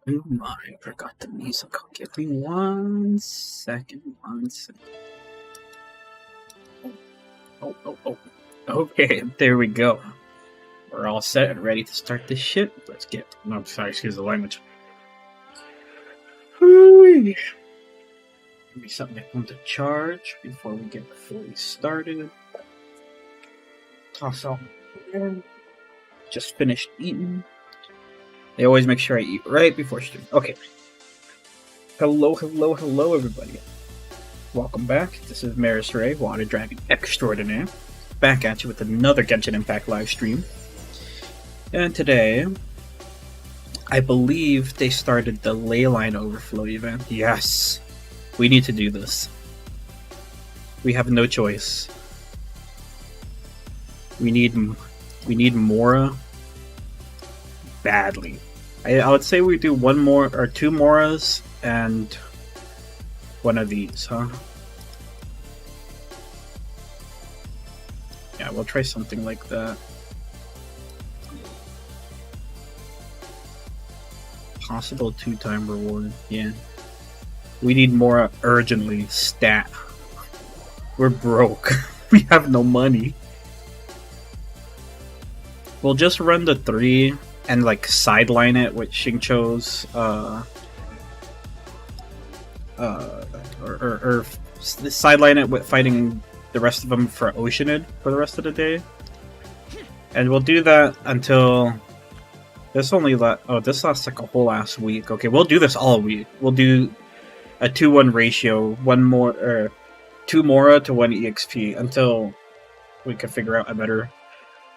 Oh my, I forgot the music. Give me 1 second, 1 second. Oh. Okay, there we go. We're all set and ready to start this shit. Let's get. No, sorry, excuse the language. Give me something to come to charge before we get fully started. Toss out. Just finished eating. They always make sure I eat right before stream. Okay. Hello, everybody. Welcome back. This is Maris Rey, Water Dragon Extraordinaire. Back at you with another Genshin Impact live stream. And today, I believe they started the Leyline Overflow event. Yes! We need to do this. We have no choice. We need Mora badly. I would say we do one more or two Moras and one of these, huh? Yeah, we'll try something like that. Possible 2-time reward, yeah. We need Mora urgently, stat. We're broke. We have no money. We'll just run the 3 and like sideline it with Xingqiu's or sideline it with fighting the rest of them for Oceanid for the rest of the day. And we'll do that until this only this lasts like a whole ass week. Okay, we'll do this all week. We'll do a 2-1 ratio, 2 Mora to 1 EXP until we can figure out a better,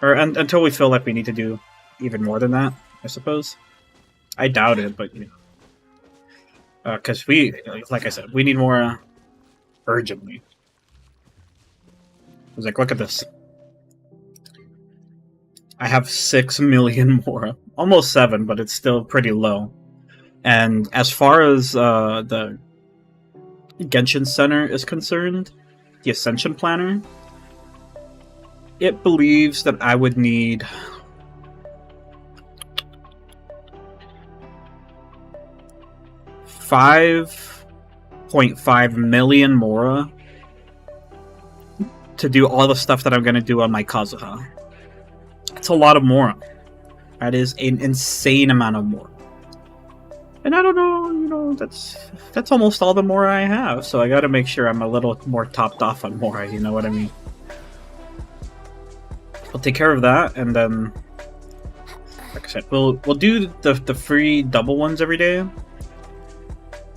until we feel like we need to do even more than that, I suppose. I doubt it, but you know, because like I said, we need Mora urgently. I was like, look at this. I have 6 million Mora, almost 7, but it's still pretty low. And as far as the Genshin Center is concerned, the Ascension Planner, it believes that I would need 5.5 million Mora to do all the stuff that I'm going to do on my Kazuha. It's a lot of Mora. That is an insane amount of Mora. And I don't know, you know, that's almost all the Mora I have, so I gotta make sure I'm a little more topped off on Mora, you know what I mean? We'll take care of that, and then, like I said, we'll do the free double ones every day,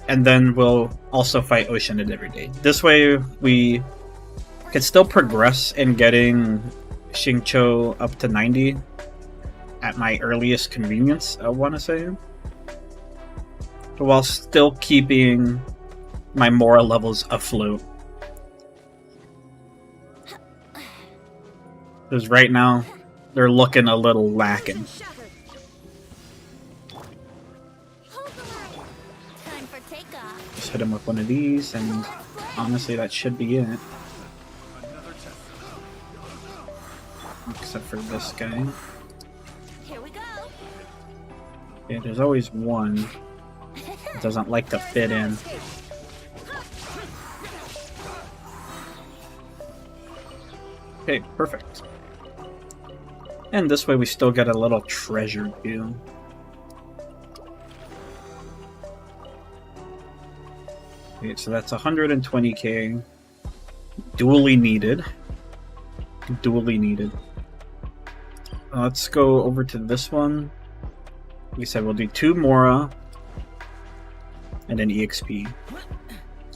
and then we'll also fight Oceanid every day. This way, we can still progress in getting Xingqiu up to 90 at my earliest convenience, I want to say, while still keeping my Mora levels afloat. Because right now, they're looking a little lacking. Just hit him with one of these, and honestly, that should be it. Except for this guy. Here we go. Yeah, there's always one that doesn't like to fit in. Okay, perfect. And this way we still get a little treasure too. Okay, so that's 120k. Dually needed. Let's go over to this one. We said we'll do 2 Mora and an EXP.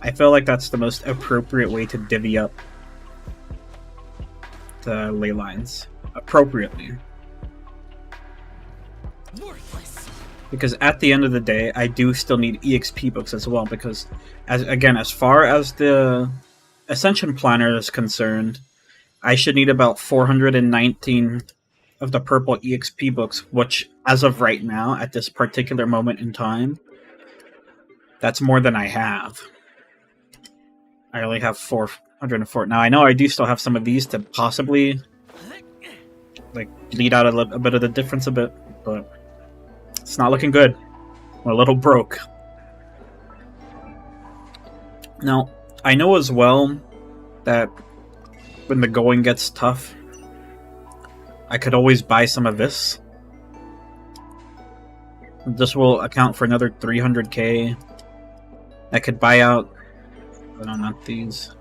I feel like that's the most appropriate way to divvy up the ley lines appropriately. Because at the end of the day, I do still need EXP books as well, because as far as the Ascension Planner is concerned, I should need about 419 of the purple EXP books, which, as of right now, at this particular moment in time, that's more than I have. I only have 404. Now, I know I do still have some of these to possibly like bleed out a bit of the difference a bit, but it's not looking good. I'm a little broke. Now, I know as well that when the going gets tough, I could always buy some of this. This will account for another 300k. I could buy out... No, not these.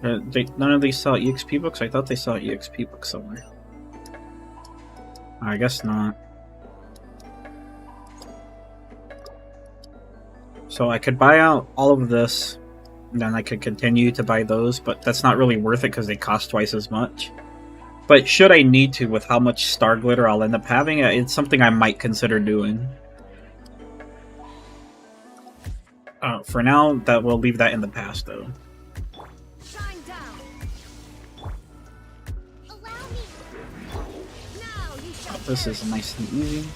None of these sell EXP books? I thought they saw EXP books somewhere. I guess not. So I could buy out all of this, and then I could continue to buy those, but that's not really worth it because they cost twice as much. But should I need to, with how much star glitter I'll end up having, it's something I might consider doing. For now, that we'll leave that in the past, though. Shine down. Allow me. Now you shall This is nice and easy.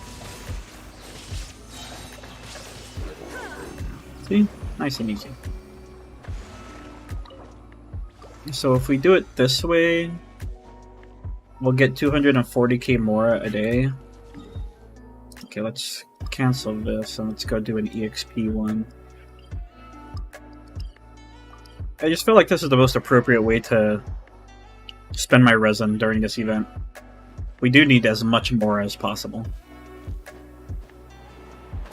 See? Nice and easy. So if we do it this way, we'll get 240k Mora a day. Okay, let's cancel this and let's go do an EXP one. I just feel like this is the most appropriate way to spend my resin during this event. We do need as much Mora as possible.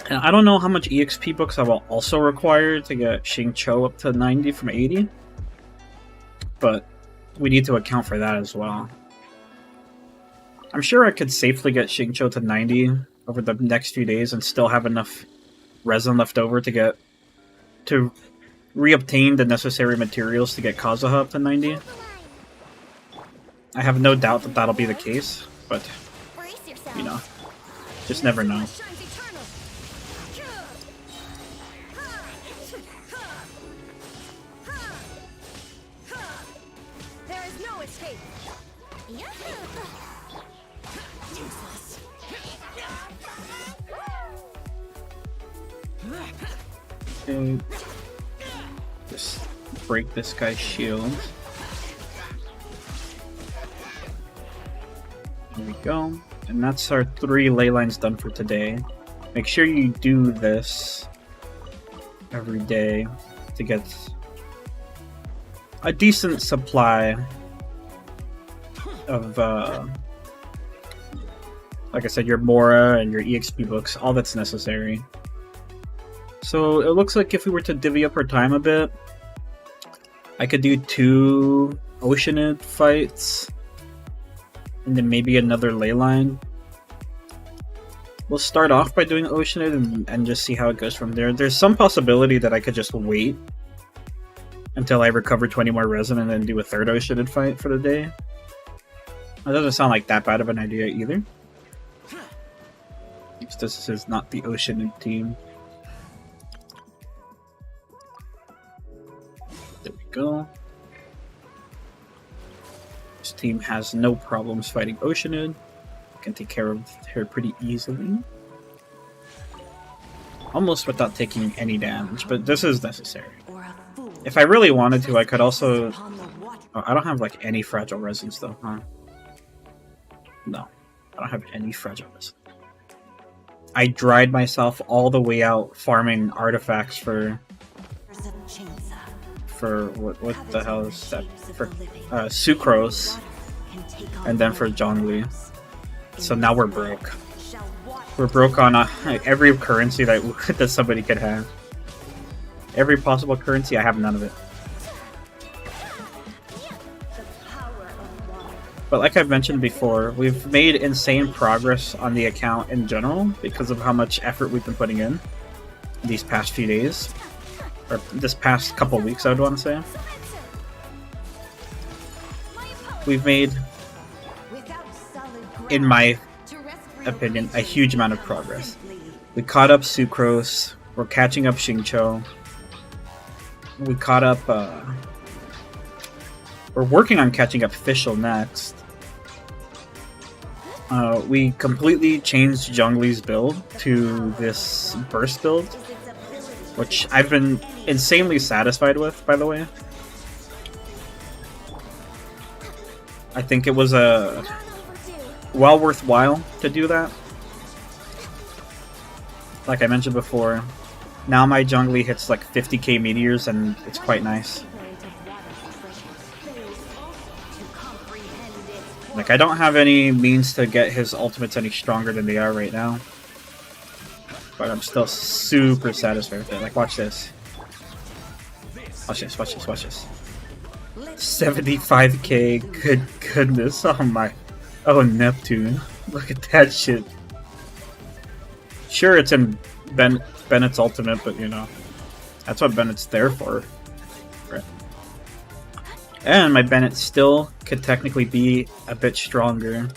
And I don't know how much EXP books I will also require to get Xingqiu up to 90 from 80. But we need to account for that as well. I'm sure I could safely get Xingqiu to 90 over the next few days and still have enough resin left over to reobtain the necessary materials to get Kazuha up to 90. I have no doubt that that'll be the case, but brace yourself. you know, just never know. Shines eternal. There is no escape. Useless. Okay. Just break this guy's shield. There we go. And that's our 3 ley lines done for today. Make sure you do this every day to get a decent supply of, like I said, your Mora and your EXP books, all that's necessary. So it looks like if we were to divvy up our time a bit, I could do 2 Oceanid fights, and then maybe another ley line. We'll start off by doing Oceanid and just see how it goes from there. There's some possibility that I could just wait until I recover 20 more resin and then do a 3rd Oceanid fight for the day. That doesn't sound like that bad of an idea either. This is not the Oceanid team. There we go. This team has no problems fighting Oceanid. Can take care of her pretty easily. Almost without taking any damage, but this is necessary. If I really wanted to, I could also... Oh, I don't have like any fragile resins though, huh? No, I don't have any fragile resin. I dried myself all the way out farming artifacts for what the hell is that? For sucrose, and then for Zhongli. So now we're broke. We're broke on every currency that somebody could have. Every possible currency, I have none of it. But like I've mentioned before, we've made insane progress on the account in general because of how much effort we've been putting in these past few days. Or this past couple weeks, I would want to say. We've made, in my opinion, a huge amount of progress. We caught up Sucrose, we're catching up Xingqiu. We caught up, we're working on catching up Fischl next. We completely changed Zhongli's build to this burst build, which I've been insanely satisfied with, by the way. I think it was well worthwhile to do that. like I mentioned before, now my jungly hits like 50k meteors and it's quite nice. Like, I don't have any means to get his ultimates any stronger than they are right now. But I'm still super satisfied with it. Like, watch this. Watch this, watch this, watch this. 75k, good goodness. Oh my. Oh, Neptune. Look at that shit. Sure, it's in Bennett's ultimate, but you know, that's what Bennett's there for. Right. And my Bennett still could technically be a bit stronger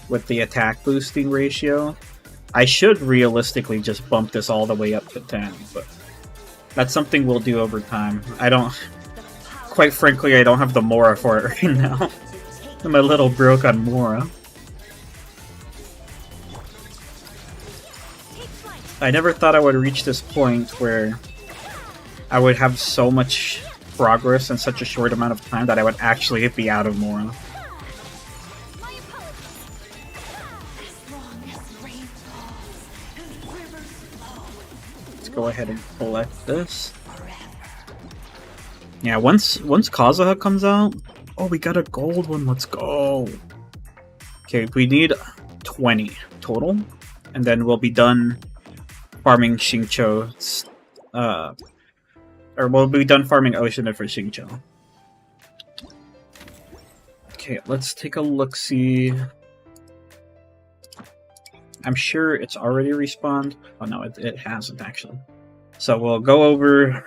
with the attack boosting ratio. I should realistically just bump this all the way up to 10, but that's something we'll do over time. Quite frankly, I don't have the Mora for it right now. I'm a little broke on Mora. I never thought I would reach this point where I would have so much progress in such a short amount of time that I would actually be out of Mora. Let's go ahead and collect this. Yeah, once Kazuha comes out... Oh, we got a gold one, let's go! Okay, we need 20 total, and then we'll be done farming Xingqiu, or we'll be done farming Ocean for Xingqiu. Okay, let's take a look-see. I'm sure it's already respawned. Oh no, it hasn't actually. So we'll go over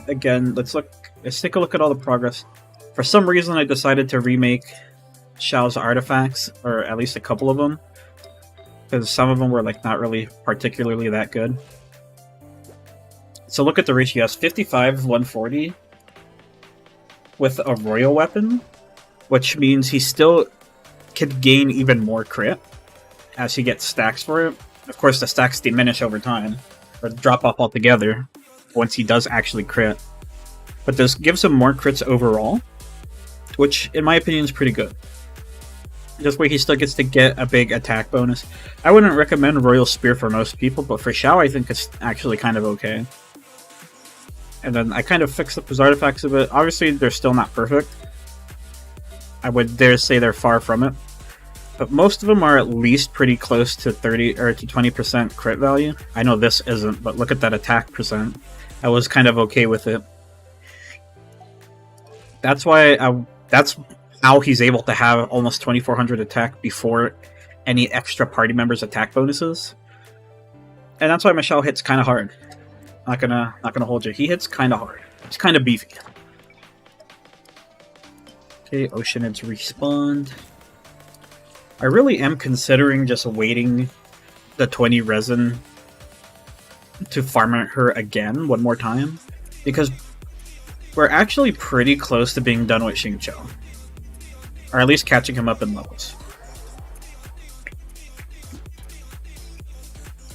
again. Let's take a look at all the progress. For some reason, I decided to remake Xiao's artifacts, or at least a couple of them, because some of them were like not really particularly that good. So look at the ratio. He has 55, 140 with a royal weapon, which means he still could gain even more crit as he gets stacks for it. Of course, the stacks diminish over time, or drop off altogether once he does actually crit. But this gives him more crits overall, which in my opinion is pretty good. This way he still gets to get a big attack bonus. I wouldn't recommend Royal Spear for most people, but for Xiao I think it's actually kind of okay. And then I kind of fixed up his artifacts a bit. Obviously they're still not perfect. I would dare say they're far from it. But most of them are at least pretty close to 30 or to 20% crit value. I know this isn't, but look at that attack percent. I was kind of okay with it. That's why that's how he's able to have almost 2400 attack before any extra party members' attack bonuses. And that's why Michelle hits kind of hard. Not gonna hold you. He hits kind of hard. He's kind of beefy. Okay, Oceanids respawned. I really am considering just waiting the 20 resin to farm her again one more time, because we're actually pretty close to being done with Xingqiu. Or at least catching him up in levels.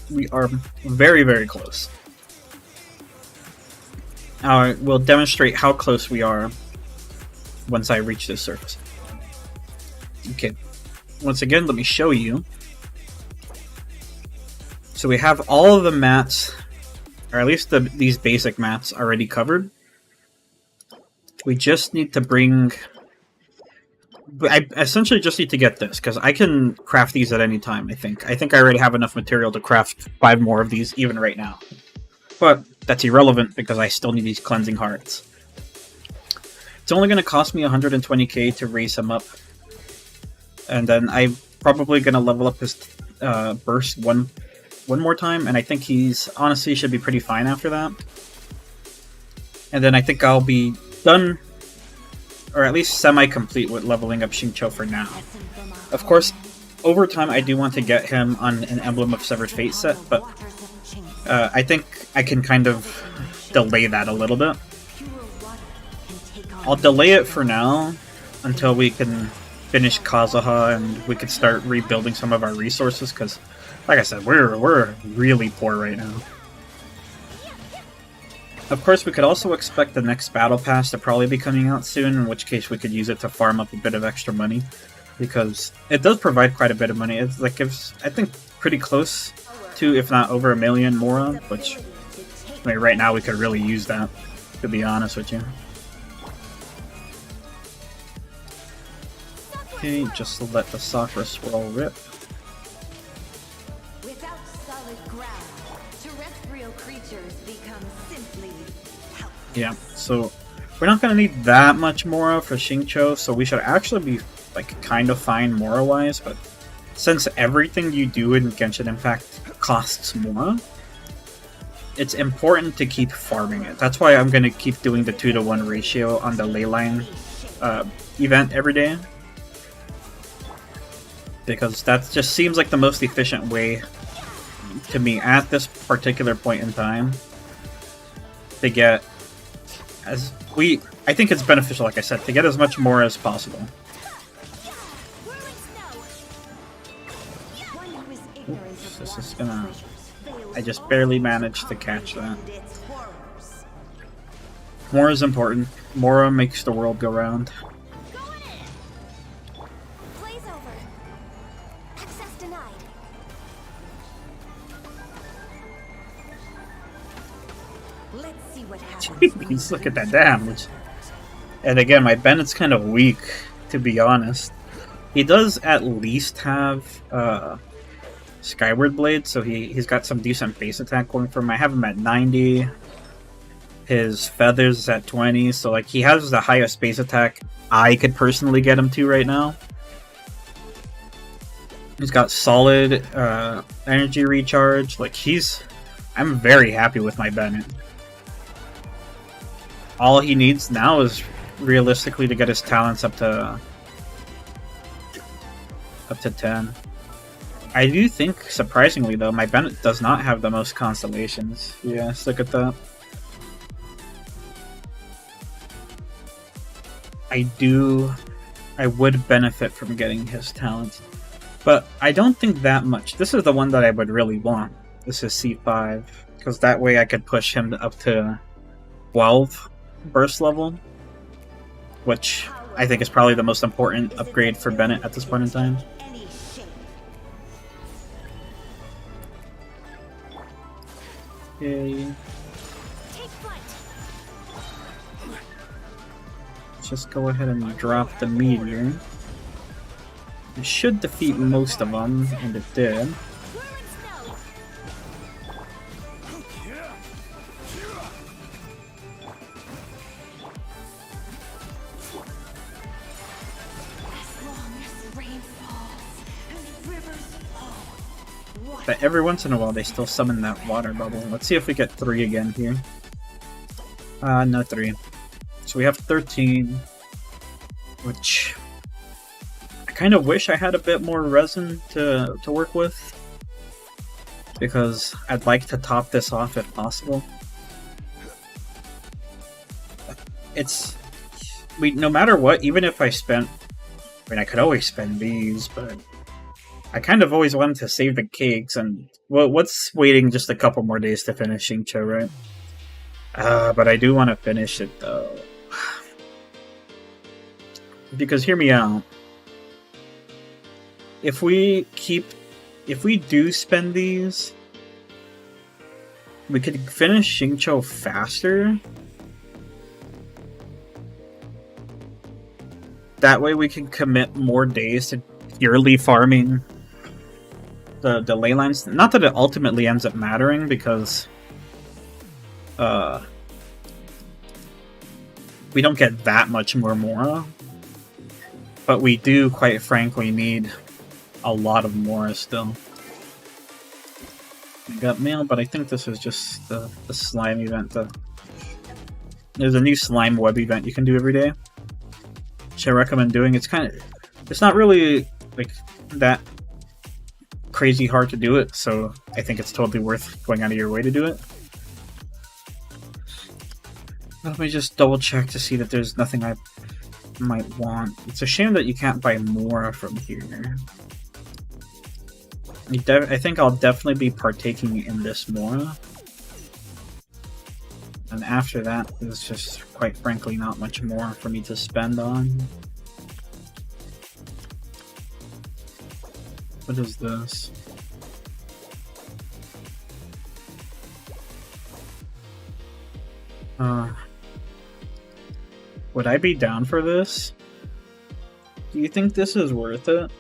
We are very, very close. We'll demonstrate how close we are once I reach this surface. Okay. Once again, let me show you. So we have all of the mats, or at least these basic mats, already covered. We just need to bring... I essentially just need to get this, because I can craft these at any time, I think. I think I already have enough material to craft 5 more of these, even right now. But that's irrelevant, because I still need these cleansing hearts. It's only going to cost me 120k to raise him up. And then I'm probably going to level up his burst one more time, and I think he's honestly should be pretty fine after that. And then I think I'll be done, or at least semi-complete with leveling up Xingqiu for now. Of course, over time I do want to get him on an Emblem of Severed Fate set, but I think I can kind of delay that a little bit. I'll delay it for now until we can finish Kazuha and we can start rebuilding some of our resources, because, like I said, we're really poor right now. Of course, we could also expect the next Battle Pass to probably be coming out soon, in which case we could use it to farm up a bit of extra money, because it does provide quite a bit of money. It gives, I think, pretty close 2, if not over 1 million Mora, which, I mean, right now we could really use that, to be honest with you. Okay, just let the Sakura Swirl rip. Without solid ground, terrestrial creatures become simply helpless. Yeah, so we're not gonna need that much Mora for Xingqiu, so we should actually be like kind of fine Mora-wise, but since everything you do in Genshin Impact costs Mora, it's important to keep farming it. That's why I'm gonna keep doing the 2-to-1 ratio on the Leyline event every day. Because that just seems like the most efficient way to me at this particular point in time to get I think it's beneficial, like I said, to get as much more as possible. Oops, this is gonna... I just barely managed to catch that. More is important. Mora makes the world go round. Jeez, look at that damage. And again, my Bennett's kind of weak, to be honest. He does at least have Skyward Blade, so he's got some decent base attack going for him. I have him at 90. His Feathers is at 20, so like he has the highest base attack I could personally get him to right now. He's got solid energy recharge. Like I'm very happy with my Bennett. All he needs now is realistically to get his talents up to 10. I do think, surprisingly though, my Bennett does not have the most constellations. Yes, look at that. I would benefit from getting his talents, but I don't think that much. This is the one that I would really want. This is C5, because that way I could push him up to 12 burst level, which I think is probably the most important upgrade for Bennett at this point in time. Okay. Just go ahead and drop the meteor. It should defeat most of them, and it did. But every once in a while they still summon that water bubble. Let's see if we get 3 again here. No 3. So we have 13, which I kind of wish I had a bit more resin to work with, because I'd like to top this off if possible. No matter what, even if I spent, I mean I could always spend these, but I kind of always wanted to save the cakes, and well, what's waiting just a couple more days to finish Xingqiu, right? But I do want to finish it though. Because hear me out. If we do spend these, we could finish Xingqiu faster. That way we can commit more days to purely farming the ley lines. Not that it ultimately ends up mattering, because we don't get that much more Mora. But we do, quite frankly, need a lot of Mora still. We got mail, but I think this is just the slime event. There's a new slime web event you can do every day, which I recommend doing. It's not really like that crazy hard to do it, so I think it's totally worth going out of your way to do it. Let me just double check to see that there's nothing I might want. It's a shame that you can't buy more from here. I think I'll definitely be partaking in this Mora. And after that, there's just, quite frankly, not much more for me to spend on. What is this? Would I be down for this? Do you think this is worth it?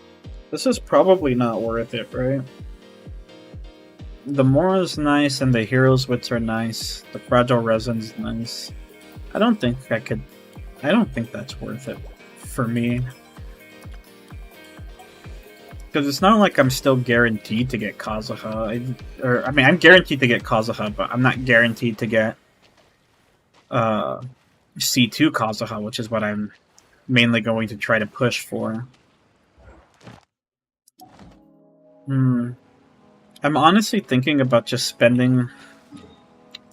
This is probably not worth it, right? The Mora's nice and the Hero's Wits are nice. The Fragile Resin's nice. I don't think that's worth it for me. Because it's not like I'm still guaranteed to get Kazuha. I mean, I'm guaranteed to get Kazuha, but I'm not guaranteed to get C2 Kazuha, which is what I'm mainly going to try to push for. I'm honestly thinking about just spending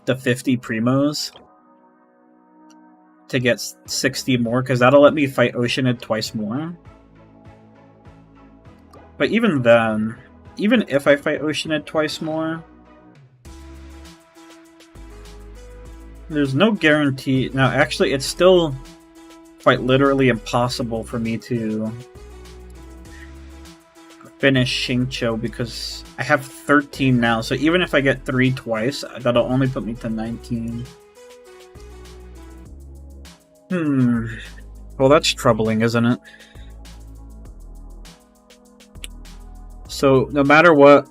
the 50 primos to get 60 more, because that'll let me fight Oceanid twice more. But even then, even if I fight Oceanid twice more, there's no guarantee. Now, actually, it's still quite literally impossible for me to finish Xingqiu because I have 13 now. So even if I get 3 twice, that'll only put me to 19. Well, that's troubling, isn't it? So no matter what,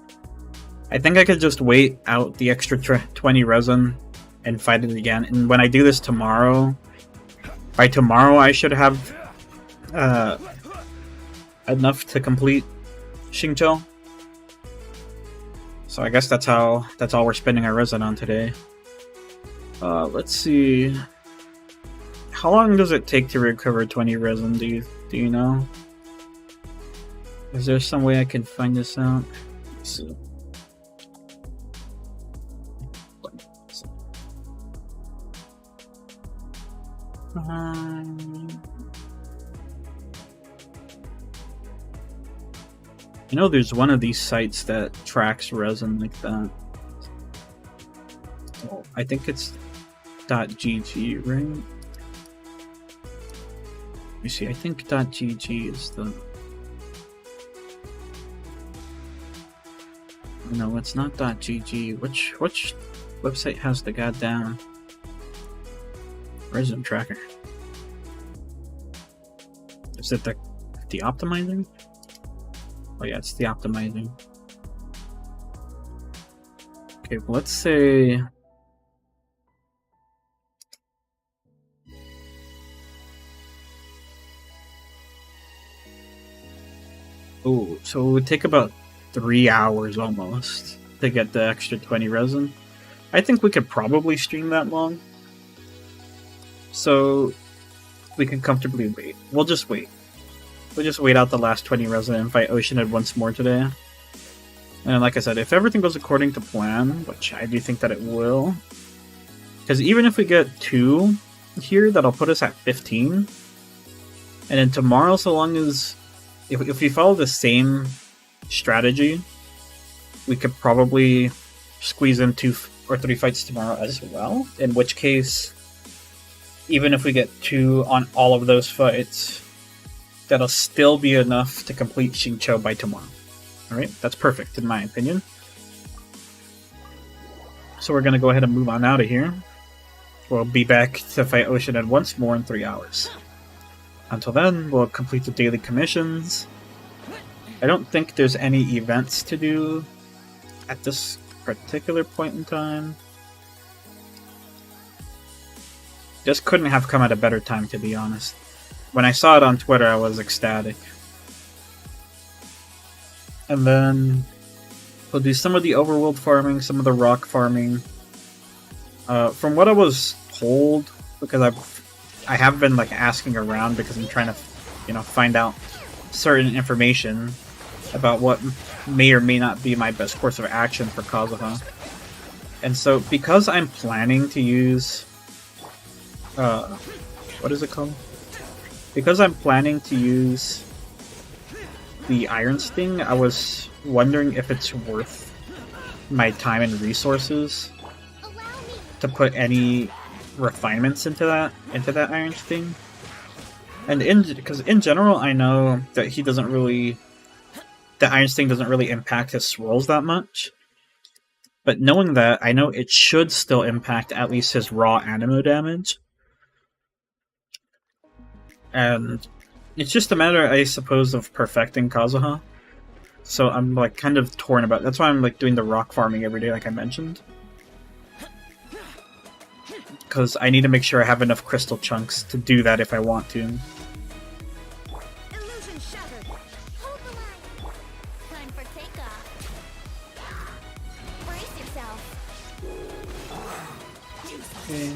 I think I could just wait out the extra 20 resin and fight it again. And when I do this tomorrow, by tomorrow I should have enough to complete Xingqiu. So I guess that's all we're spending our resin on today. Let's see. How long does it take to recover 20 resin? Do you know? Is there some way I can find this out? Let's see. You know, there's one of these sites that tracks resin like that. Oh, I think it's .gg, right? You see, I think .gg is the... No, it's not .gg. Which website has the goddamn resin tracker? Is it the optimizer? Oh yeah, it's the optimizer. Okay, well, let's say... Oh, so it would take about 3 hours almost to get the extra 20 resin. I think we could probably stream that long. So we can comfortably wait. We'll just wait. We'll just wait out the last 20 resin and fight Oceanid once more today. And like I said, if everything goes according to plan, which I do think that it will, because even if we get 2 here, that'll put us at 15. And then tomorrow, so long as... If we follow the same strategy, we could probably squeeze in 2 or 3 fights tomorrow as well. In which case, even if we get 2 on all of those fights, that'll still be enough to complete Xingqiu by tomorrow. Alright, that's perfect in my opinion. So we're going to go ahead and move on out of here. We'll be back to fight Oceanid once more in 3 hours. Until then, we'll complete the daily commissions. I don't think there's any events to do at this particular point in time. Just couldn't have come at a better time, to be honest. When I saw it on Twitter, I was ecstatic. And then we'll do some of the overworld farming, some of the rock farming. From what I was told, because I have been like asking around because I'm trying to, find out certain information about what may or may not be my best course of action for Kazuha. And so, because I'm planning to use, what is it called? Because I'm planning to use the Iron Sting, I was wondering if it's worth my time and resources to put any refinements into that Iron Sting. And because in general I know that the Iron Sting doesn't really impact his swirls that much. But knowing that, I know it should still impact at least his raw animo damage. And it's just a matter, I suppose, of perfecting Kazuha. So I'm like kind of torn about it. That's why I'm like doing the rock farming every day, like I mentioned. Because I need to make sure I have enough crystal chunks to do that if I want to. Illusion shattered. Hold the line. Time for takeoff. Brace yourself. Okay.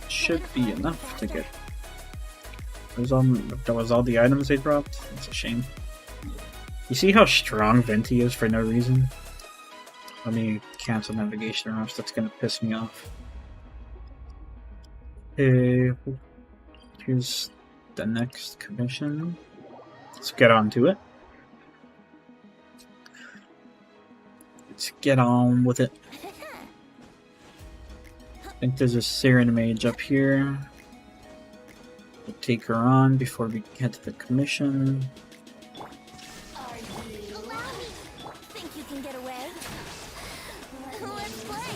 Should be enough to get. That was all the items they dropped. That's a shame. You see how strong Venti is for no reason? Let me cancel navigation or else that's gonna piss me off. Here's the next commission. Let's get on to it. Let's get on with it. I think there's a Siren Mage up here. We'll take her on before we get to the commission. Allow me. Think you can get away? Let's play.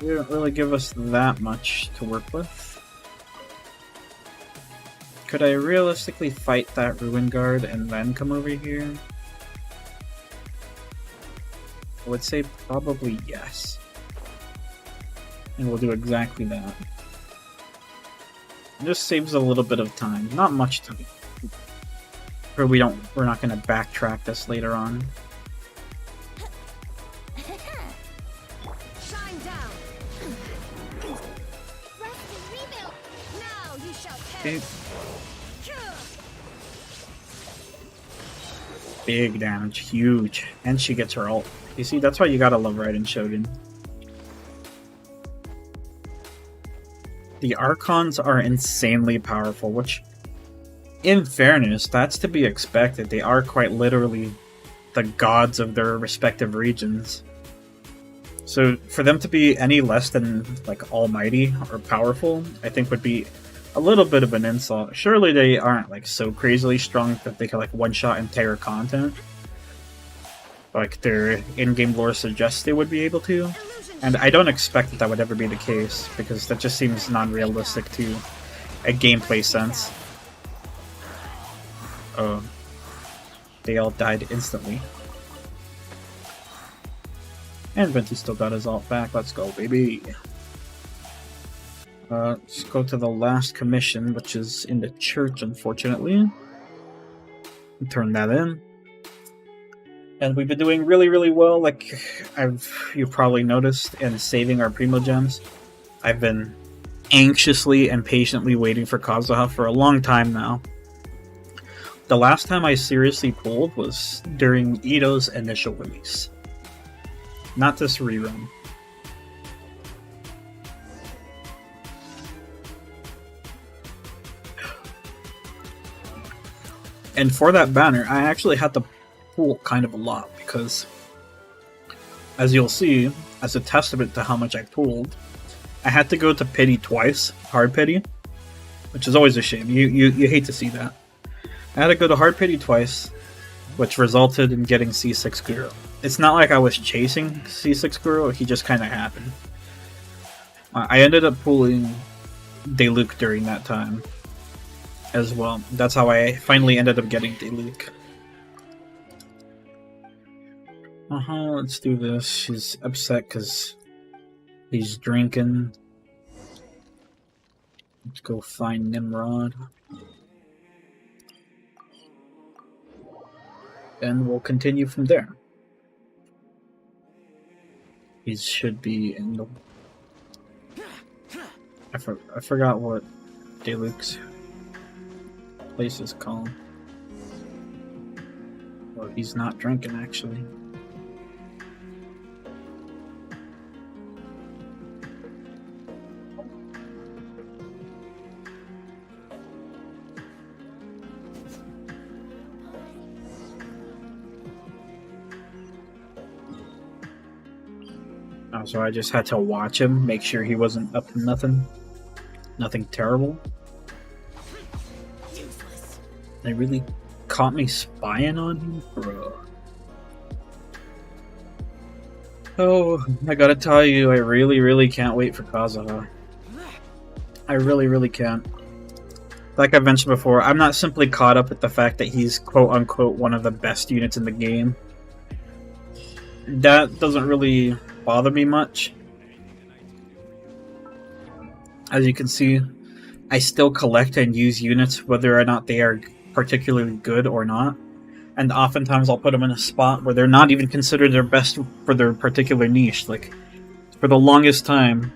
They don't really give us that much to work with. Could I realistically fight that Ruin Guard and then come over here? I would say probably yes. And we'll do exactly that. It just saves a little bit of time. Not much time. Or we're not gonna backtrack this later on. Shine down. Rest and rebuild. Now you shall Okay. perish. Big damage, huge. And she gets her ult. You see, that's why you gotta love Raiden Shogun. The Archons are insanely powerful, which, in fairness, that's to be expected. They are quite literally the gods of their respective regions. So for them to be any less than, like, almighty or powerful, I think would be a little bit of an insult. Surely they aren't, like, so crazily strong that they can, like, one-shot entire content. Like their in-game lore suggests they would be able to. And I don't expect that would ever be the case, because that just seems non-realistic to a gameplay sense. Oh. They all died instantly. And Venti still got his ult back. Let's go, baby! Let's go to the last commission, which is in the church, unfortunately. Turn that in. And we've been doing really, really well, like you've probably noticed, in saving our Primo Gems. I've been anxiously and patiently waiting for Kazuha for a long time now. The last time I seriously pulled was during Ito's initial release. Not this rerun. And for that banner, I actually had to pull kind of a lot, because as you'll see, as a testament to how much I pulled, I had to go to pity twice, hard pity, which is always a shame. You hate to see that. I had to go to hard pity twice, which resulted in getting C6 Guru. It's not like I was chasing C6 Guru, he just kind of happened. I ended up pulling Diluc during that time as well. That's how I finally ended up getting Diluc. Let's do this. She's upset because he's drinking. Let's go find Nimrod. And we'll continue from there. He should be in the... I forgot what Diluc's place is called. Well, he's not drinking, actually. So I just had to watch him, make sure he wasn't up to nothing. Nothing terrible. Useless. They really caught me spying on him, bro. Oh, I gotta tell you, I really can't wait for Kazuha. I really can't. Like I mentioned before, I'm not simply caught up with the fact that he's quote-unquote one of the best units in the game. That doesn't really bother me much. As you can see, I still collect and use units whether or not they are particularly good or not. And oftentimes I'll put them in a spot where they're not even considered their best for their particular niche. Like, for the longest time,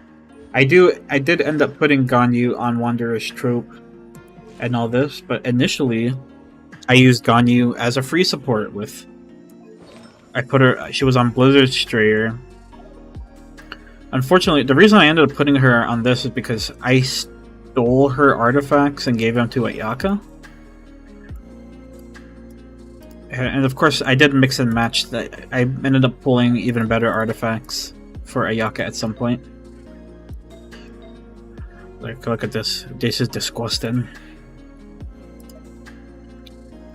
I did end up putting Ganyu on Wanderer's Trope and all this, but initially I used Ganyu as a free support with... she was on Blizzard Strayer. Unfortunately, the reason I ended up putting her on this is because I stole her artifacts and gave them to Ayaka. And of course, I did mix and match that. I ended up pulling even better artifacts for Ayaka at some point. Like, look at this. This is disgusting.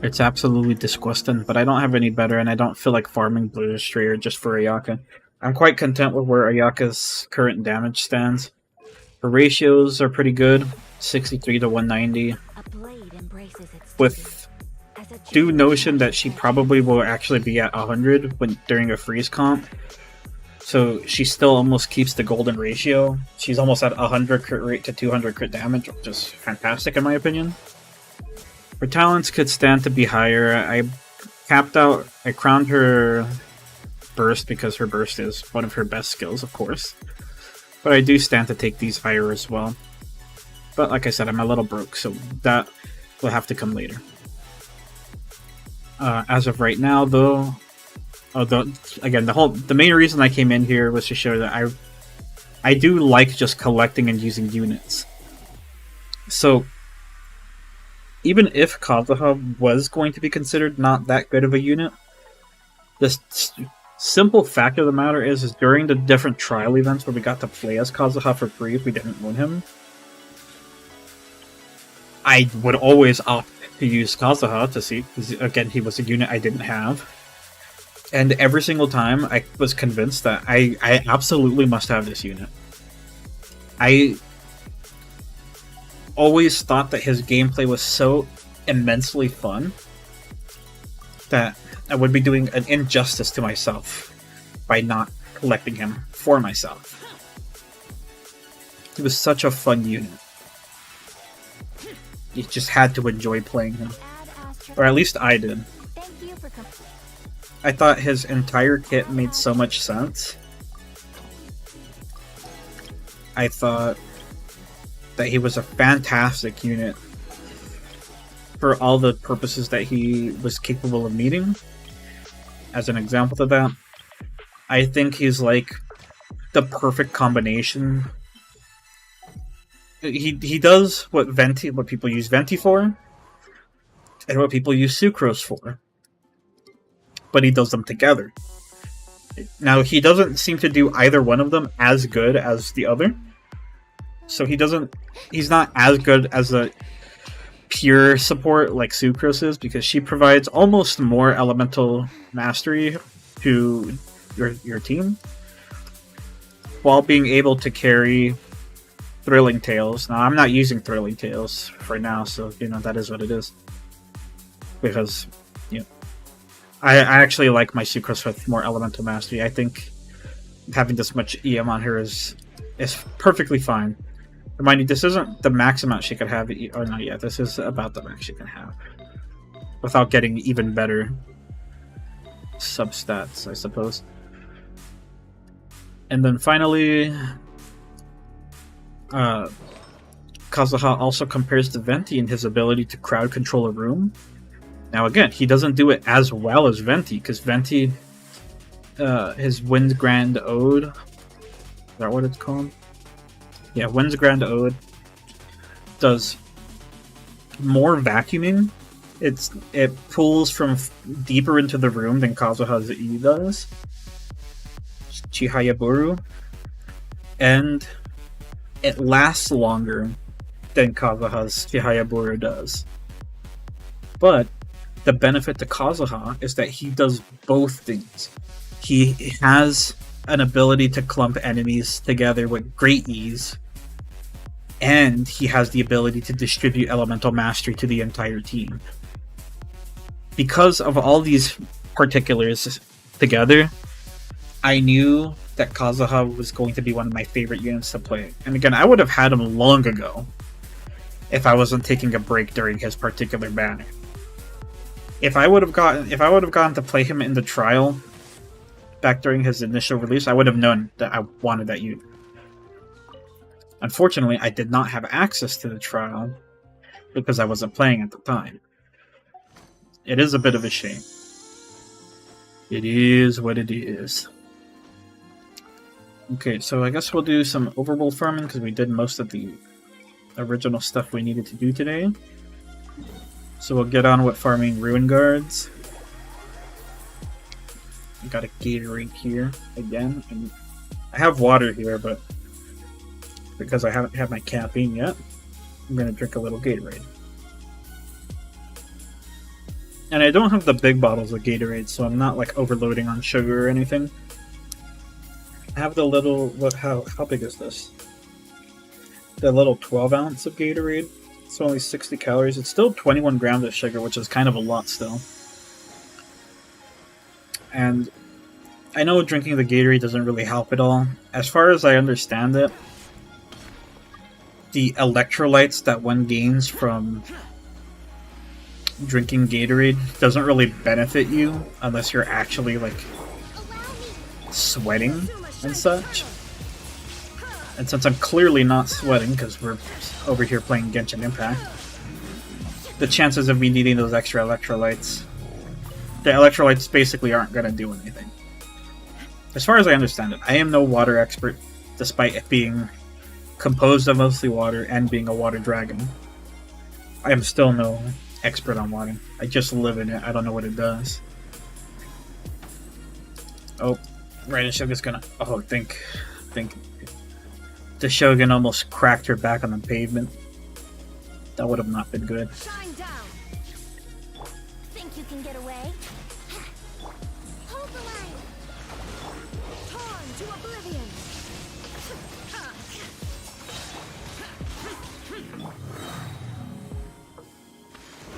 It's absolutely disgusting, but I don't have any better, and I don't feel like farming Blizzard Strayer just for Ayaka. I'm quite content with where Ayaka's current damage stands. Her ratios are pretty good, 63 to 190. A blade embraces its With due notion that she probably will actually be at 100 during a freeze comp. So she still almost keeps the golden ratio. She's almost at 100 crit rate to 200 crit damage, which is fantastic in my opinion. Her talents could stand to be higher. I crowned her burst because her burst is one of her best skills, of course. But I do stand to take these higher as well. But like I said, I'm a little broke, so that will have to come later. As of right now, though, again, the main reason I came in here was to show that I do like just collecting and using units. So even if Kazuha was going to be considered not that good of a unit, the simple fact of the matter is during the different trial events where we got to play as Kazuha for free if we didn't own him, I would always opt to use Kazuha to see, because again, he was a unit I didn't have. And every single time, I was convinced that I absolutely must have this unit. I always thought that his gameplay was so immensely fun that I would be doing an injustice to myself by not collecting him for myself. He was such a fun unit. You just had to enjoy playing him. Or at least I did. I thought his entire kit made so much sense. I thought that he was a fantastic unit for all the purposes that he was capable of meeting. As an example to that, I think he's like the perfect combination. He does what people use Venti for, and what people use Sucrose for. But he does them together. Now, he doesn't seem to do either one of them as good as the other. So he's not as good as a pure support like Sucrose is, because she provides almost more elemental mastery to your team, while being able to carry Thrilling Tales. Now, I'm not using Thrilling Tales for now, so, that is what it is. Because, I actually like my Sucrose with more elemental mastery. I think having this much EM on her is perfectly fine. Remind you, this isn't the max amount she could have, or not yet. This is about the max she can have, without getting even better substats, I suppose. And then finally, Kazuha also compares to Venti in his ability to crowd control a room. Now again, he doesn't do it as well as Venti, because Venti, his Wind's Grand Ode, is that what it's called? Yeah, Wind's Grand Ode does more vacuuming. It pulls from deeper into the room than Kazuha's E does. Chihayaburu. And it lasts longer than Kazuha's Chihayabura does. But the benefit to Kazuha is that he does both things. He has an ability to clump enemies together with great ease, and he has the ability to distribute elemental mastery to the entire team. Because of all these particulars together, I knew that Kazuha was going to be one of my favorite units to play. And again, I would have had him long ago if I wasn't taking a break during his particular banner. If I would have gotten to play him in the trial back during his initial release, I would have known that I wanted that unit. Unfortunately, I did not have access to the trial because I wasn't playing at the time. It is a bit of a shame. It is what it is. Okay, so I guess we'll do some overworld farming because we did most of the original stuff we needed to do today. So we'll get on with farming Ruin Guards. I got a Gatorade here again. And I have water here, but because I haven't had my caffeine yet, I'm going to drink a little Gatorade. And I don't have the big bottles of Gatorade, so I'm not like overloading on sugar or anything. I have the little, how big is this? The little 12 ounce of Gatorade. It's only 60 calories. It's still 21 grams of sugar, which is kind of a lot still. And I know drinking the Gatorade doesn't really help at all. As far as I understand it, the electrolytes that one gains from drinking Gatorade doesn't really benefit you unless you're actually like sweating and such. And since I'm clearly not sweating because we're over here playing Genshin Impact, the chances of me needing those extra electrolytes, the electrolytes basically aren't going to do anything. As far as I understand it, I am no water expert, despite it being composed of mostly water and being a water dragon. I am still no expert on water. I just live in it. I don't know what it does. Oh, right, and Shogun's gonna... Oh, think the Shogun almost cracked her back on the pavement. That would have not been good. Shine down. Think you can get away? Hold the line. Torn to oblivion.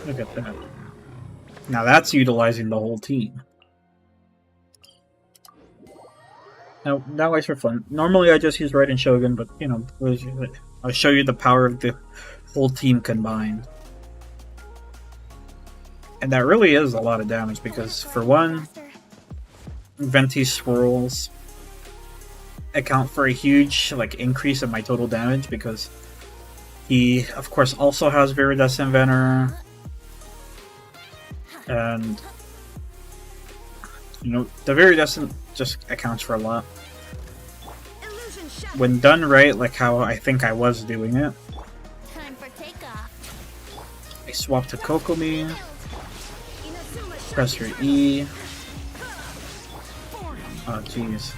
Look at that. Now that's utilizing the whole team. Now, that was for fun. Normally I just use Raiden Shogun, but, you know, I'll show you the power of the whole team combined. And that really is a lot of damage, because, for one, Venti's swirls account for a huge, like, increase in my total damage, because he, of course, also has Viridescent Venerer. And, you know, the Viridescent just accounts for a lot. When done right, like how I think I was doing it, Time for takeoff. I swap to Kokomi, press her E. Oh jeez.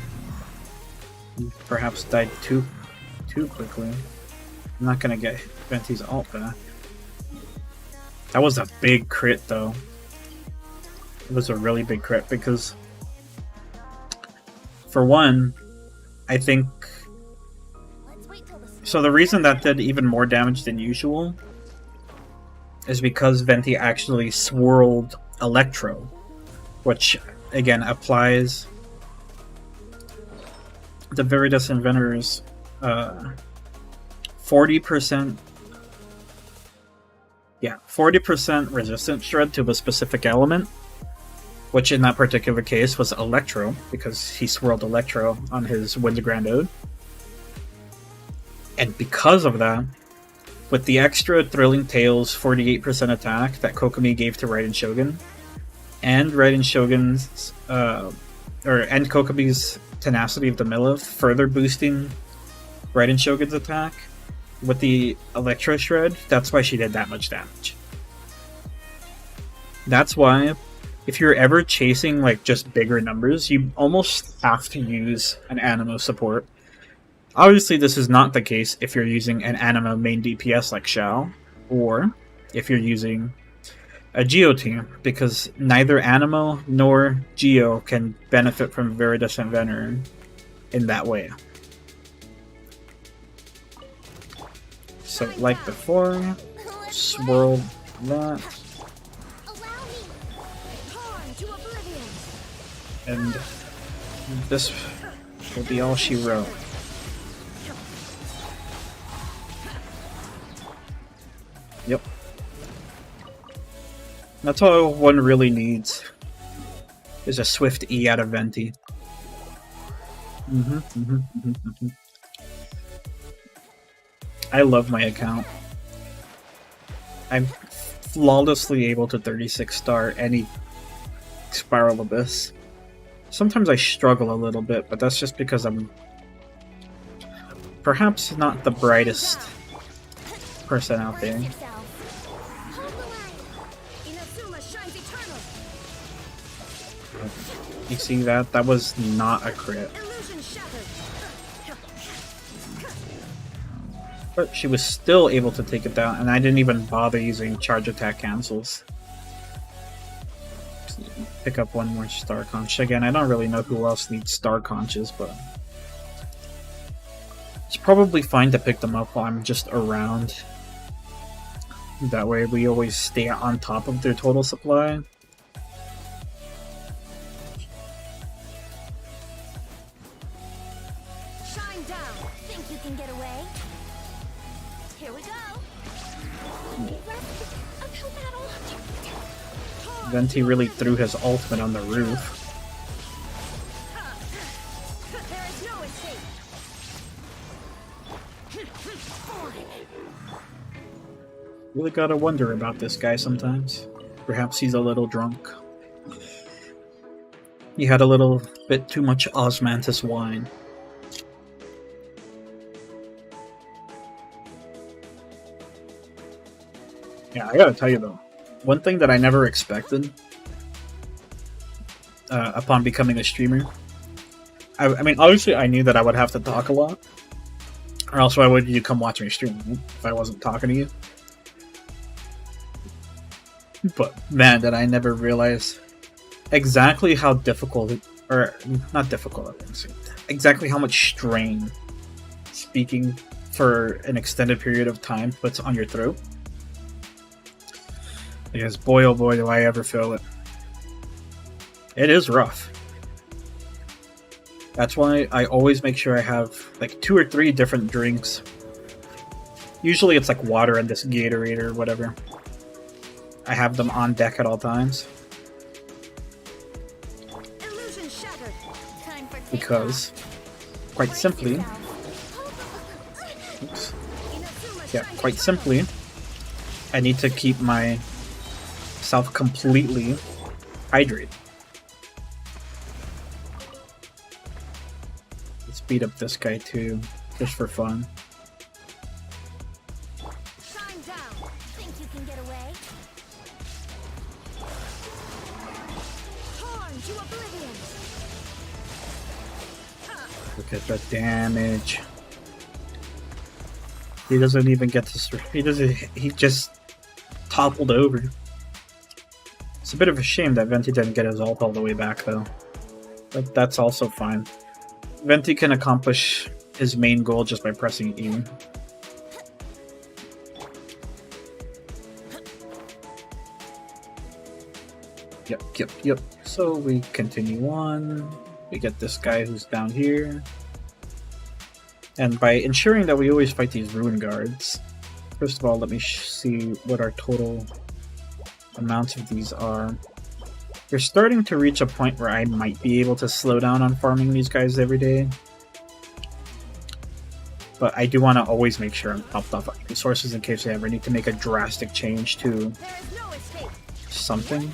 Perhaps died too quickly. I'm not gonna get Venti's ult back. That was a big crit though. It was a really big crit because, for one, I think... So the reason that did even more damage than usual is because Venti actually swirled Electro, which, again, applies the Viridescent Venerer's 40% 40% resistance shred to a specific element, which in that particular case was Electro, because he swirled Electro on his Windsgrand Ode. And because of that, with the extra Thrilling Tales 48% attack that Kokomi gave to Raiden Shogun, and Raiden Shogun's, and Kokomi's Tenacity of the Milith further boosting Raiden Shogun's attack with the Electro Shred, that's why she did that much damage. That's why, if you're ever chasing like just bigger numbers, you almost have to use an Anemo support Obviously, this is not the case if you're using an anima main DPS like Xiao, or if you're using a Geo team, because neither Animo nor Geo can benefit from Viridescent Venom in that way. So, like before, swirl that, and this will be all she wrote. Yep. That's all one really needs, is a swift E out of Venti. I love my account. I'm flawlessly able to 36 star any Spiral Abyss. Sometimes I struggle a little bit, but that's just because I'm perhaps not the brightest person out there. You see that? That was not a crit. But she was still able to take it down, and I didn't even bother using charge attack cancels. Pick up one more Star Conch. Again, I don't really know who else needs Star Conches, but it's probably fine to pick them up while I'm just around. That way we always stay on top of their total supply. Shine down. Think you can get away? Here we go. Venti really threw his ultimate on the roof. There is no escape. Really gotta wonder about this guy sometimes. Perhaps he's a little drunk. He had a little bit too much osmanthus wine. Yeah, I gotta tell you though, one thing that I never expected upon becoming a streamer, I mean, obviously I knew that I would have to talk a lot, or else why would you come watch me stream if I wasn't talking to you? But man, did I never realize exactly how difficult, or not difficult, exactly how much strain speaking for an extended period of time puts on your throat. Because boy oh boy do I ever feel it. It is rough. That's why I always make sure I have like 2 or 3 different drinks. Usually it's like water and this Gatorade or whatever. I have them on deck at all times. Because, quite simply, oops. Yeah, quite simply, I need to keep myself completely hydrated. Let's beat up this guy too, just for fun. Shine down. Think you can get away? Torn to oblivion. Look at the damage. He doesn't even get to. He just toppled over. It's a bit of a shame that Venti didn't get his ult all the way back, though. But that's also fine. Venti can accomplish his main goal just by pressing E. Yep. So we continue on. We get this guy who's down here. And by ensuring that we always fight these Ruin Guards, first of all, let me see what our total amounts of these are. We're starting to reach a point where I might be able to slow down on farming these guys every day. But I do want to always make sure I'm topped off on resources in case I ever need to make a drastic change to something.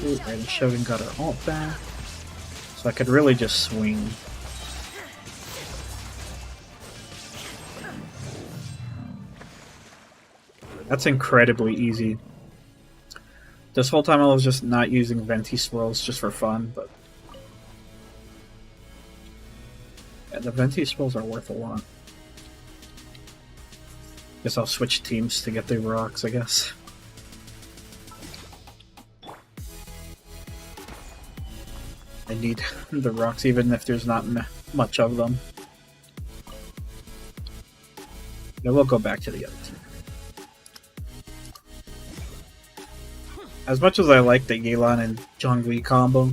Ooh, and Shogun got her ult back. So I could really just swing. That's incredibly easy. This whole time I was just not using Venti swirls just for fun, but Yeah, the Venti spells are worth a lot. Guess I'll switch teams to get the rocks, I guess. I need the rocks even if there's not much of them. Then we'll go back to the other team. As much as I like the Yelan and Zhongli combo,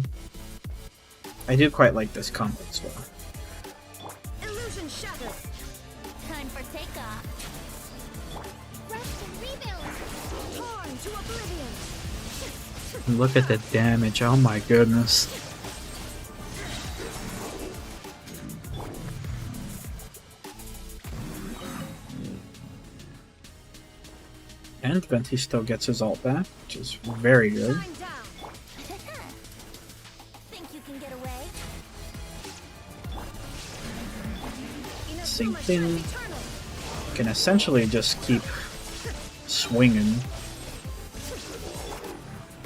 I do quite like this combo as well. Illusion shattered. Time for takeoff. Rest and rebuild. Torn to oblivion. Look at the damage, oh my goodness. And Venti still gets his ult back, which is very good. Shine down. Think you can get away? Same Inazuma thing. shines eternal. Can essentially just keep swinging.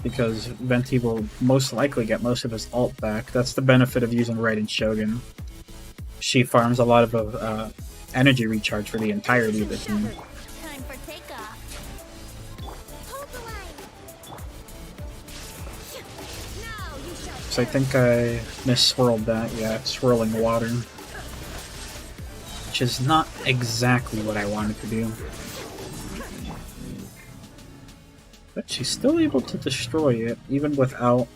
Because Venti will most likely get most of his ult back. That's the benefit of using Raiden Shogun. She farms a lot of energy recharge for the entirety of the team. Shattered. Time for takeoff. Hold the line. Now you shall So I think I misswirled that. Yeah, swirling water. Which is not exactly what I wanted to do. But she's still able to destroy it, even without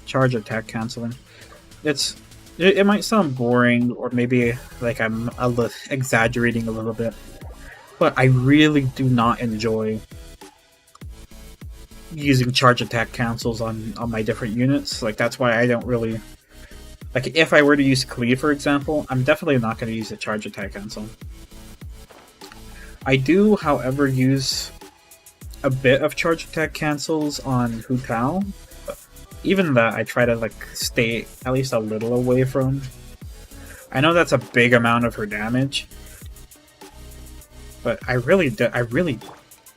charge attack canceling. It might sound boring, or maybe like I'm exaggerating a little bit, but I really do not enjoy using charge attack cancels on my different units. Like, that's why I don't really... Like, if I were to use Klee, for example, I'm definitely not going to use a charge attack cancel. I do, however, use a bit of charge attack cancels on Hu Tao. Even that, I try to, like, stay at least a little away from. I know that's a big amount of her damage, but I really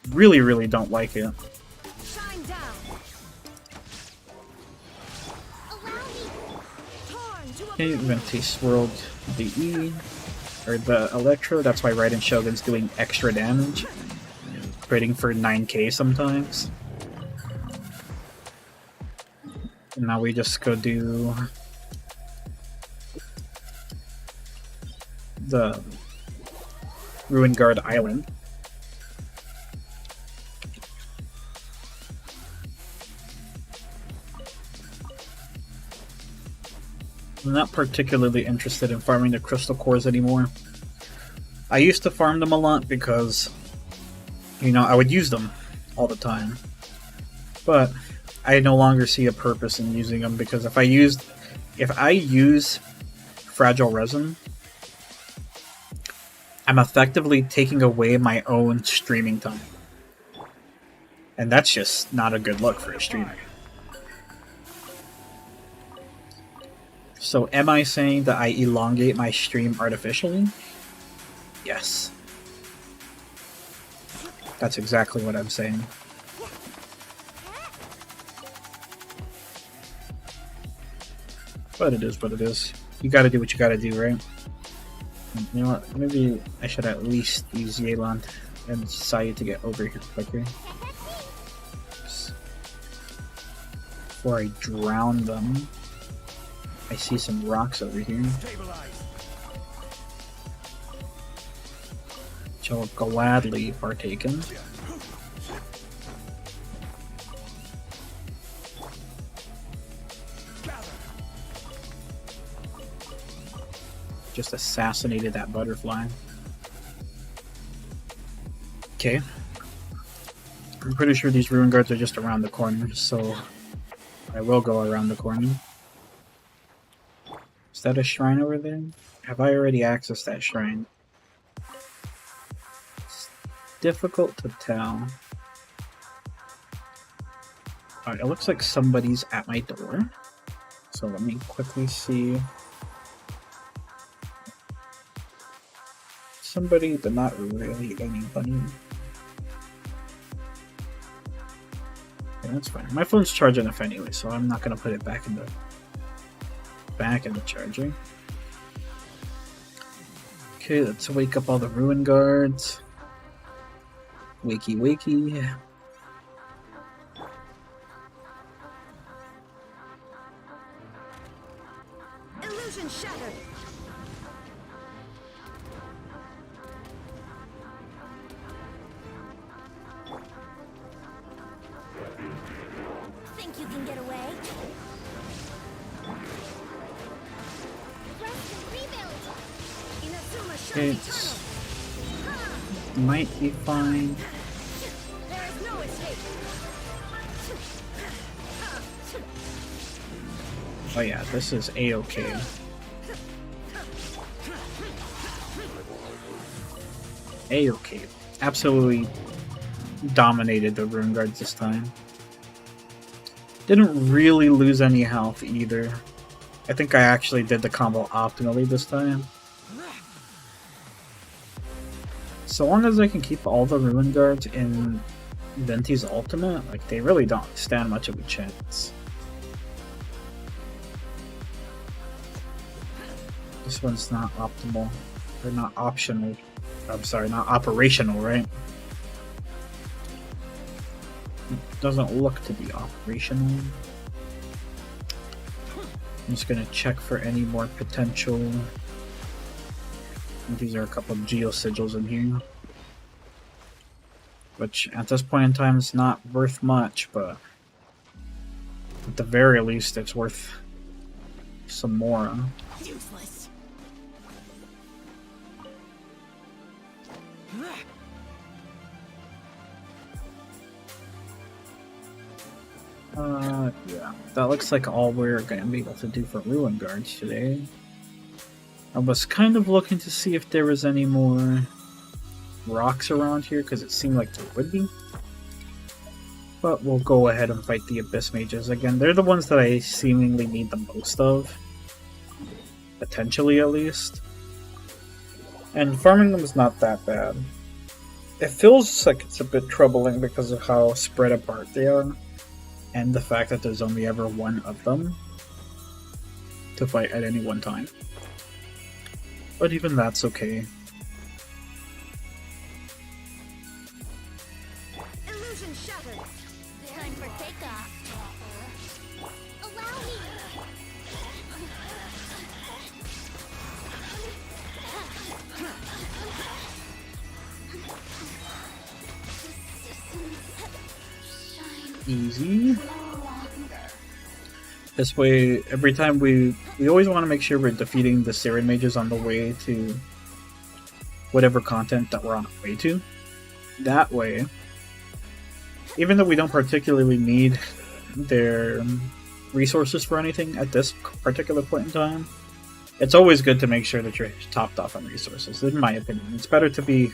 really don't like it. shine down. Allow me. Torn to Okay, oblivion. Venti swirled the E, or the Electro, that's why Raiden Shogun's doing extra damage. Critting for 9k sometimes. And now we just go do the Ruin Guard Island. I'm not particularly interested in farming the crystal cores anymore. I used to farm them a lot because, you know, I would use them all the time. But I no longer see a purpose in using them, because if I use fragile resin, I'm effectively taking away my own streaming time. And that's just not a good look for a streamer. So am I saying that I elongate my stream artificially? Yes. That's exactly what I'm saying. But it is what it is. You gotta do what you gotta do, right? You know what? Maybe I should at least use Yelan and Sai to get over here quicker. Before I drown them. I see some rocks over here, which I'll gladly partake in. Just assassinated that butterfly. Okay. I'm pretty sure these ruin guards are just around the corner, so I will go around the corner. Is that a shrine over there? Have I already accessed that shrine? It's difficult to tell. Alright, it looks like somebody's at my door. So let me quickly see. Somebody, but not really anybody. Yeah, that's fine. My phone's charging enough anyway, so I'm not gonna put it back in the charger. Okay, let's wake up all the ruin guards. Wakey, wakey. Illusion shattered. Think you can get away? Rest and rebuild. Inazuma shines It's eternal. might be fine. There is no escape. Oh yeah, this is A-okay. A-okay. Absolutely dominated the Ruin Guards this time. Didn't really lose any health either. I think I actually did the combo optimally this time. So long as I can keep all the Ruin Guards in Venti's ultimate, like, they really don't stand much of a chance. This one's not optimal. Or not optional. I'm sorry, not operational, right? It doesn't look to be operational. I'm just gonna check for any more potential. These are a couple of geo sigils in here. Which, at this point in time, is not worth much, but at the very least, it's worth some more. Useless. Yeah. That looks like all we're gonna be able to do for Ruin Guards today. I was kind of looking to see if there was any more rocks around here, because it seemed like there would be. But we'll go ahead and fight the Abyss Mages again. They're the ones that I seemingly need the most of. Potentially, at least. And farming them is not that bad. It feels like it's a bit troubling because of how spread apart they are. And the fact that there's only ever one of them to fight at any one time. But even that's okay. Illusion shattered. Time for takeoff. Allow me. Easy. This way, every time we always want to make sure we're defeating the Siren Mages on the way to whatever content that we're on the way to. That way, even though we don't particularly need their resources for anything at this particular point in time, it's always good to make sure that you're topped off on resources, in my opinion. It's better to be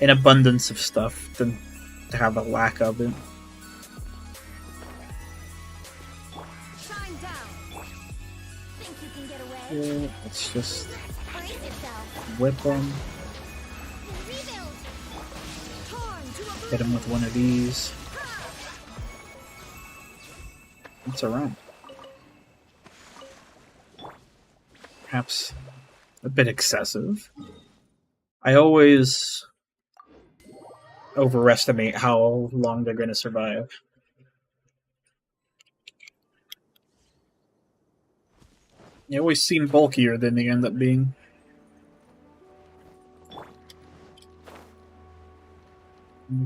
in abundance of stuff than to have a lack of it. Shine down. Think you can get away? Yeah, let's just Brace yourself. whip them, Rebuild. Torn to oblivion. hit them with one of these. It's around. Perhaps a bit excessive. I always overestimate how long they're going to survive. They always seem bulkier than they end up being.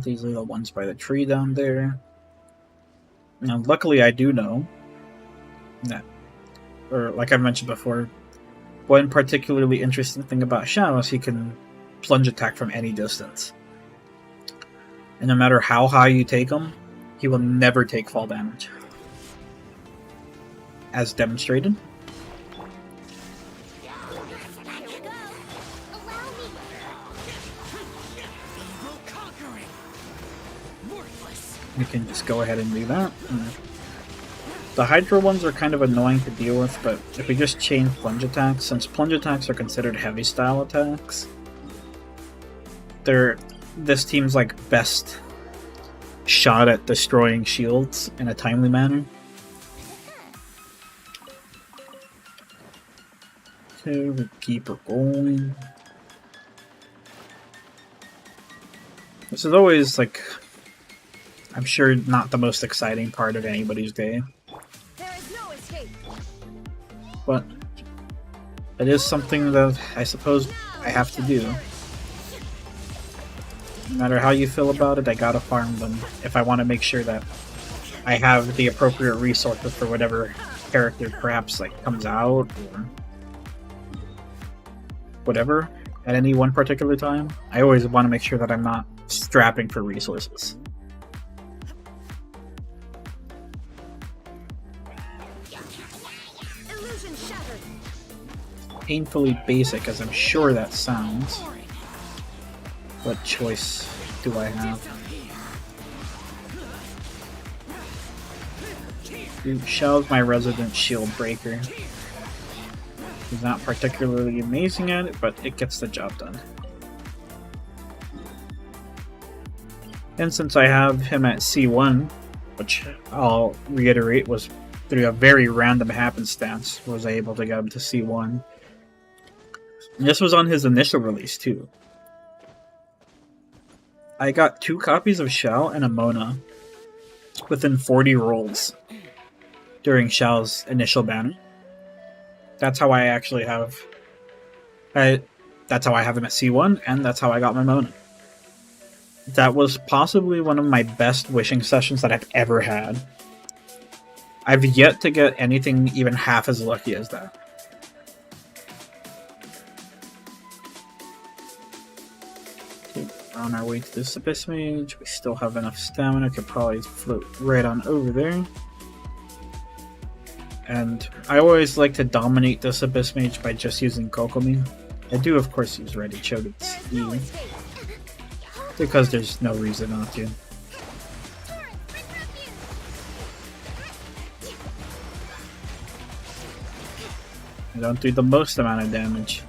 These are the ones by the tree down there. Now, luckily I do know that, or like I mentioned before, one particularly interesting thing about Shadow is he can plunge attack from any distance. And no matter how high you take him, he will never take fall damage. As demonstrated. Here we go. Allow me. We can just go ahead and do that. The Hydra ones are kind of annoying to deal with, but if we just chain plunge attacks, since plunge attacks are considered heavy style attacks, they're this team's like best shot at destroying shields in a timely manner. Okay, we keep her going. This is always, like, I'm sure not the most exciting part of anybody's day. There is no escape. But it is something that I suppose I have to do. No matter how you feel about it, I gotta farm them if I want to make sure that I have the appropriate resources for whatever character perhaps like comes out or whatever at any one particular time. I always want to make sure that I'm not strapping for resources. Illusion shattered. Painfully basic as I'm sure that sounds. What choice do I have? Dude, Shell's my resident shield breaker. He's not particularly amazing at it, but it gets the job done. And since I have him at C1, which I'll reiterate was through a very random happenstance, was I able to get him to C1. And this was on his initial release too. I got 2 copies of Shao and a Mona within 40 rolls during Shao's initial banner. That's how I actually have... that's how I have him at C1, and that's how I got my Mona. That was possibly one of my best wishing sessions that I've ever had. I've yet to get anything even half as lucky as that. On our way to this Abyss Mage, we still have enough stamina, could probably float right on over there. And I always like to dominate this Abyss Mage by just using Kokomi. I do of course use Ready Choget's E, because there's no reason not to. I don't do the most amount of damage,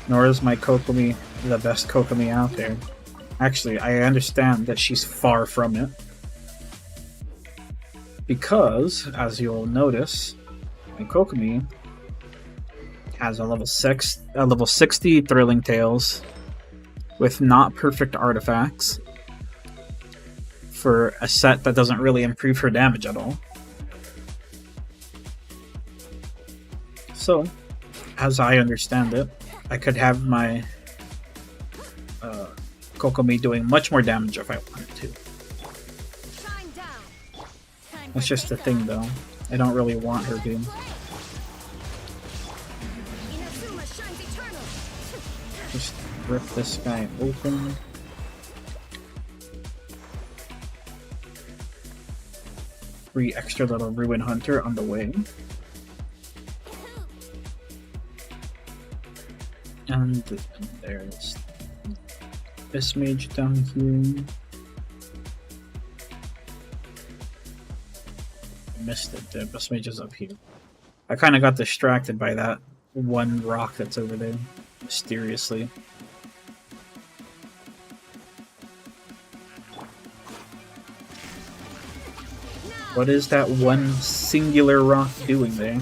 nor is my Kokomi the best Kokomi out there. Actually, I understand that she's far from it. Because, as you'll notice, my Kokomi has a level 60 Thrilling Tales with not perfect artifacts for a set that doesn't really improve her damage at all. So, as I understand it, I could have my Kokomi doing much more damage if I wanted to. That's just the thing though. I don't really want her to. Just rip this guy open. 3 extra little Ruin Hunter on the way. And there's this mage down here. I missed it. The Abyss Mage is up here. I kind of got distracted by that one rock that's over there, mysteriously. What is that one singular rock doing there?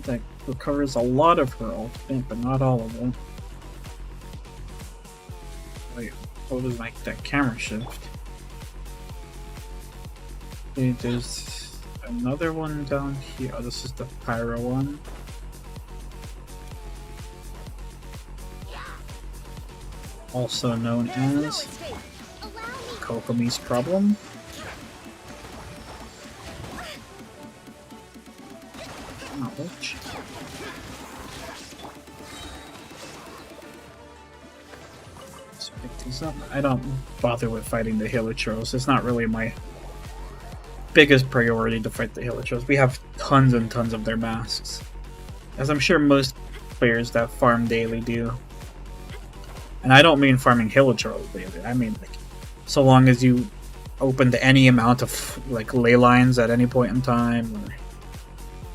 That recovers a lot of her ultimate, but not all of it. Wait, what was like that camera shift? Okay, there's another one down here. Oh, this is the Pyro one. Also known as Kokomi's problem. Ouch. Let's pick these up. I don't bother with fighting the Hilichurls. It's not really my biggest priority to fight the Hilichurls. We have tons and tons of their masks, as I'm sure most players that farm daily do. And I don't mean farming Hilichurls daily. I mean like so long as you open to any amount of like ley lines at any point in time, or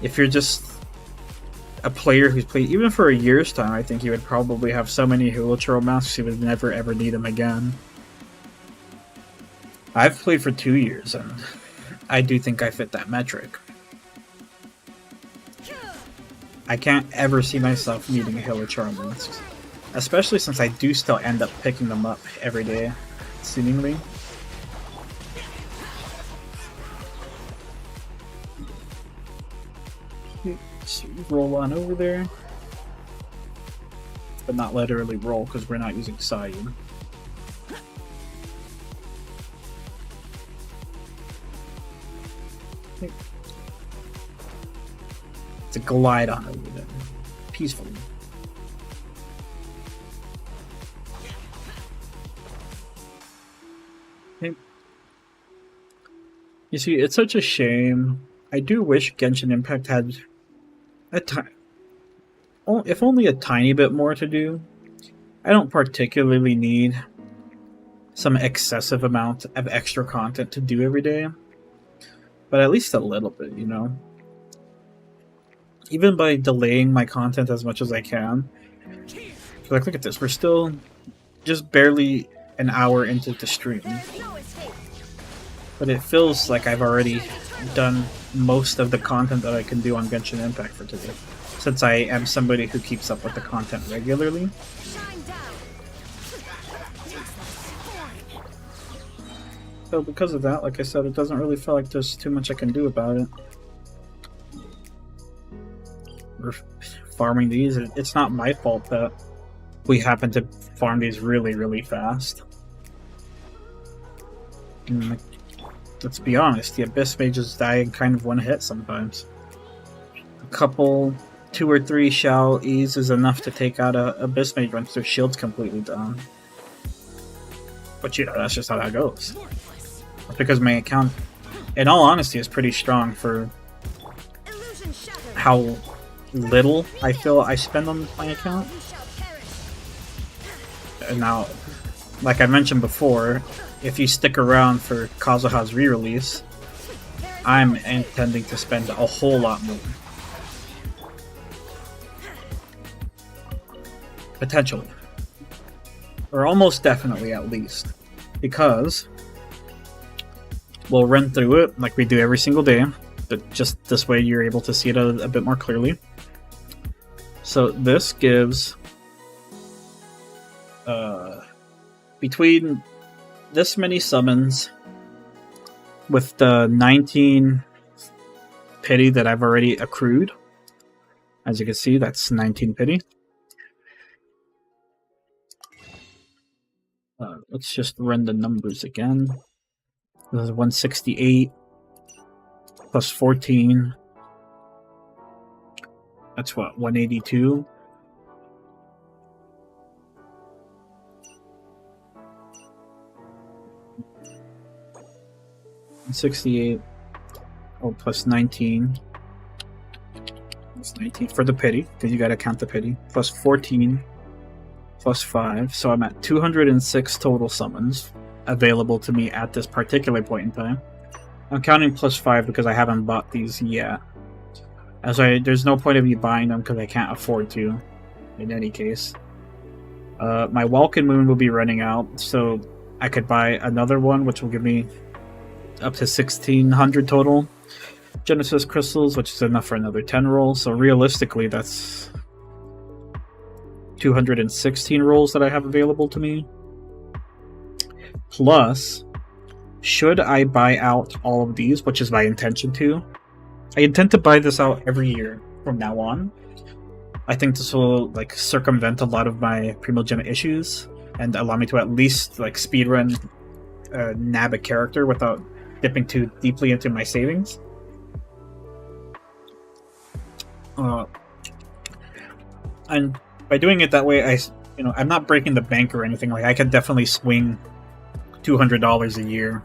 if you're just a player who's played even for a year's time, I think you would probably have so many Hilichurl masks you would never ever need them again. I've played for 2 years, and I do think I fit that metric. I can't ever see myself needing a healer Charmlings, especially since I do still end up picking them up every day, seemingly. Just roll on over there, but not literally roll because we're not using Saiyan. To glide on over there peacefully. Okay. You see, it's such a shame. I do wish Genshin Impact had if only a tiny bit more to do. I don't particularly need some excessive amount of extra content to do every day, but at least a little bit, you know? Even by delaying my content as much as I can. Like, look at this, we're still just barely an hour into the stream. But it feels like I've already done most of the content that I can do on Genshin Impact for today, since I am somebody who keeps up with the content regularly. So because of that, like I said, it doesn't really feel like there's too much I can do about it. We're farming these. It's not my fault that we happen to farm these really, really fast. And let's be honest, the Abyss Mages die in kind of one hit sometimes. A couple, 2 or 3 Shao E's is enough to take out a Abyss Mage once their shield's completely down. But you know, that's just how that goes. That's because my account, in all honesty, is pretty strong for how little I feel I spend on my account. And now, like I mentioned before, if you stick around for Kazuha's re-release, I'm intending to spend a whole lot more. Potentially. Or almost definitely, at least. Because we'll run through it like we do every single day, but just this way you're able to see it a bit more clearly. So this gives between this many summons with the 19 pity that I've already accrued. As you can see, that's 19 pity. Let's just run the numbers again. This is 168 plus 14. That's what, 182? $68. Oh, plus 19. That's 19 for the pity, because you gotta count the pity. Plus 14. Plus 5. So I'm at 206 total summons available to me at this particular point in time. I'm counting plus 5 because I haven't bought these yet. There's no point of me buying them because I can't afford to, in any case. My Welkin Moon will be running out, so I could buy another one, which will give me up to 1,600 total Genesis Crystals, which is enough for another 10 rolls. So realistically, that's 216 rolls that I have available to me. Plus, should I buy out all of these, which is my intention to, I intend to buy this out every year from now on. I think this will like circumvent a lot of my Primogenic issues and allow me to at least like speedrun nab a character without dipping too deeply into my savings. And by doing it that way, I'm not breaking the bank or anything. Like I could definitely swing $200 a year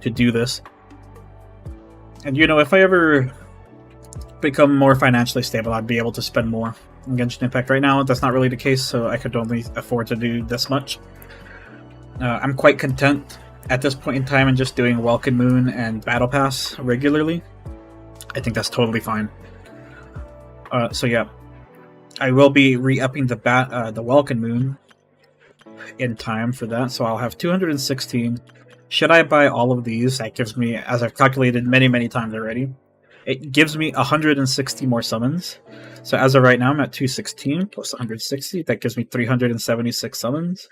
to do this. And if I ever become more financially stable, I'd be able to spend more on Genshin Impact. Right now, that's not really the case, so I could only afford to do this much. I'm quite content at this point in time in just doing Welkin Moon and Battle Pass regularly. I think that's totally fine. So yeah, I will be re-upping the Welkin Moon in time for that, so I'll have 216 Should I buy all of these? That gives me, as I've calculated many times already, it gives me 160 more summons. So as of right now, I'm at 216 plus 160. That gives me 376 summons.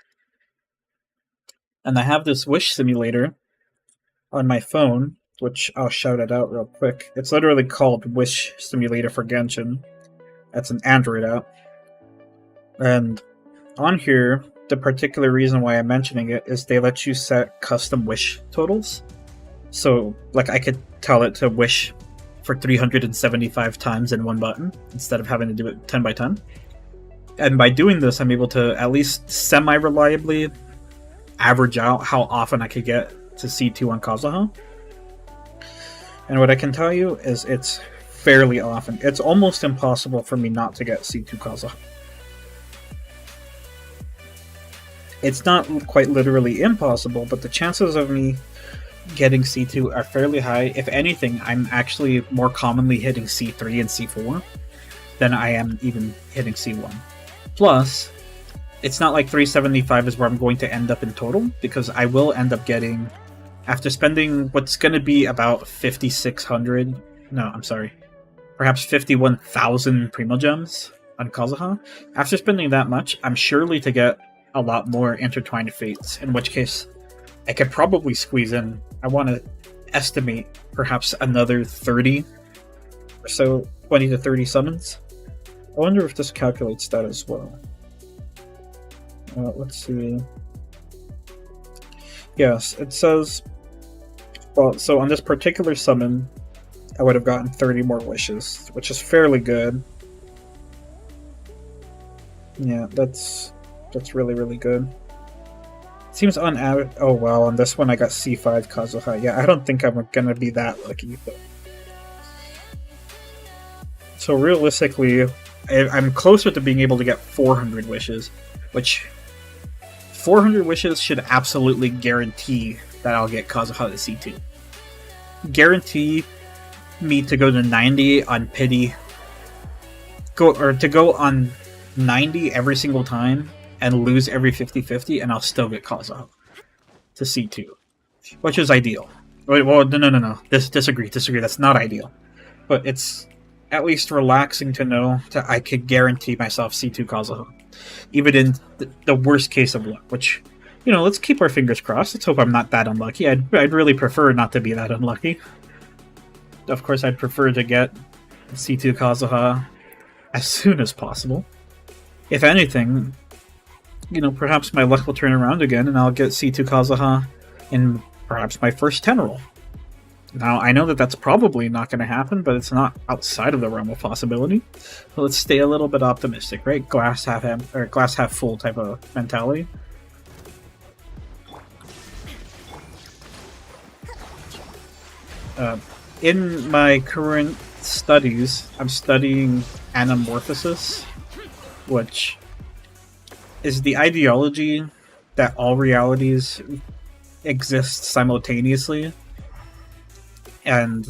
And I have this wish simulator on my phone, which I'll shout it out real quick. It's literally called Wish Simulator for Genshin. That's an Android app. And on here, the particular reason why I'm mentioning it is they let you set custom wish totals. So, like, I could tell it to wish for 375 times in one button, instead of having to do it 10 by 10. And by doing this, I'm able to at least semi-reliably average out how often I could get to C2 on Kazuha. And what I can tell you is it's fairly often. It's almost impossible for me not to get C2 Kazuha. It's not quite literally impossible, but the chances of me getting C2 are fairly high. If anything, I'm actually more commonly hitting C3 and C4 than I am even hitting C1. Plus, it's not like 375 is where I'm going to end up in total, because I will end up getting, after spending what's going to be about 5,600, no, I'm sorry, perhaps 51,000 Primogems on Kazuha, after spending that much, I'm surely to get a lot more Intertwined Fates, in which case I could probably squeeze in, I want to estimate perhaps another 30 or so, 20 to 30 summons. I wonder if this calculates that as well. Let's see. Yes, it says, well, so on this particular summon, I would have gotten 30 more wishes, which is fairly good. Yeah, that's really good. Seems on average. Oh wow, on this one I got C5 Kazuha. Yeah, I don't think I'm gonna be that lucky. But... so realistically, I'm closer to being able to get 400 wishes, which 400 wishes should absolutely guarantee that I'll get Kazuha to C2. Guarantee me to go to 90 on pity, to go on 90 every single time and lose every 50-50, and I'll still get Kazuha to C2, which is ideal. Well, no. Disagree. That's not ideal, but it's at least relaxing to know that I could guarantee myself C2 Kazuha, even in the worst case of luck. Which, you know, let's keep our fingers crossed. Let's hope I'm not that unlucky. I'd really prefer not to be that unlucky. Of course, I'd prefer to get C2 Kazuha as soon as possible. If anything, you know, perhaps my luck will turn around again and I'll get C2 Kazuha in perhaps my first 10 roll. Now, I know that that's probably not going to happen, but it's not outside of the realm of possibility. So let's stay a little bit optimistic, right? Glass half empty, or glass half full type of mentality. In my current studies, I'm studying anamorphosis, which is the ideology that all realities exist simultaneously. And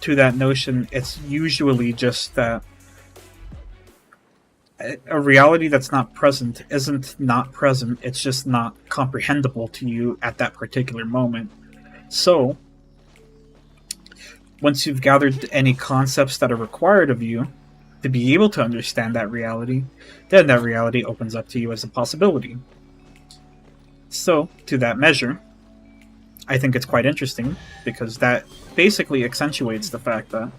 to that notion, it's usually just that a reality that's not present isn't not present, it's just not comprehensible to you at that particular moment. So, once you've gathered any concepts that are required of you to be able to understand that reality, then that reality opens up to you as a possibility. So, to that measure, I think it's quite interesting, because that basically accentuates the fact that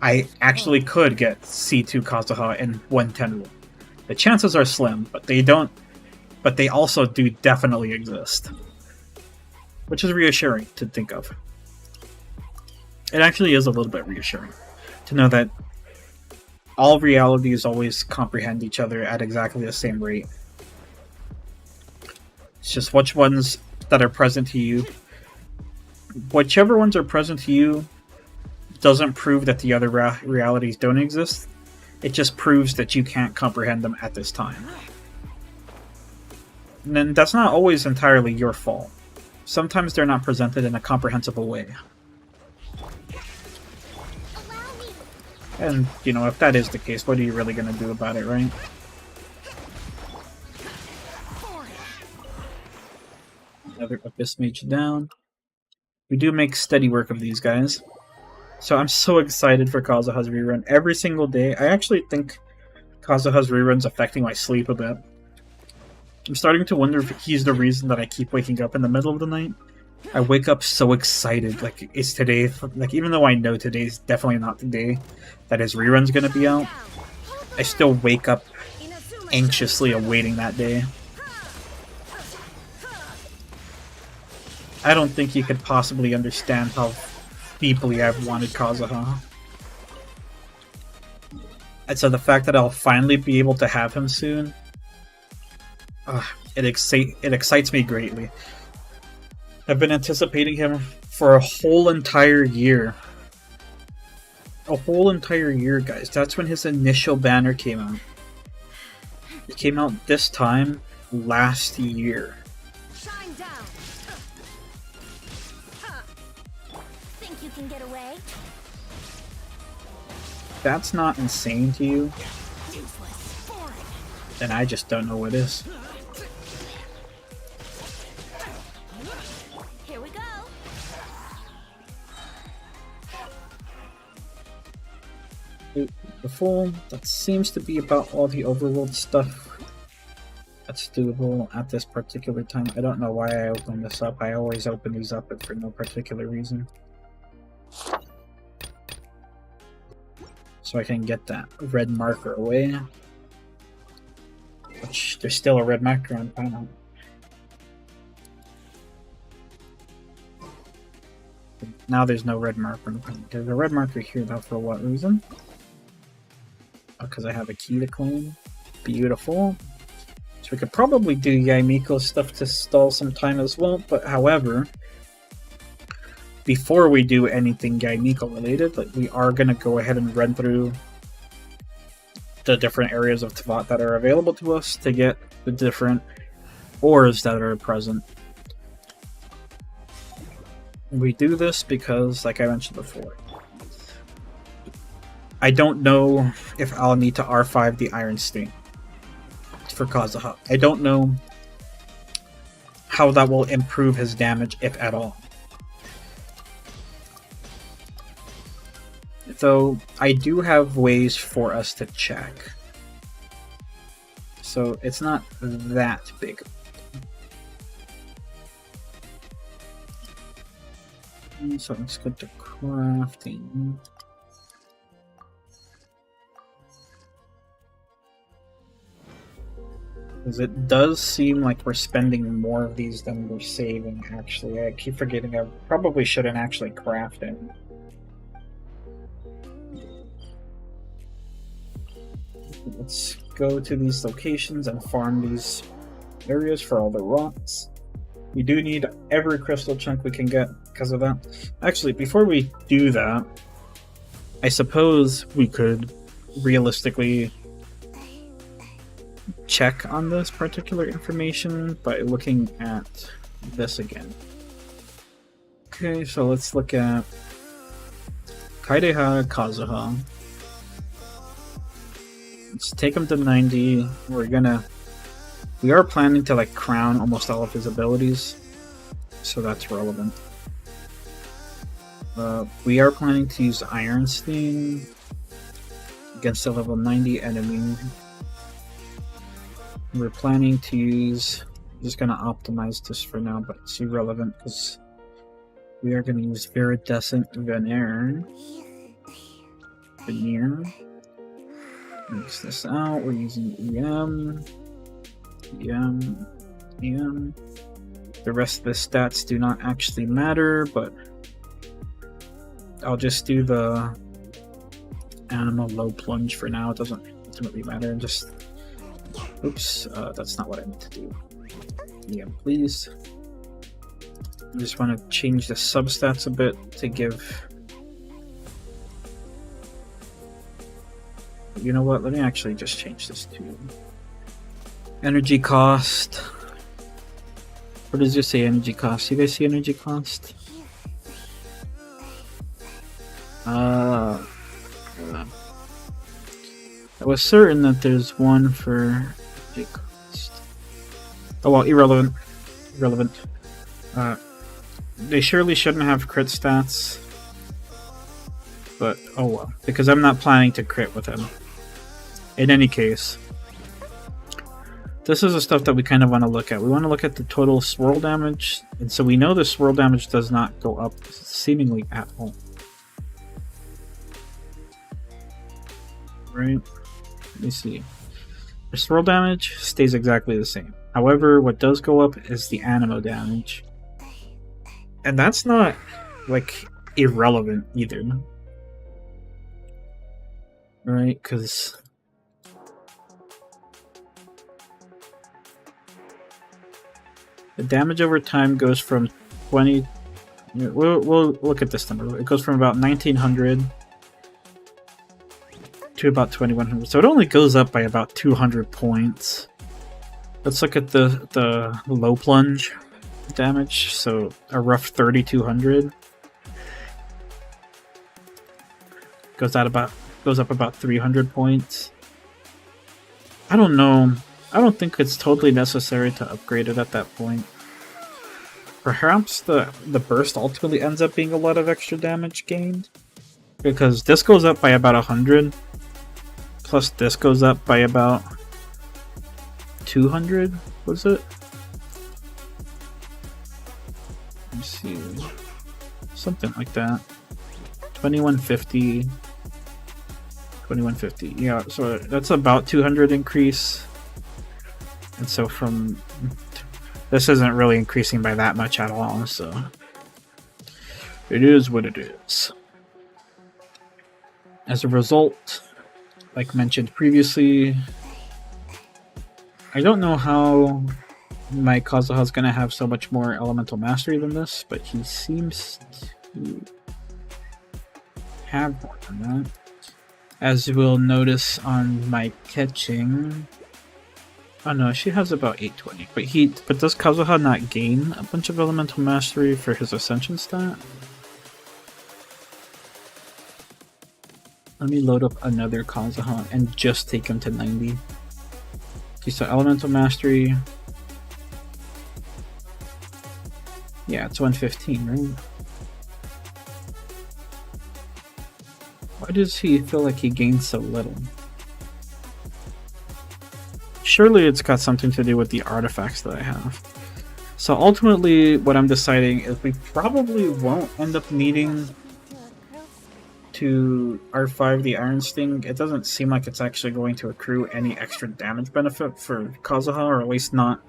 I actually could get C2 Kazuha in 110 roll. The chances are slim, but they also do definitely exist. Which is reassuring to think of. It actually is a little bit reassuring to know that all realities always comprehend each other at exactly the same rate. It's just which ones that are present to you. Whichever ones are present to you doesn't prove that the other realities don't exist. It just proves that you can't comprehend them at this time. And then that's not always entirely your fault. Sometimes they're not presented in a comprehensible way. And, you know, if that is the case, what are you really going to do about it, right? Another Abyss Mage down. We do make steady work of these guys. So I'm so excited for Kazuha's rerun every single day. I actually think Kazuha's rerun's affecting my sleep a bit. I'm starting to wonder if he's the reason that I keep waking up in the middle of the night. I wake up so excited, like, it's today, like, even though I know today's definitely not the day that his rerun's gonna be out, I still wake up anxiously awaiting that day. I don't think you could possibly understand how deeply I've wanted Kazuha. And so the fact that I'll finally be able to have him soon, it excites me greatly. I've been anticipating him for a whole entire year. A whole entire year, guys. That's when his initial banner came out. It came out this time last year. Shine down. Think you can get away? That's not insane to you, then I just don't know what is. Here we go. Beautiful. That seems to be about all the overworld stuff that's doable at this particular time. I don't know why I opened this up. I always open these up for no particular reason. So I can get that red marker away. Which, there's still a red marker on panel. Now there's no red marker on the panel. There's a red marker here though, for what reason? Because I have a key to claim. Beautiful. So we could probably do Yaimiko stuff to stall some time as well, but however, before we do anything Yaimiko related, like, we are going to go ahead and run through the different areas of Teyvat that are available to us to get the different ores that are present. We do this because, like I mentioned before, I don't know if I'll need to R5 the Iron Sting for Kazuha. I don't know how that will improve his damage, if at all. Though I do have ways for us to check. So it's not that big. So let's go to crafting. Because it does seem like we're spending more of these than we're saving, actually. I keep forgetting I probably shouldn't actually craft it. Let's go to these locations and farm these areas for all the rocks. We do need every crystal chunk we can get because of that. Actually, before we do that, I suppose we could realistically check on this particular information by looking at this again. Okay, so let's look at Kaideha Kazuha. Let's take him to 90. We are planning to like crown almost all of his abilities, so that's relevant. We are planning to use Iron Sting against a level 90 enemy. We're planning to use, I'm just going to optimize this for now, but it's irrelevant because we are going to use Viridescent Veneer. Mix this out. We're using EM. The rest of the stats do not actually matter, but I'll just do the animal low plunge for now. It doesn't ultimately matter. Just, oops, that's not what I meant to do. EM, please. I just want to change the substats a bit to give. You know what? Let me actually just change this to energy cost. What does this say? Energy cost? You guys see energy cost? I was certain that there's one for energy cost. Oh well, irrelevant. They surely shouldn't have crit stats. But, oh well. Because I'm not planning to crit with him. In any case. This is the stuff that we kind of want to look at. We want to look at the total swirl damage. And so we know the swirl damage does not go up seemingly at all. Right? Let me see. The swirl damage stays exactly the same. However, what does go up is the animo damage. And that's not, like, irrelevant either. Right? Because the damage over time goes from 20... We'll look at this number. It goes from about 1900 to about 2100. So it only goes up by about 200 points. Let's look at the low plunge damage. So a rough 3200 goes up about 300 points. I don't know. I don't think it's totally necessary to upgrade it at that point. Perhaps the burst ultimately ends up being a lot of extra damage gained, because this goes up by about 100, plus this goes up by about 200, was it? Let's see. Something like that. 2150. 2150. Yeah, so that's about 200 increase. And so from... This isn't really increasing by that much at all, so... It is what it is. As a result, like mentioned previously, I don't know how my Kazuha is going to have so much more elemental mastery than this, but he seems to have more than that. As you will notice on my catching... Oh no, she has about 820. But does Kazuha not gain a bunch of elemental mastery for his ascension stat? Let me load up another Kazuha and just take him to 90. Okay, so elemental mastery. Yeah, it's 115, right? Why does he feel like he gains so little? Surely it's got something to do with the artifacts that I have. So ultimately, what I'm deciding is we probably won't end up needing to R5 the Iron Sting. It doesn't seem like it's actually going to accrue any extra damage benefit for Kazuha, or at least not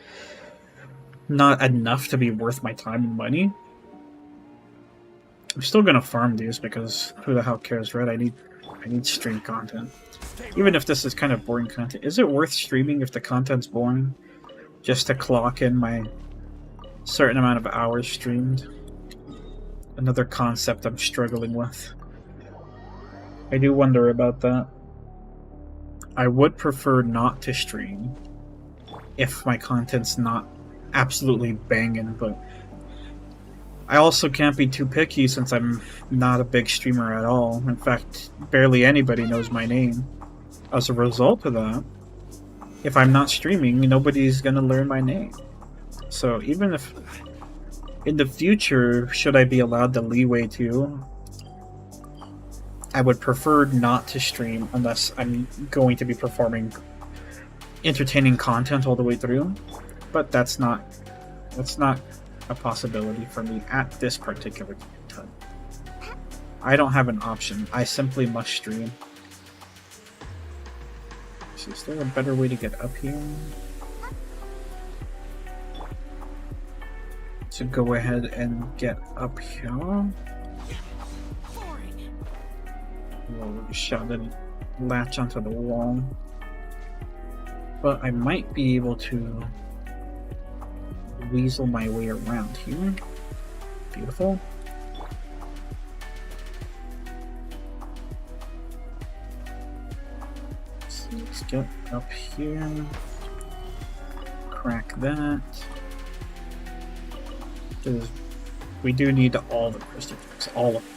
enough to be worth my time and money. I'm still gonna farm these because who the hell cares, right? I need stream content. Even if this is kind of boring content. Is it worth streaming if the content's boring? Just to clock in my certain amount of hours streamed? Another concept I'm struggling with. I do wonder about that. I would prefer not to stream if my content's not absolutely banging, but I also can't be too picky since I'm not a big streamer at all. In fact, barely anybody knows my name. As a result of that, if I'm not streaming, nobody's gonna learn my name. So even if in the future, should I be allowed the leeway to, I would prefer not to stream unless I'm going to be performing entertaining content all the way through. But that's not a possibility for me at this particular time. I don't have an option. I simply must stream. So is there a better way to get up here? To go ahead and get up here? Well, shot didn't latch onto the wall. But I might be able to weasel my way around here. Beautiful. So let's get up here. Crack that. Because we do need all the crystal tricks, all of them.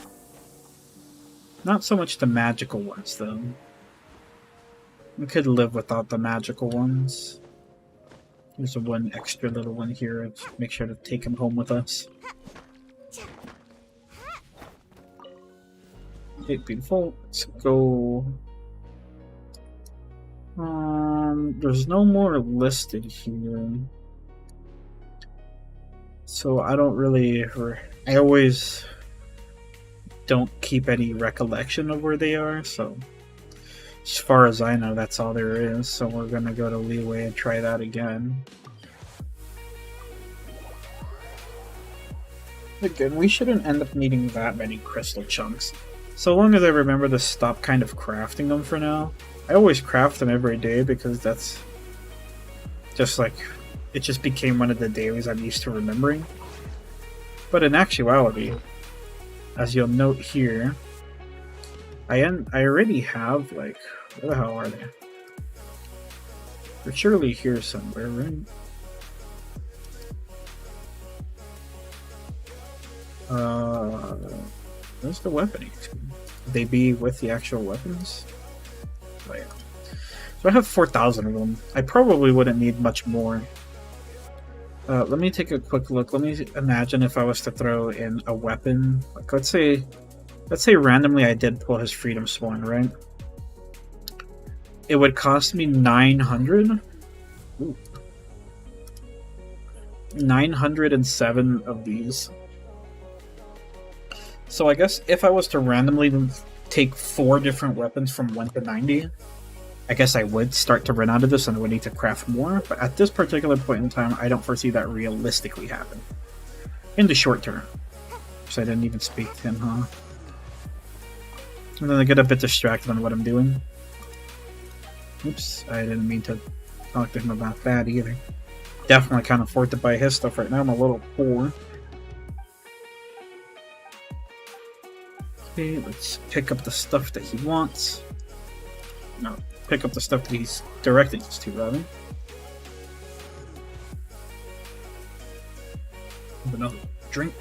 Not so much the magical ones, though. We could live without the magical ones. There's one extra little one here. Let's make sure to take him home with us. Okay, beautiful. Let's go. There's no more listed here. So I don't really. I always don't keep any recollection of where they are, so as far as I know, that's all there is. So we're gonna go to Leeway and try that again. Again, we shouldn't end up needing that many crystal chunks. So long as I remember to stop kind of crafting them for now. I always craft them every day because that's just like, it just became one of the dailies I'm used to remembering. But in actuality, as you'll note here, I already have, like, where the hell are they? They're surely here somewhere, right? Where's the weapon? Would they be with the actual weapons? Oh yeah. So I have 4,000 of them. I probably wouldn't need much more. Let me take a quick look. Let me imagine if I was to throw in a weapon. Like, let's say randomly I did pull his Freedom Sworn, right? It would cost me 900. Ooh. 907 of these. So I guess if I was to randomly take 4 different weapons from 1 to 90, I guess I would start to run out of this and I would need to craft more, but at this particular point in time, I don't foresee that realistically happen. In the short term. So I didn't even speak to him, huh? And then I get a bit distracted on what I'm doing. Oops, I didn't mean to talk to him about that either. Definitely can't afford to buy his stuff right now, I'm a little poor. Okay, let's pick up the stuff that he wants. No, pick up the stuff that he's directed us to, rather. Have another drink.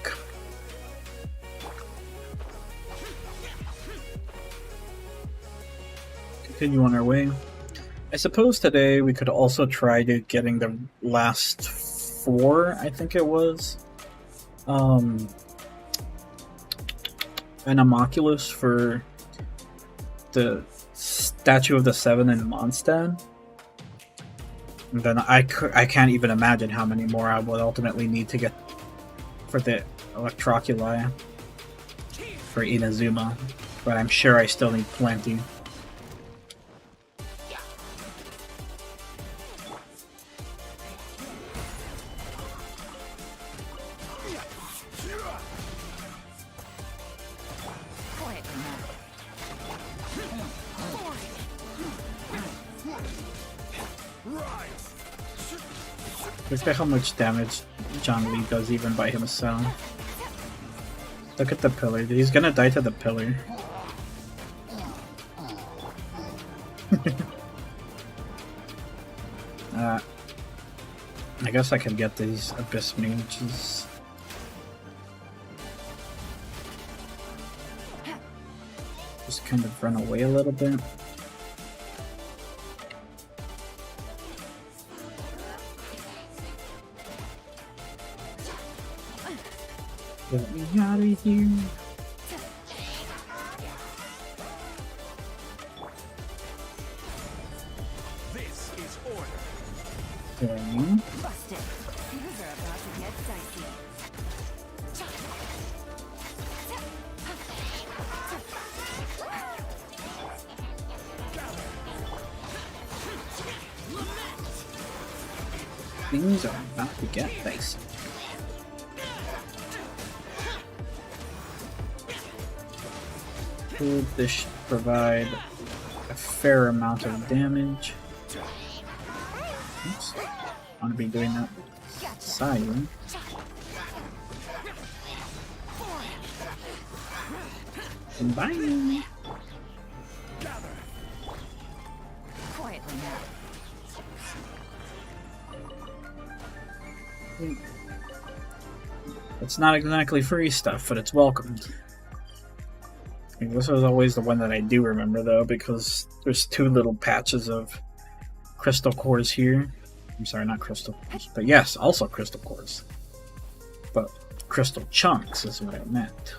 Continue on our way. I suppose today we could also try to getting the last 4, I think it was. An homunculus for the Statue of the Seven in Mondstadt. And then I can't even imagine how many more I would ultimately need to get for the Electroculi for Inazuma, but I'm sure I still need plenty. Look at how much damage John Lee does even by himself. Look at the pillar. He's gonna die to the pillar. I guess I can get these Abyss Mages. Just kind of run away a little bit. Get me out of here. This is order. Okay. Busted. Things are about to get dicey. Things are about to get dicey. This should provide a fair amount of damage. Oops. I want to be doing that side. Bye. Quietly now. It's not exactly free stuff, but it's welcomed. I mean, this is always the one that I do remember, though, because there's 2 little patches of crystal cores here. I'm sorry, not crystal cores, but yes, also crystal cores. But crystal chunks is what I meant.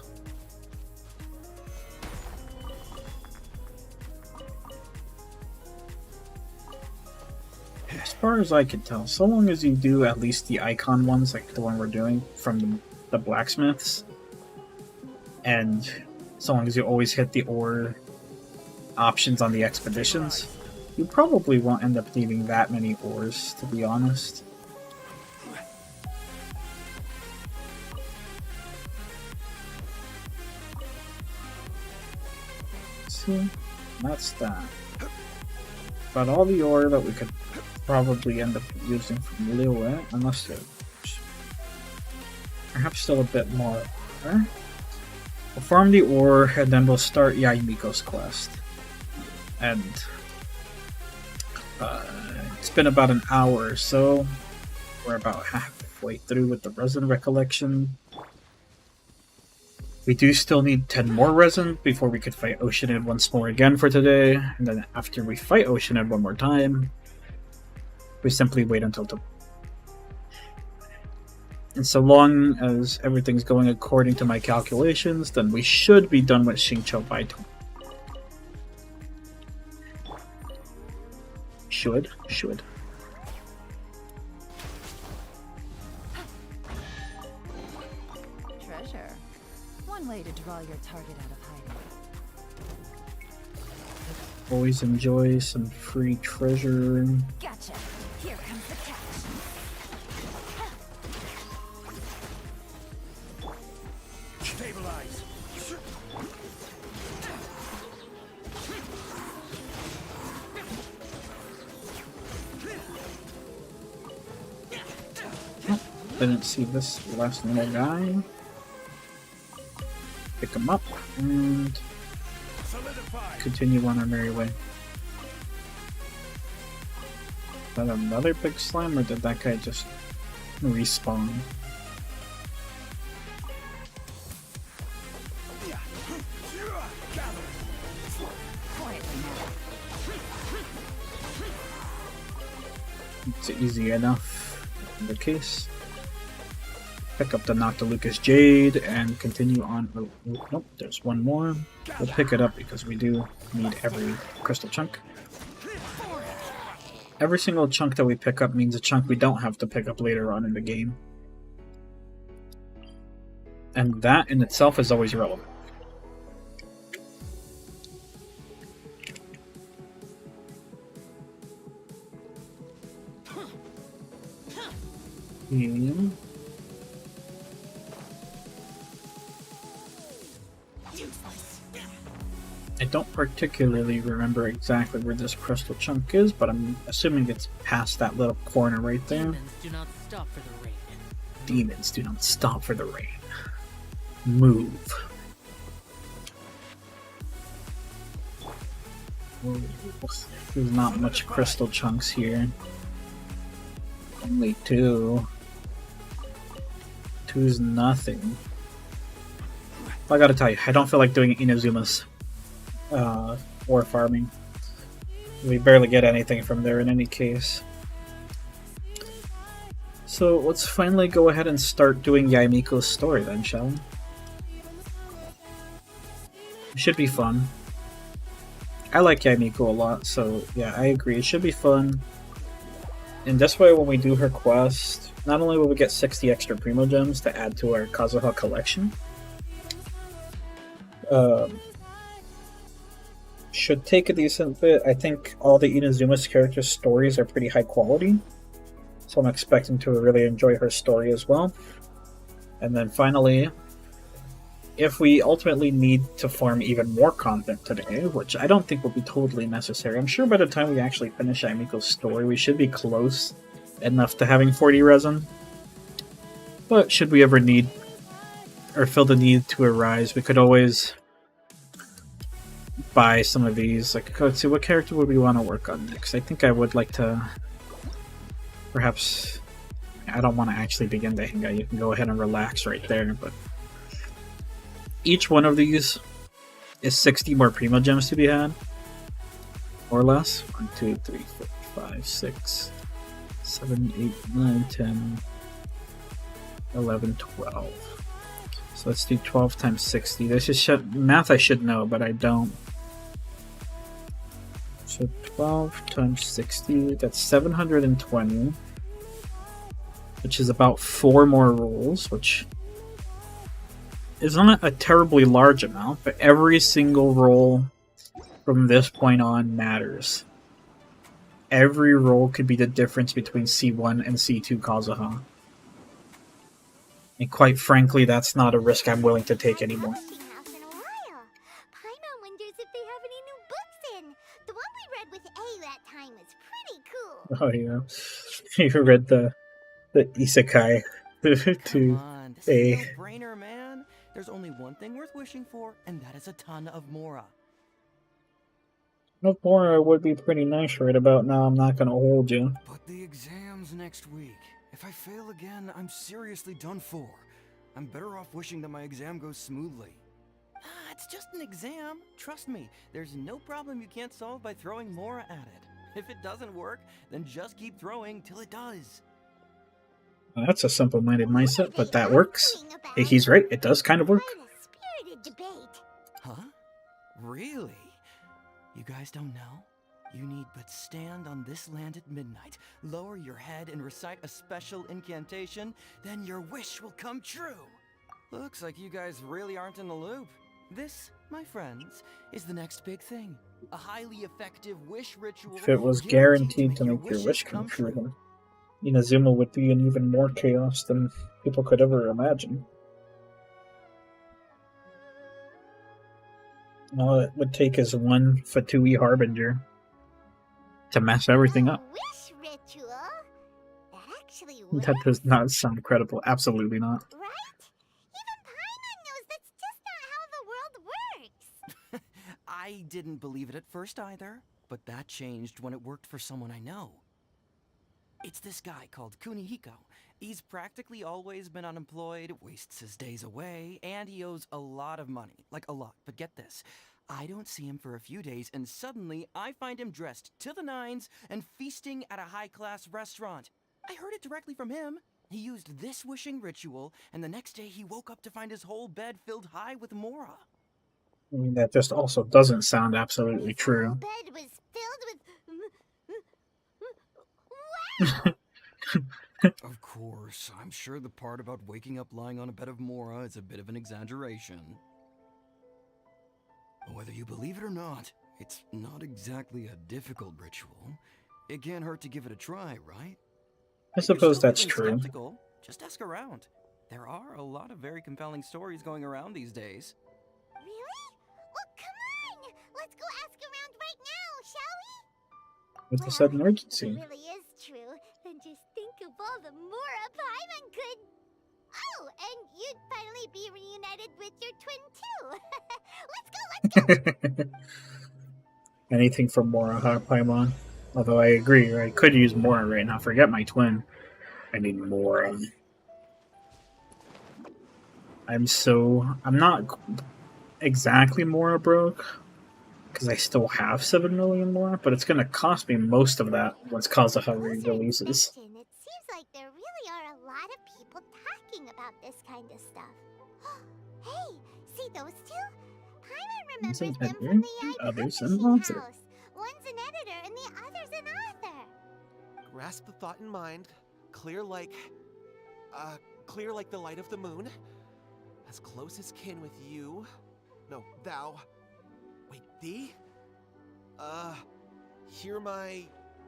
far as I can tell, so long as you do at least the icon ones, like the one we're doing from the blacksmiths, and so long as you always hit the ore options on the expeditions, you probably won't end up needing that many ores, to be honest. See, that's that. But all the ore that we could probably end up using from Liyue, unless there's perhaps still a bit more. We'll farm the ore and then we'll start Yaimiko's quest. And it's been about an hour or so. We're about halfway through with the resin recollection. We do still need 10 more resin before we could fight Oceanid once more again for today. And then after we fight Oceanid one more time, we simply wait until tomorrow. And so long as everything's going according to my calculations, then we should be done with Xingqiu by tomorrow. Should. Treasure. One way to draw your target out of hiding. Always enjoy some free treasure. Gotcha. Here comes the catch. Stabilize. Didn't see this last little guy. Pick him up and Solidify. continue on our merry way. Is that another big slime, or did that guy just respawn? It's easy enough in the case. Pick up the Noctilucous Jade and continue on. Oh, nope, there's one more. We'll pick it up because we do need every crystal chunk. Every single chunk that we pick up means a chunk we don't have to pick up later on in the game. And that in itself is always relevant. And I don't particularly remember exactly where this crystal chunk is, but I'm assuming it's past that little corner right there. Demons do not stop for the rain. Demons do not stop for the rain. Move. There's not much crystal chunks here. Only two. Two's nothing. I gotta tell you, I don't feel like doing Inazuma's ore farming. We barely get anything from there in any case. So let's finally go ahead and start doing Yaimiko's story then, shall we? It should be fun. I like Yaimiko a lot, so yeah, I agree. It should be fun. And this way, when we do her quest, not only will we get 60 extra Primo Gems to add to our Kazuha collection, should take a decent bit. I think all the Inazuma's characters' stories are pretty high quality, so I'm expecting to really enjoy her story as well. And then finally, if we ultimately need to farm even more content today, which I don't think will be totally necessary, I'm sure by the time we actually finish Aimiko's story, we should be close enough to having 40 resin. But should we ever need, or feel the need to arise, we could always buy some of these. Like, let's see, what character would we want to work on next? I think I would like to, perhaps, I don't want to actually begin to hang out. You can go ahead and relax right there, but each one of these is 60 more Primo Gems to be had, or less. 1, 2, 3, 4, 5, 6, 7, 8, 9, 10, 11, 12. So let's do 12 times 60. This is math I should know, but I don't. So 12 times 60, that's 720. Which is about 4 more rolls, which is not a terribly large amount, but every single roll from this point on matters. Every roll could be the difference between C1 and C2 Kazuha. And quite frankly, that's not a risk I'm willing to take anymore. Publishing house in a while. Paimon wonders if they have any new books in. The one we read with A that time was pretty cool. Oh yeah, you read the isekai Come to on, this A. is a no-brainer, man. There's only one thing worth wishing for, and that is a ton of Mora. No, Mora would be pretty nice right about now. I'm not gonna hold you. But the exam's next week. If I fail again, I'm seriously done for. I'm better off wishing that my exam goes smoothly. It's just an exam. Trust me, there's no problem you can't solve by throwing Mora at it. If it doesn't work, then just keep throwing till it does. Well, that's a simple-minded mindset, What are but they that works. arguing about? Hey, he's right. It does kind of work. Quite a spirited debate. Huh? Really? You guys don't know? You need but stand on this land at midnight, lower your head and recite a special incantation, then your wish will come true. Looks like you guys really aren't in the loop. This, my friends, is the next big thing. A highly effective wish ritual. If it was guaranteed to make your wish come true, Inazuma would be in even more chaos than people could ever imagine. All it would take is one Fatui Harbinger to mess everything A up. wish ritual? That actually works, That does not sound credible. Absolutely not. right? Even Paimon knows that's just not how the world works. I didn't believe it at first either, but that changed when it worked for someone I know. It's this guy called Kunihiko. He's practically always been unemployed, wastes his days away, and he owes a lot of money. Like a lot, but get this. I don't see him for a few days, and suddenly I find him dressed to the nines and feasting at a high-class restaurant. I heard it directly from him. He used this wishing ritual, and the next day he woke up to find his whole bed filled high with Mora. I mean, that just also doesn't sound absolutely His whole true. bed was filled with. Wow! Of course, I'm sure the part about waking up lying on a bed of Mora is a bit of an exaggeration. Whether you believe it or not, it's not exactly a difficult ritual. It can't hurt to give it a try, right? I If you're suppose still that's feeling true. skeptical, just ask around. There are a lot of very compelling stories going around these days. Really? Well, come on! Let's go ask around right now, shall we? With a sudden If urgency. it really is true, then just think of all the Mora Paimon could. Oh, and you'd finally be reunited with your twin too. Let's go! Anything from Mora, huh, Paimon? Although I agree, I could use Mora right now. Forget my twin. I need Mora. I'm not exactly Mora broke, because I still have 7 million more, but it's going to cost me most of that once Kazuha releases. It seems like there really are a lot of people talking about this kind of stuff. Hey, see those two? Paimon remembers One's an them editor, from the the other's an publishing author. house. One's an editor and the other's an author. Grasp the thought in mind, clear like the light of the moon, as close as kin with you. No, thou. Wait, thee? Hear my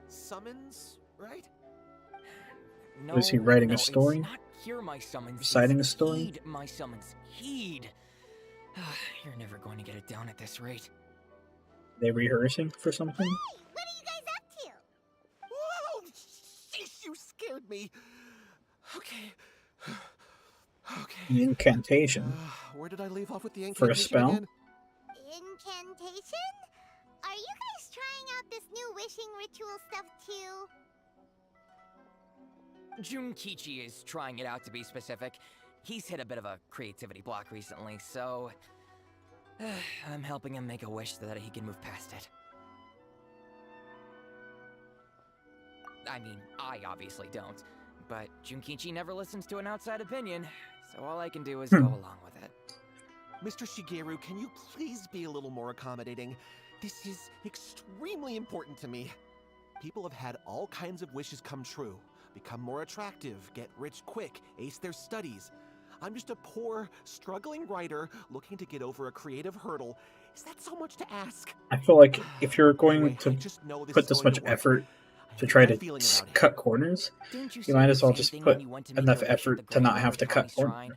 summons, right? No, Was he writing a no, story? It's not hear my summons. Reciting it's a story? Heed my summons. Heed. You're never going to get it down at this rate. They rehearsing for something? Hey, what are you guys up to? Whoa! Sheesh, you scared me. Okay. Okay. An incantation. Where did I leave off with the For a incantation spell? again? Incantation? Are you guys trying out this new wishing ritual stuff too? Junkichi is trying it out, to be specific. He's hit a bit of a creativity block recently, so I'm helping him make a wish so that he can move past it. I mean, I obviously don't, but Junkichi never listens to an outside opinion, so all I can do is go along with it. Mr. Shigeru, can you please be a little more accommodating? This is extremely important to me. People have had all kinds of wishes come true. Become more attractive, get rich quick, ace their studies. I'm just a poor, struggling writer looking to get over a creative hurdle. Is that so much to ask? I feel like if you're going Anyway, I to just know this put is this going much to work. effort I to have a try bad to feeling about it. cut corners, Didn't you you say might the as well same just thing put when you went to make enough your wish at effort the to Grand not have to cut Murakami corners. Shrine?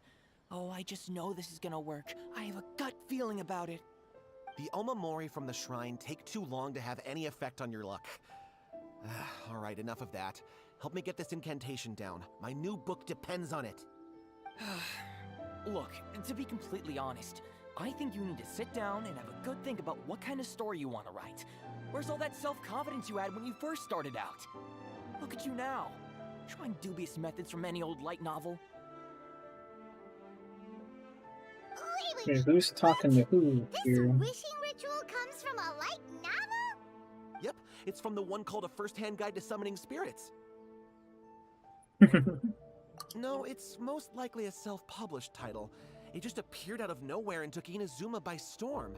Oh, I just know this is gonna work. I have a gut feeling about it. The Omamori from the shrine take too long to have any effect on your luck. Alright, enough of that. Help me get this incantation down. My new book depends on it. Look, to be completely honest, I think you need to sit down and have a good think about what kind of story you want to write. Where's all that self-confidence you had when you first started out? Look at you now, trying dubious methods from any old light novel. Okay, who's talking to who This here? wishing ritual comes from a light novel? Yep, it's from the one called A First-Hand Guide to Summoning Spirits. No, it's most likely a self-published title. It just appeared out of nowhere and took Inazuma by storm.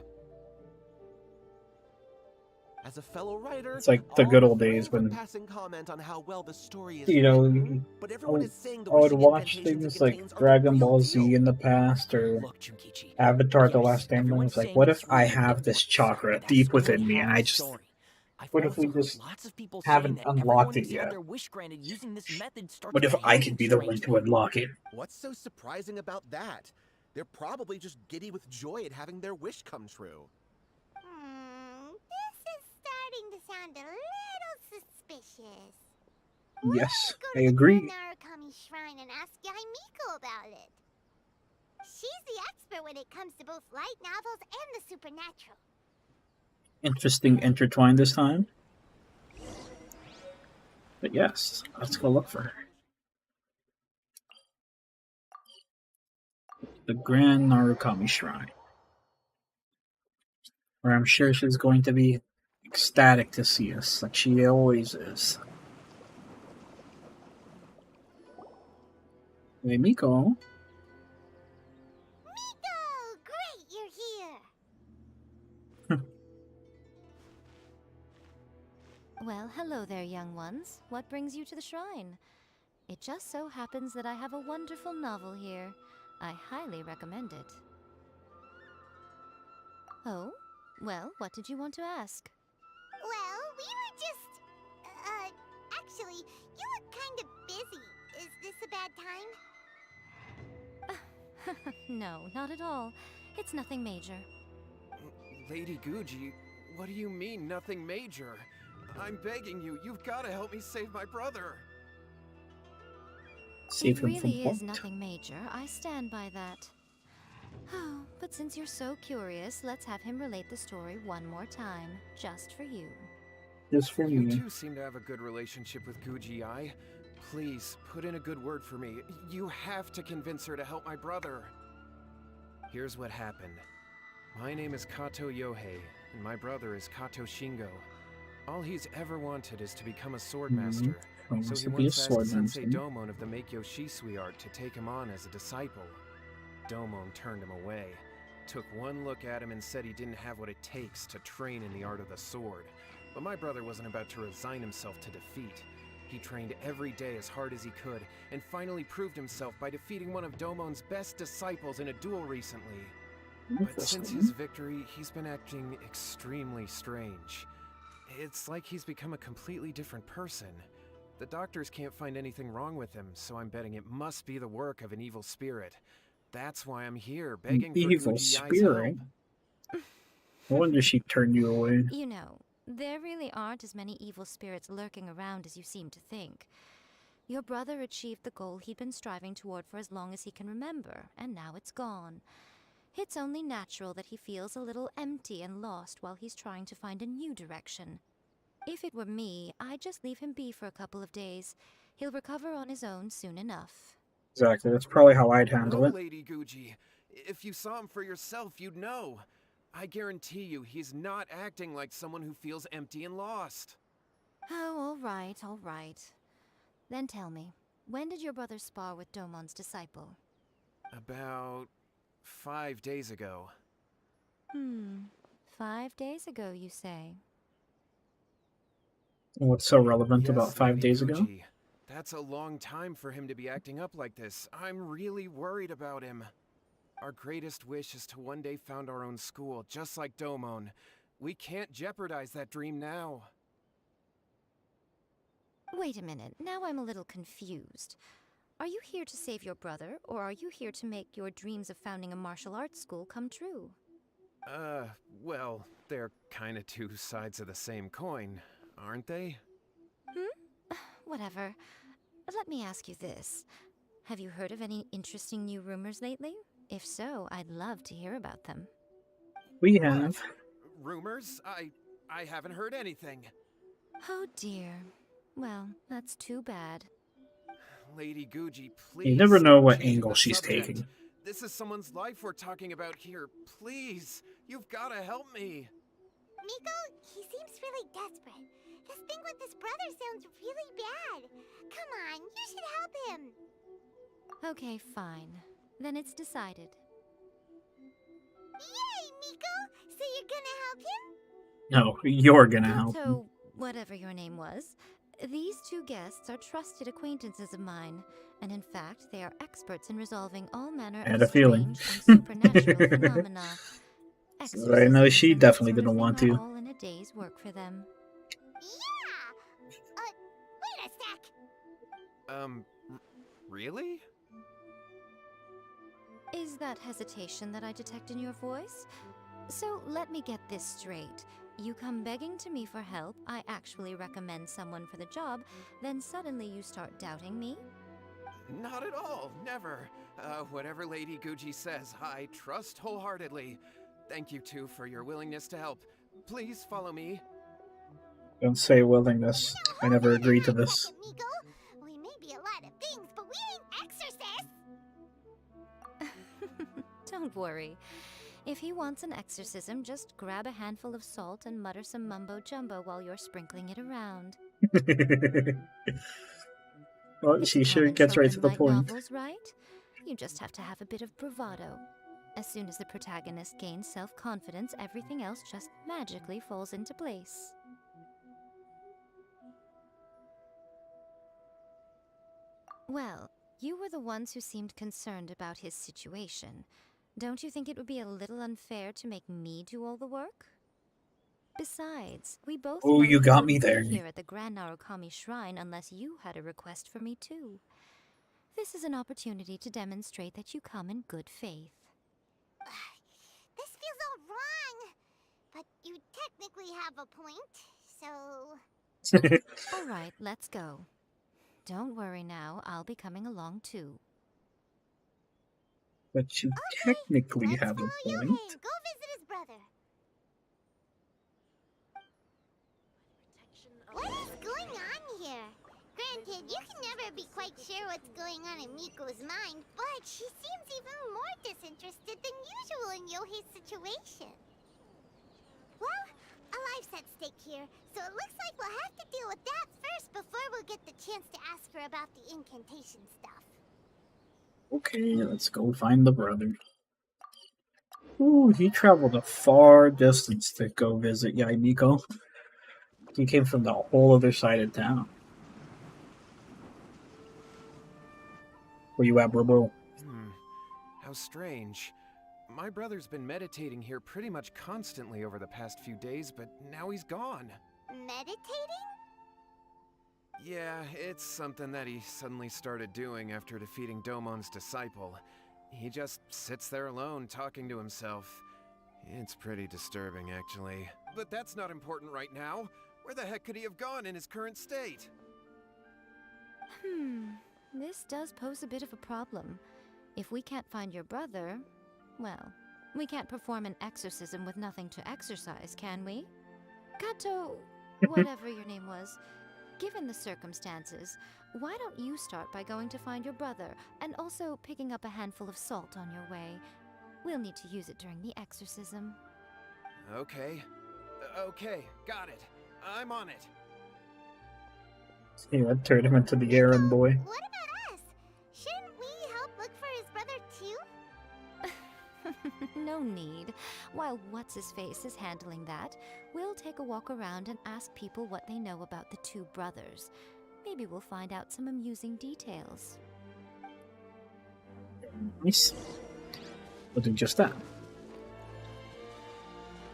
As a fellow writer, It's like the good I'll old refrain days from when, passing comment on how well the story is you know, written, but everyone is saying the I would wishing watch incantations it things like contains are the Dragon real Ball deal. Z in the past or Look, Junkichi. Avatar: The Yes, Last Airbender. everyone's It's like, saying what it's if I really have it this works, chakra but that's deep really within me and half I the just, story. I've what if we also heard just lots of people saying haven't that unlocked everyone it who's had yet? their wish granted using this method starts What if I behaving could be the one to strangely. unlock it? What's so surprising about that? They're probably just giddy with joy at having their wish come true. This is starting to sound a little suspicious. Yes, Go I to the agree. Grand Narukami Shrine and ask Yaimiko about it. She's the expert when it comes to both light novels and the supernatural. Interesting intertwined this time. But yes, let's go look for her. The Grand Narukami Shrine. Where I'm sure she's going to be ecstatic to see us, like she always is. Hey, Miko. Miko! Great, you're here! Well, hello there, young ones. What brings you to the shrine? It just so happens that I have a wonderful novel here. I highly recommend it. Oh? Well, what did you want to ask? Well, we were just... actually, you look kind of busy. Is this a bad time? No, not at all. It's nothing major. Lady Guji, what do you mean, nothing major? I'm begging you, you've got to help me save my brother. Save It him from really what? is nothing major. I stand by that. Oh, but since you're so curious, let's have him relate the story one more time, just for you. Just for You me. two seem to have a good relationship with Guji-ai. Please, put in a good word for me. You have to convince her to help my brother. Here's what happened. My name is Kato Yohei, and my brother is Kato Shingo. All he's ever wanted is to become a swordmaster. He wants So to he be a once asked Sensei swordmaster. Domon of the Meikyo Shisui art to take him on as a disciple. Domon turned him away, took one look at him and said he didn't have what it takes to train in the art of the sword. But my brother wasn't about to resign himself to defeat. He trained every day as hard as he could, and finally proved himself by defeating one of Domon's best disciples in a duel recently. But since his victory, he's been acting extremely strange. It's like he's become a completely different person. The doctors can't find anything wrong with him, so I'm betting it must be the work of an evil spirit. That's why I'm here, begging for Evil Guji-ai's spirit? help. No wonder she turned you away. You know, there really aren't as many evil spirits lurking around as you seem to think. Your brother achieved the goal he'd been striving toward for as long as he can remember, and now it's gone. It's only natural that he feels a little empty and lost while he's trying to find a new direction. If it were me, I'd just leave him be for a couple of days. He'll recover on his own soon enough. Exactly, that's probably how I'd handle No, it. Lady Guji. If you saw him for yourself, you'd know. I guarantee you, he's not acting like someone who feels empty and lost. Oh, all right. Then tell me, when did your brother spar with Domon's disciple? About 5 days ago. 5 days ago, you say? What's so relevant about Yes, 5 Lady days ago? Gucci. That's a long time for him to be acting up like this. I'm really worried about him. Our greatest wish is to one day found our own school, just like Domon. We can't jeopardize that dream now. Wait a minute, now I'm a little confused. Are you here to save your brother, or are you here to make your dreams of founding a martial arts school come true? Well, they're kinda two sides of the same coin, aren't they? Whatever. Let me ask you this. Have you heard of any interesting new rumors lately? If so, I'd love to hear about them. We have. Rumors? I haven't heard anything. Oh dear. Well, that's too bad. Lady Gucci, please. You never know what change angle the she's subject. taking. This is someone's life we're talking about here. Please, you've gotta help me. Miko, he seems really desperate. This thing with his brother sounds really bad. Come on, you should help him. Okay, fine. Then it's decided. Yay, Miko! So you're gonna help him? No, you're gonna help him. So, whatever your name was, these two guests are trusted acquaintances of mine, and in fact, they are experts in resolving all manner I had of a feeling. strange and supernatural phenomena. So I know she Exorcisms definitely and that didn't sort of want thing to. are all in a day's work for them. Yeah! Wait a sec! Really? Is that hesitation that I detect in your voice? So let me get this straight. You come begging to me for help, I actually recommend someone for the job, then suddenly you start doubting me? Not at all, never. Whatever Lady Gucci says, I trust wholeheartedly. Thank you two for your willingness to help. Please follow me. Don't say willingness. I never agreed to this. Second, Miko. We may be a lot of things, but we ain't exorcists! Don't worry. If he wants an exorcism, just grab a handful of salt and mutter some mumbo-jumbo while you're sprinkling it around. Well, It's she a sure common gets trope right in to the light point. novels, right? You just have to have a bit of bravado. As soon as the protagonist gains self-confidence, everything else just magically falls into place. Well, you were the ones who seemed concerned about his situation. Don't you think it would be a little unfair to make me do all the work? Besides, we both Oh, know you that got wouldn't me there. be here at the Grand Narukami Shrine unless you had a request for me too. This is an opportunity to demonstrate that you come in good faith. This feels all wrong. But you technically have a point, so... All right, let's go. Don't worry now, I'll be coming along too. But you Okay, technically let's have a follow point. Yohei and go visit his brother. What is going on here? Granted, you can never be quite sure what's going on in Miko's mind, but she seems even more disinterested than usual in Yohei's situation. Well, a life's at stake here, so it looks like we'll have to deal with that first before we'll get the chance to ask her about the incantation stuff. Okay, let's go find the brother. Ooh, he traveled a far distance to go visit Yaimiko. He came from the whole other side of town. Where you at, bro? How strange. My brother's been meditating here pretty much constantly over the past few days, but now he's gone. Meditating? Yeah, it's something that he suddenly started doing after defeating Domon's disciple. He just sits there alone, talking to himself. It's pretty disturbing, actually. But that's not important right now. Where the heck could he have gone in his current state? This does pose a bit of a problem. If we can't find your brother, well, we can't perform an exorcism with nothing to exorcise, can we? Kato, whatever your name was, given the circumstances, why don't you start by going to find your brother and also picking up a handful of salt on your way? We'll need to use it during the exorcism. Okay. Okay, got it. I'm on it. Yeah, that turned him into the errand boy. What about us? Shouldn't we help look for his brother too? No need. While What's-His-Face is handling that, we'll take a walk around and ask people what they know about the two brothers. Maybe we'll find out some amusing details. Nice. We'll do just that.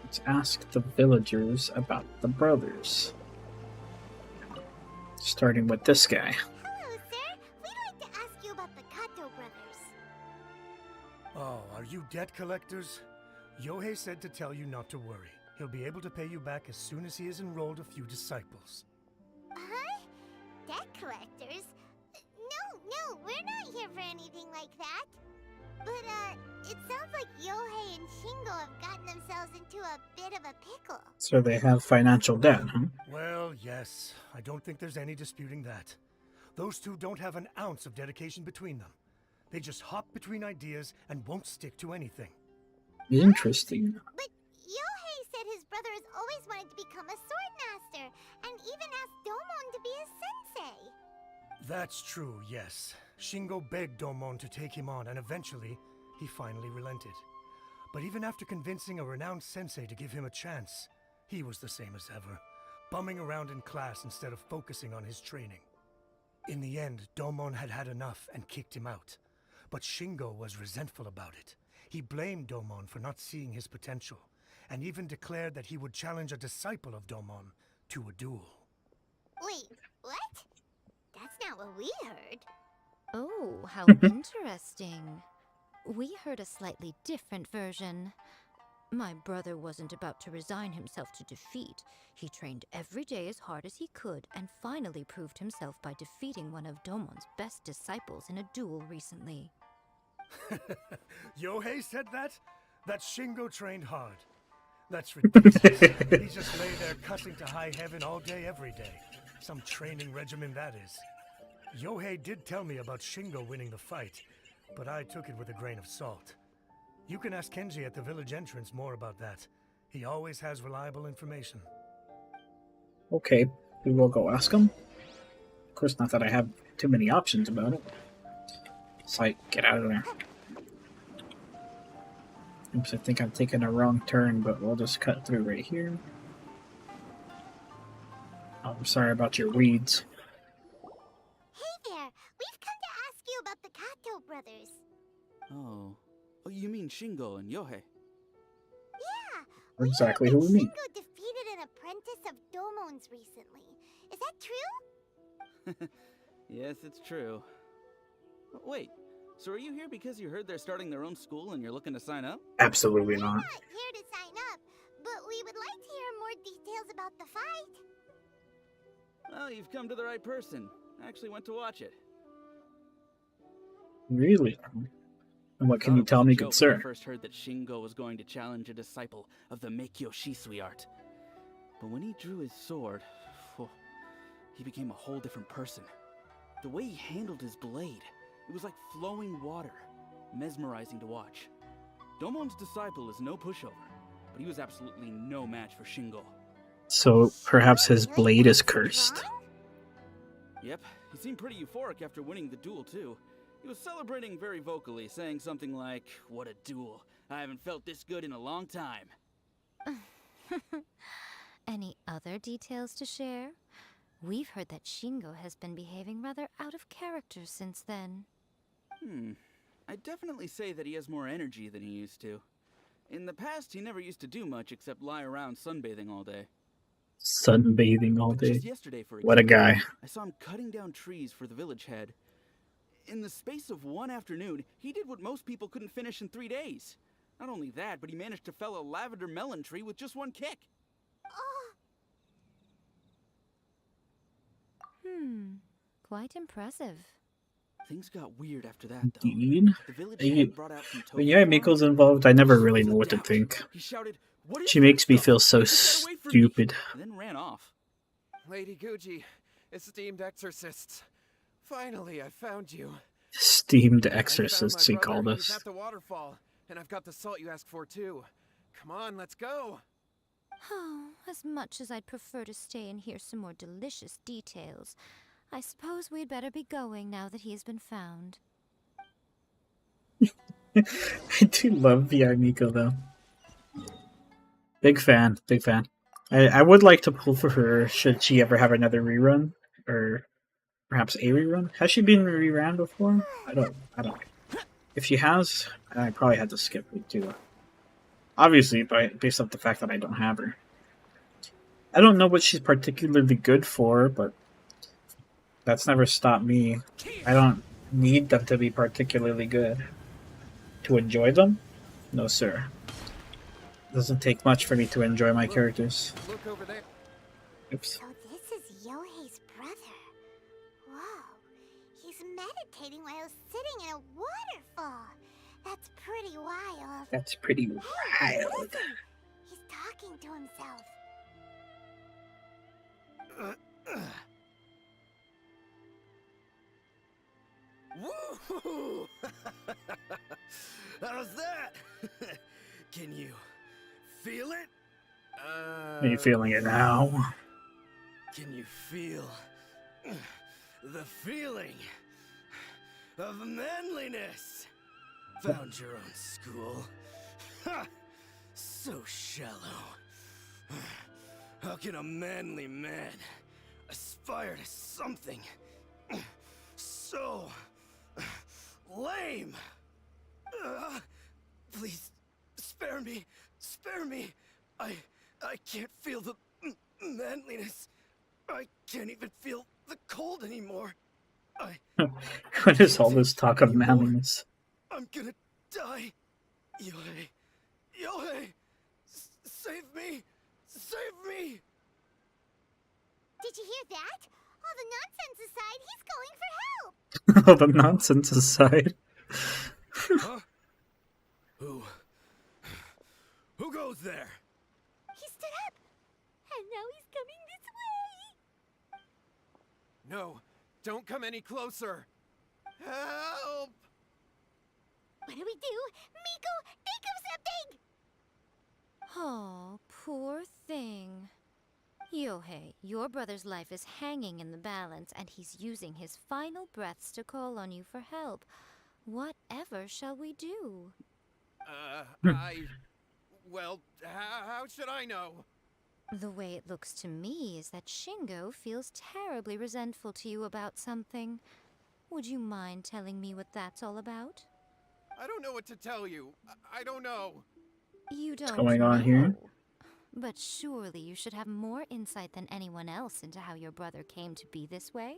Let's ask the villagers about the brothers. Starting with this guy. Hello, sir. We'd like to ask you about the Kato brothers. Oh, are you debt collectors? Yohei said to tell you not to worry. He'll be able to pay you back as soon as he has enrolled a few disciples. Huh? Debt collectors? No, we're not here for anything like that. But, it sounds like Yohei and Shingo have gotten themselves into a bit of a pickle. So they have financial debt, huh? Well, yes. I don't think there's any disputing that. Those two don't have an ounce of dedication between them. They just hop between ideas and won't stick to anything. Interesting. But Yohei said his brother has always wanted to become a sword master, and even asked Domon to be his sensei. That's true, yes. Shingo begged Domon to take him on, and eventually, he finally relented. But even after convincing a renowned sensei to give him a chance, he was the same as ever, bumming around in class instead of focusing on his training. In the end, Domon had had enough and kicked him out. But Shingo was resentful about it. He blamed Domon for not seeing his potential, and even declared that he would challenge a disciple of Domon to a duel. Wait, what? That's not what we heard. Oh, how interesting. We heard a slightly different version. My brother wasn't about to resign himself to defeat. He trained every day as hard as he could and finally proved himself by defeating one of Domon's best disciples in a duel recently. Yohei said that? That Shingo trained hard. That's ridiculous. He just lay there cussing to high heaven all day, every day. Some training regimen, that is. Yohei did tell me about Shingo winning the fight, but I took it with a grain of salt. You can ask Kenji at the village entrance more about that. He always has reliable information. Okay, we will go ask him. Of course, not that I have too many options about it. It's like, get out of there. Oops, I think I'm taking a wrong turn, but we'll just cut through right here. Oh, I'm sorry about your weeds. Hey there, we've come to ask you about the Kato brothers. Oh, you mean Shingo and Yohei? Yeah, Exactly we who heard we mean. that Shingo defeated an apprentice of Domon's recently. Is that true? Yes, it's true. Wait, so are you here because you heard they're starting their own school and you're looking to sign up? Absolutely We're not. not here to sign up, but we would like to hear more details about the fight. Well, you've come to the right person. I actually went to watch it. Really? And what can you tell me, good Joke when I sir? first heard that Shingo was going to challenge a disciple of the Meikyo Shisui art. But when he drew his sword, he became a whole different person. The way he handled his blade, it was like flowing water, mesmerizing to watch. Domon's disciple is no pushover, but he was absolutely no match for Shingo. So perhaps his blade is cursed. Yep, he seemed pretty euphoric after winning the duel too. He was celebrating very vocally, saying something like, "What a duel. I haven't felt this good in a long time." Any other details to share? We've heard that Shingo has been behaving rather out of character since then. I'd definitely say that he has more energy than he used to. In the past, he never used to do much except lie around sunbathing all day. Sunbathing all But day. just yesterday, for What a example, guy. I saw him cutting down trees for the village head. In the space of one afternoon, he did what most people couldn't finish in 3 days. Not only that, but he managed to fell a lavender melon tree with just one kick. Quite impressive. Things got weird after that, though. Indeed. The village You- head brought out some When tofu Yae farm, Miko's involved, I never really He know what to flipped think. out. He shouted, "What is She that makes me stuff? feel so Get that away from me," stupid. and then ran off. Lady Guji, esteemed exorcists. Finally, I found you. Steamed I found exorcists, my he called brother. He's us. at the waterfall, and I've got the salt you asked for too. Come on, let's go. Oh, as much as I'd prefer to stay and hear some more delicious details, I suppose we'd better be going now that he has been found. I do love VR Miko though. Big fan, big fan. I would like to pull for her should she ever have another rerun, or perhaps a rerun. Has she been rerun before? I don't know. If she has, I probably had to skip it too. Obviously, based off the fact that I don't have her. I don't know what she's particularly good for, but that's never stopped me. I don't need them to be particularly good to enjoy them. No, sir. It doesn't take much for me to enjoy my characters. Look over there. Oops. So this is Yohei's brother. Whoa. He's meditating while sitting in a waterfall. That's pretty wild. That's pretty Hey, wild. listen. He's talking to himself. Woo! How's that? Can you feel it? Are you feeling it now? Can you feel the feeling of manliness? Found your own school. Ha! So shallow. How can a manly man aspire to something so lame? Please, spare me. Spare me. I can't feel the manliness. I can't even feel the cold anymore. What is all this talk of manliness? I'm gonna die. Yohei. Yohei! Save me! Save me! Did you hear that? All the nonsense aside, he's going for help. All the nonsense aside. Huh? Who goes there? He stood up, and now he's coming this way. No, don't come any closer. Help! What do we do? Miko, think of something! Oh, poor thing. Yohei, your brother's life is hanging in the balance, and he's using his final breaths to call on you for help. Whatever shall we do? Well, how should I know? The way it looks to me is that Shingo feels terribly resentful to you about something. Would you mind telling me what that's all about? I don't know what to tell you. I don't know. You don't going on know. here? But surely you should have more insight than anyone else into how your brother came to be this way?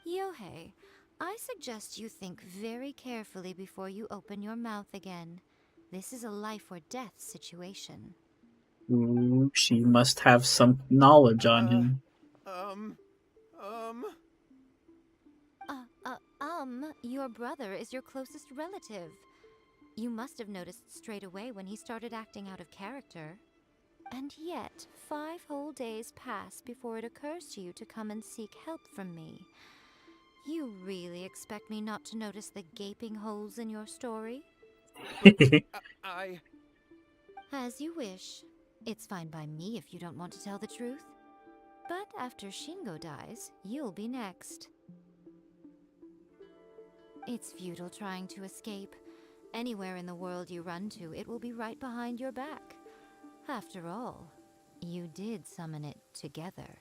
Yohei, I suggest you think very carefully before you open your mouth again. This is a life or death situation. Ooh, she must have some knowledge on him. Your brother is your closest relative. You must have noticed straight away when he started acting out of character. And yet, 5 whole days pass before it occurs to you to come and seek help from me. You really expect me not to notice the gaping holes in your story? As you wish. It's fine by me if you don't want to tell the truth. But after Shingo dies, you'll be next. It's futile trying to escape. Anywhere in the world you run to, it will be right behind your back. After all, you did summon it together.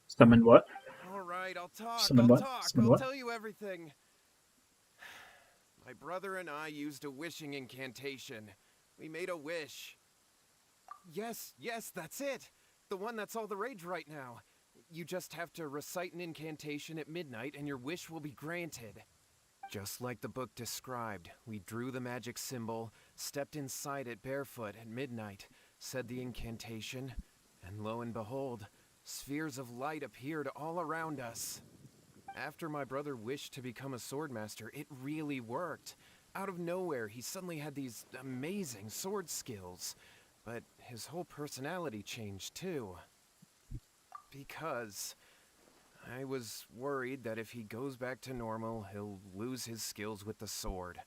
Summon what? All right, I'll talk. Summon what? Summon I'll what? tell you everything. My brother and I used a wishing incantation. We made a wish. Yes, that's it. The one that's all the rage right now. You just have to recite an incantation at midnight and your wish will be granted. Just like the book described, we drew the magic symbol, stepped inside it barefoot at midnight, said the incantation, and lo and behold, spheres of light appeared all around us. After my brother wished to become a swordmaster, it really worked. Out of nowhere, he suddenly had these amazing sword skills. But his whole personality changed too. Because I was worried that if he goes back to normal, he'll lose his skills with the sword.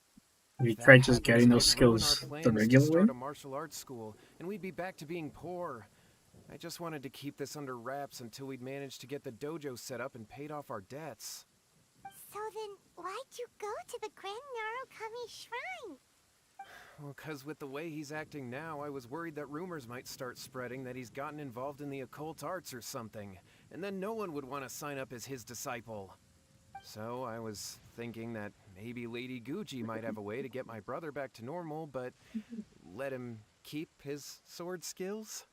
We If that tried just happens, getting it those would ruin skills our the plans to regular way. start a martial arts school, and we'd be back to being poor. I just wanted to keep this under wraps until we'd managed to get the dojo set up and paid off our debts. So then, why'd you go to the Grand Narukami Shrine? Well, 'cause with the way he's acting now, I was worried that rumors might start spreading that he's gotten involved in the occult arts or something, and then no one would want to sign up as his disciple. So I was thinking that maybe Lady Guji might have a way to get my brother back to normal, but let him keep his sword skills?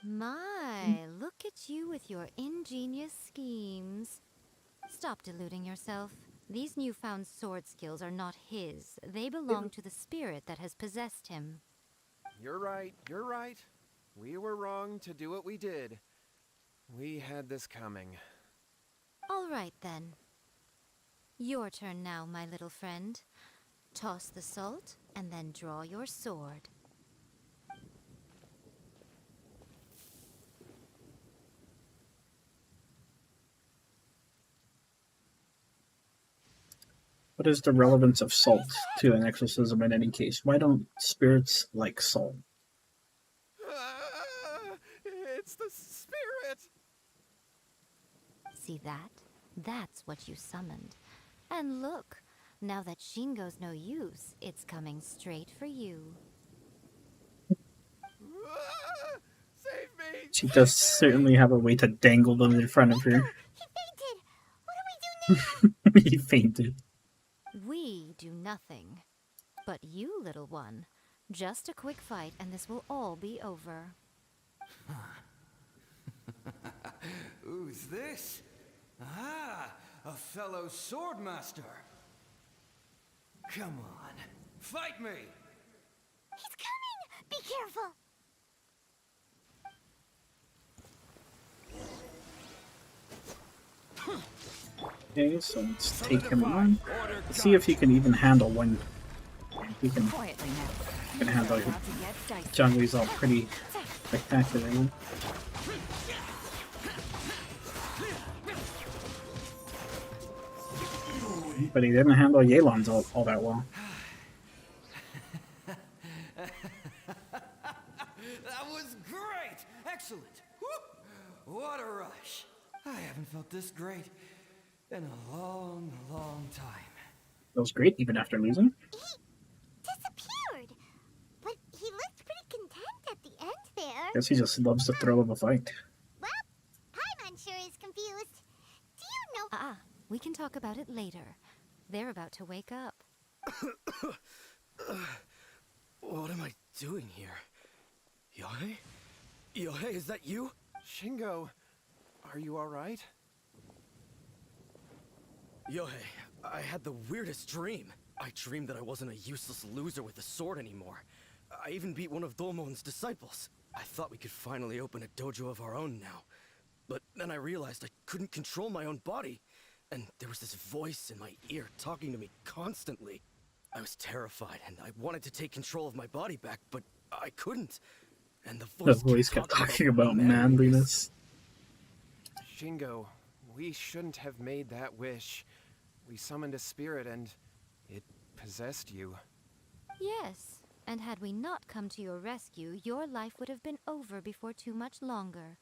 My, look at you with your ingenious schemes. Stop deluding yourself. These newfound sword skills are not his. They belong to the spirit that has possessed him. You're right, you're right. We were wrong to do what we did. We had this coming. All right, then. Your turn now, my little friend. Toss the salt, and then draw your sword. What is the relevance of salt to an exorcism in any case? Why don't spirits like salt? It's the spirit! See that? That's what you summoned. And look, now that Shingo's no use, it's coming straight for you. Save me! She does certainly have a way to dangle them in front of her. He fainted! What do we do now? He fainted. We do nothing. But you, little one, just a quick fight and this will all be over. Who's this? Ah, a fellow swordmaster. Come on, fight me! He's coming! Be careful! Okay, so let's take him on. Let's see if he can even handle one. He can handle it. Zhangwei's all pretty spectacular. Huh? But he didn't handle Yelan's all that well. That was great! Excellent! Woo! What a rush! I haven't felt this great in a long, long time. That was great, even after losing. He disappeared! But he looked pretty content at the end there. Guess he just loves the thrill of a fight. Well, Paimon sure is confused. Do you know... We can talk about it later. They're about to wake up. What am I doing here? Yohei? Yohei, is that you? Shingo, are you alright? Yohei, I had the weirdest dream. I dreamed that I wasn't a useless loser with a sword anymore. I even beat one of Domon's disciples. I thought we could finally open a dojo of our own now. But then I realized I couldn't control my own body. And there was this voice in my ear talking to me constantly. I was terrified and I wanted to take control of my body back, but I couldn't. And the voice kept talking about manliness. Shingo, we shouldn't have made that wish. We summoned a spirit and it possessed you. Yes, and had we not come to your rescue, your life would have been over before too much longer.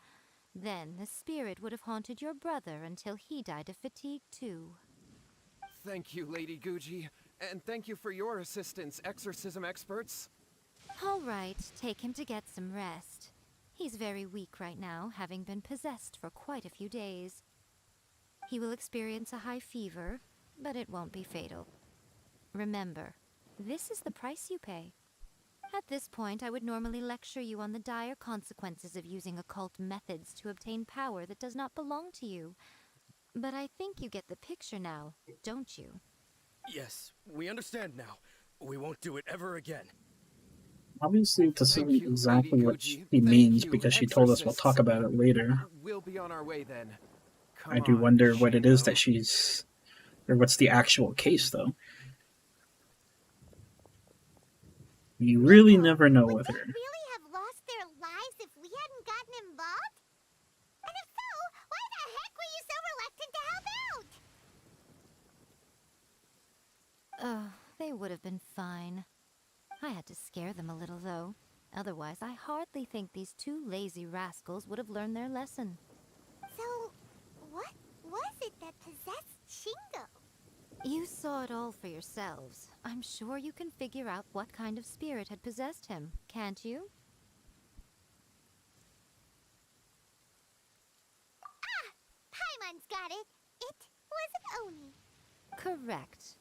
Then the spirit would have haunted your brother until he died of fatigue too. Thank you, Lady Guji, and thank you for your assistance, exorcism experts. All right, take him to get some rest. He's very weak right now, having been possessed for quite a few days. He will experience a high fever, but it won't be fatal. Remember, this is the price you pay. At this point, I would normally lecture you on the dire consequences of using occult methods to obtain power that does not belong to you. But I think you get the picture now, don't you? Yes, we understand now. We won't do it ever again. Obviously, to see exactly what she means, because she told us we'll talk about it later. We'll be on our way then. Come I do on, wonder what it is Shingo. that she's... or what's the actual case, though. You really never know with her. Would they really have lost their lives if we hadn't gotten involved? And if so, why the heck were you so reluctant to help out? They would have been fine. I had to scare them a little, though. Otherwise, I hardly think these two lazy rascals would have learned their lesson. So, what was it that possessed Shingo? You saw it all for yourselves. I'm sure you can figure out what kind of spirit had possessed him, can't you? Paimon's got it. It was Oni. Correct.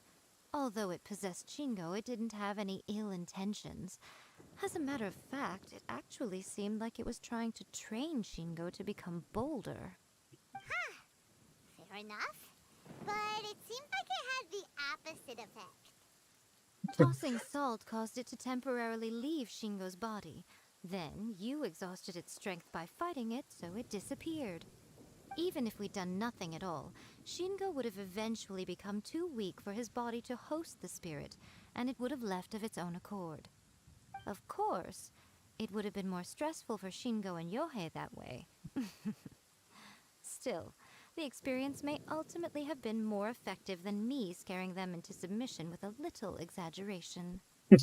Although it possessed Shingo, it didn't have any ill intentions. As a matter of fact, it actually seemed like it was trying to train Shingo to become bolder. Fair enough. But it seemed like it had the opposite effect. Tossing salt caused it to temporarily leave Shingo's body. Then, you exhausted its strength by fighting it, so it disappeared. Even if we'd done nothing at all, Shingo would have eventually become too weak for his body to host the spirit, and it would have left of its own accord. Of course, it would have been more stressful for Shingo and Yohei that way. Still, the experience may ultimately have been more effective than me scaring them into submission with a little exaggeration. Well,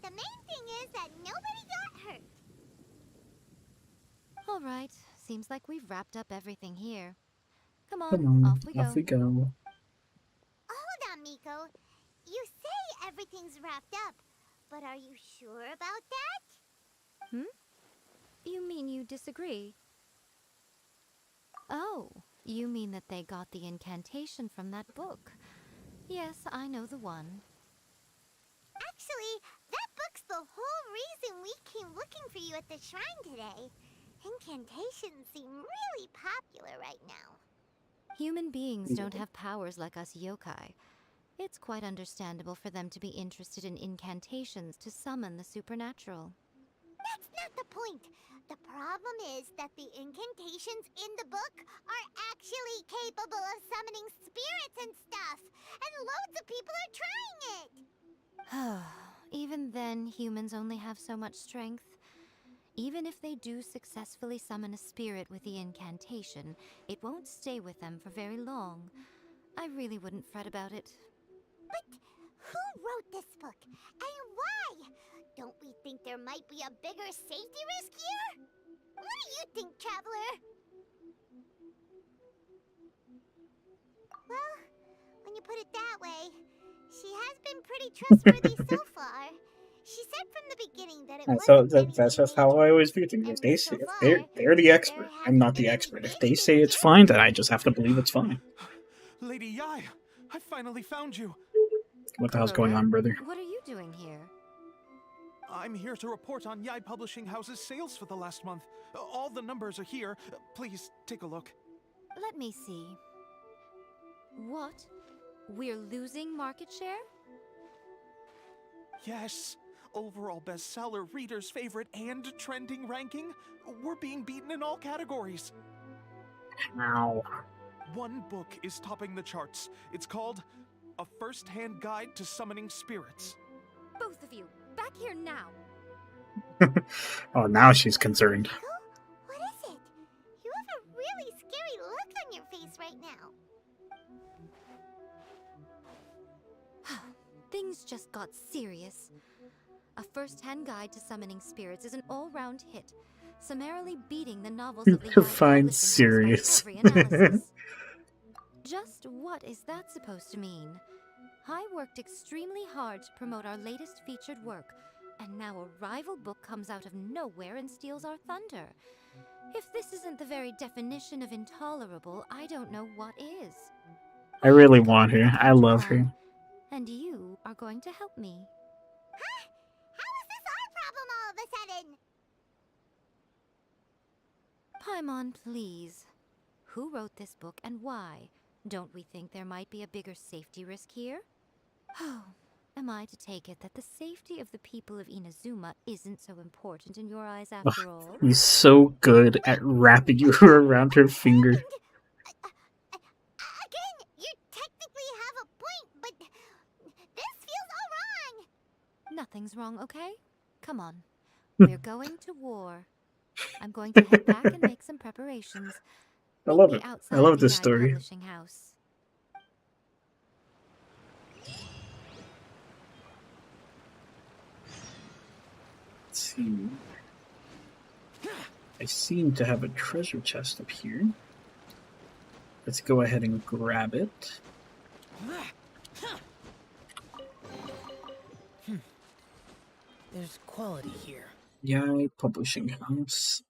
the main thing is that nobody got hurt. All right, seems like we've wrapped up everything here. Come on, Come on, off we go. off we go. Hold on, Miko. You say everything's wrapped up, but are you sure about that? You mean you disagree? Oh, you mean that they got the incantation from that book. Yes, I know the one. Actually, that book's the whole reason we came looking for you at the shrine today. Incantations seem really popular right now. Human beings don't have powers like us yokai. It's quite understandable for them to be interested in incantations to summon the supernatural. That's not the point. The problem is that the incantations in the book are actually capable of summoning spirits and stuff, and loads of people are trying it. Even then, humans only have so much strength. Even if they do successfully summon a spirit with the incantation, it won't stay with them for very long. I really wouldn't fret about it. But who wrote this book, and why? Don't we think there might be a bigger safety risk here? What do you think, Traveler? Well, when you put it that way, she has been pretty trustworthy so far. She said from the beginning that it And wasn't so that's just how I always view things. If they say they're the expert, I'm not the expert. If they say it's fine, then I just have to believe it's fine. Lady Yai, I finally found you. What the hell's going on, brother? What are you doing here? I'm here to report on Yai Publishing House's sales for the last month. All the numbers are here. Please take a look. Let me see. What? We're losing market share? Yes. Overall bestseller, readers' favorite, and trending ranking. We're being beaten in all categories. Ow. One book is topping the charts. It's called A First-Hand Guide to Summoning Spirits. Both of you, back here now. Oh, now she's concerned. What is it? You have a really scary look on your face right now. Things just got serious. A First-Hand Guide to Summoning Spirits is an all-round hit, summarily beating the novels of the Define serious. by every analysis. Just what is that supposed to mean? I worked extremely hard to promote our latest featured work, and now a rival book comes out of nowhere and steals our thunder. If this isn't the very definition of intolerable, I don't know what is. I really want her. I love her. And you are going to help me. Huh? How is this our problem all of a sudden? Paimon, please. Who wrote this book and why? Don't we think there might be a bigger safety risk here? Oh, am I to take it that the safety of the people of Inazuma isn't so important in your eyes after all? He's so good at wrapping you around her finger. Again, you technically have a point, but this feels all wrong. Nothing's wrong, okay? Come on. We're going to war. I'm going to head back and make some preparations. I love Meet it. me I outside love the this Yai story. Publishing house. Let's see. I seem to have a treasure chest up here. Let's go ahead and grab it. There's quality here. Yay, Publishing House.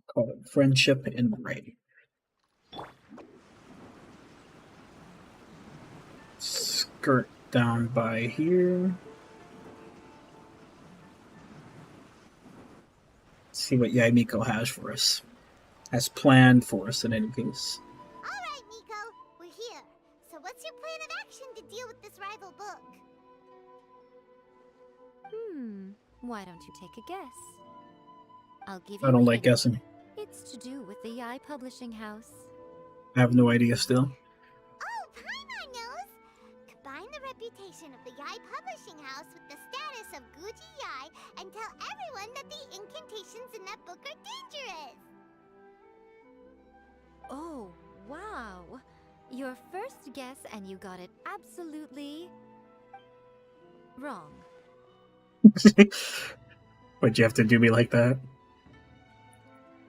Call it Friendship in Ray. Skirt down by here. See what Yaimiko has for us. Has planned for us in any case. Alright, Miko, we're here. So what's your plan of action to deal with this rival book? Why don't you take a guess? I'll give you I don't a like hint. guessing. It's to do with the Yai Publishing House. I have no idea still. Oh, Paimon knows! Combine the reputation of the Yai Publishing House with the status of Guji Yai and tell everyone that the incantations in that book are dangerous! Oh, wow. Your first guess and you got it absolutely wrong. Why'd you have to do me like that?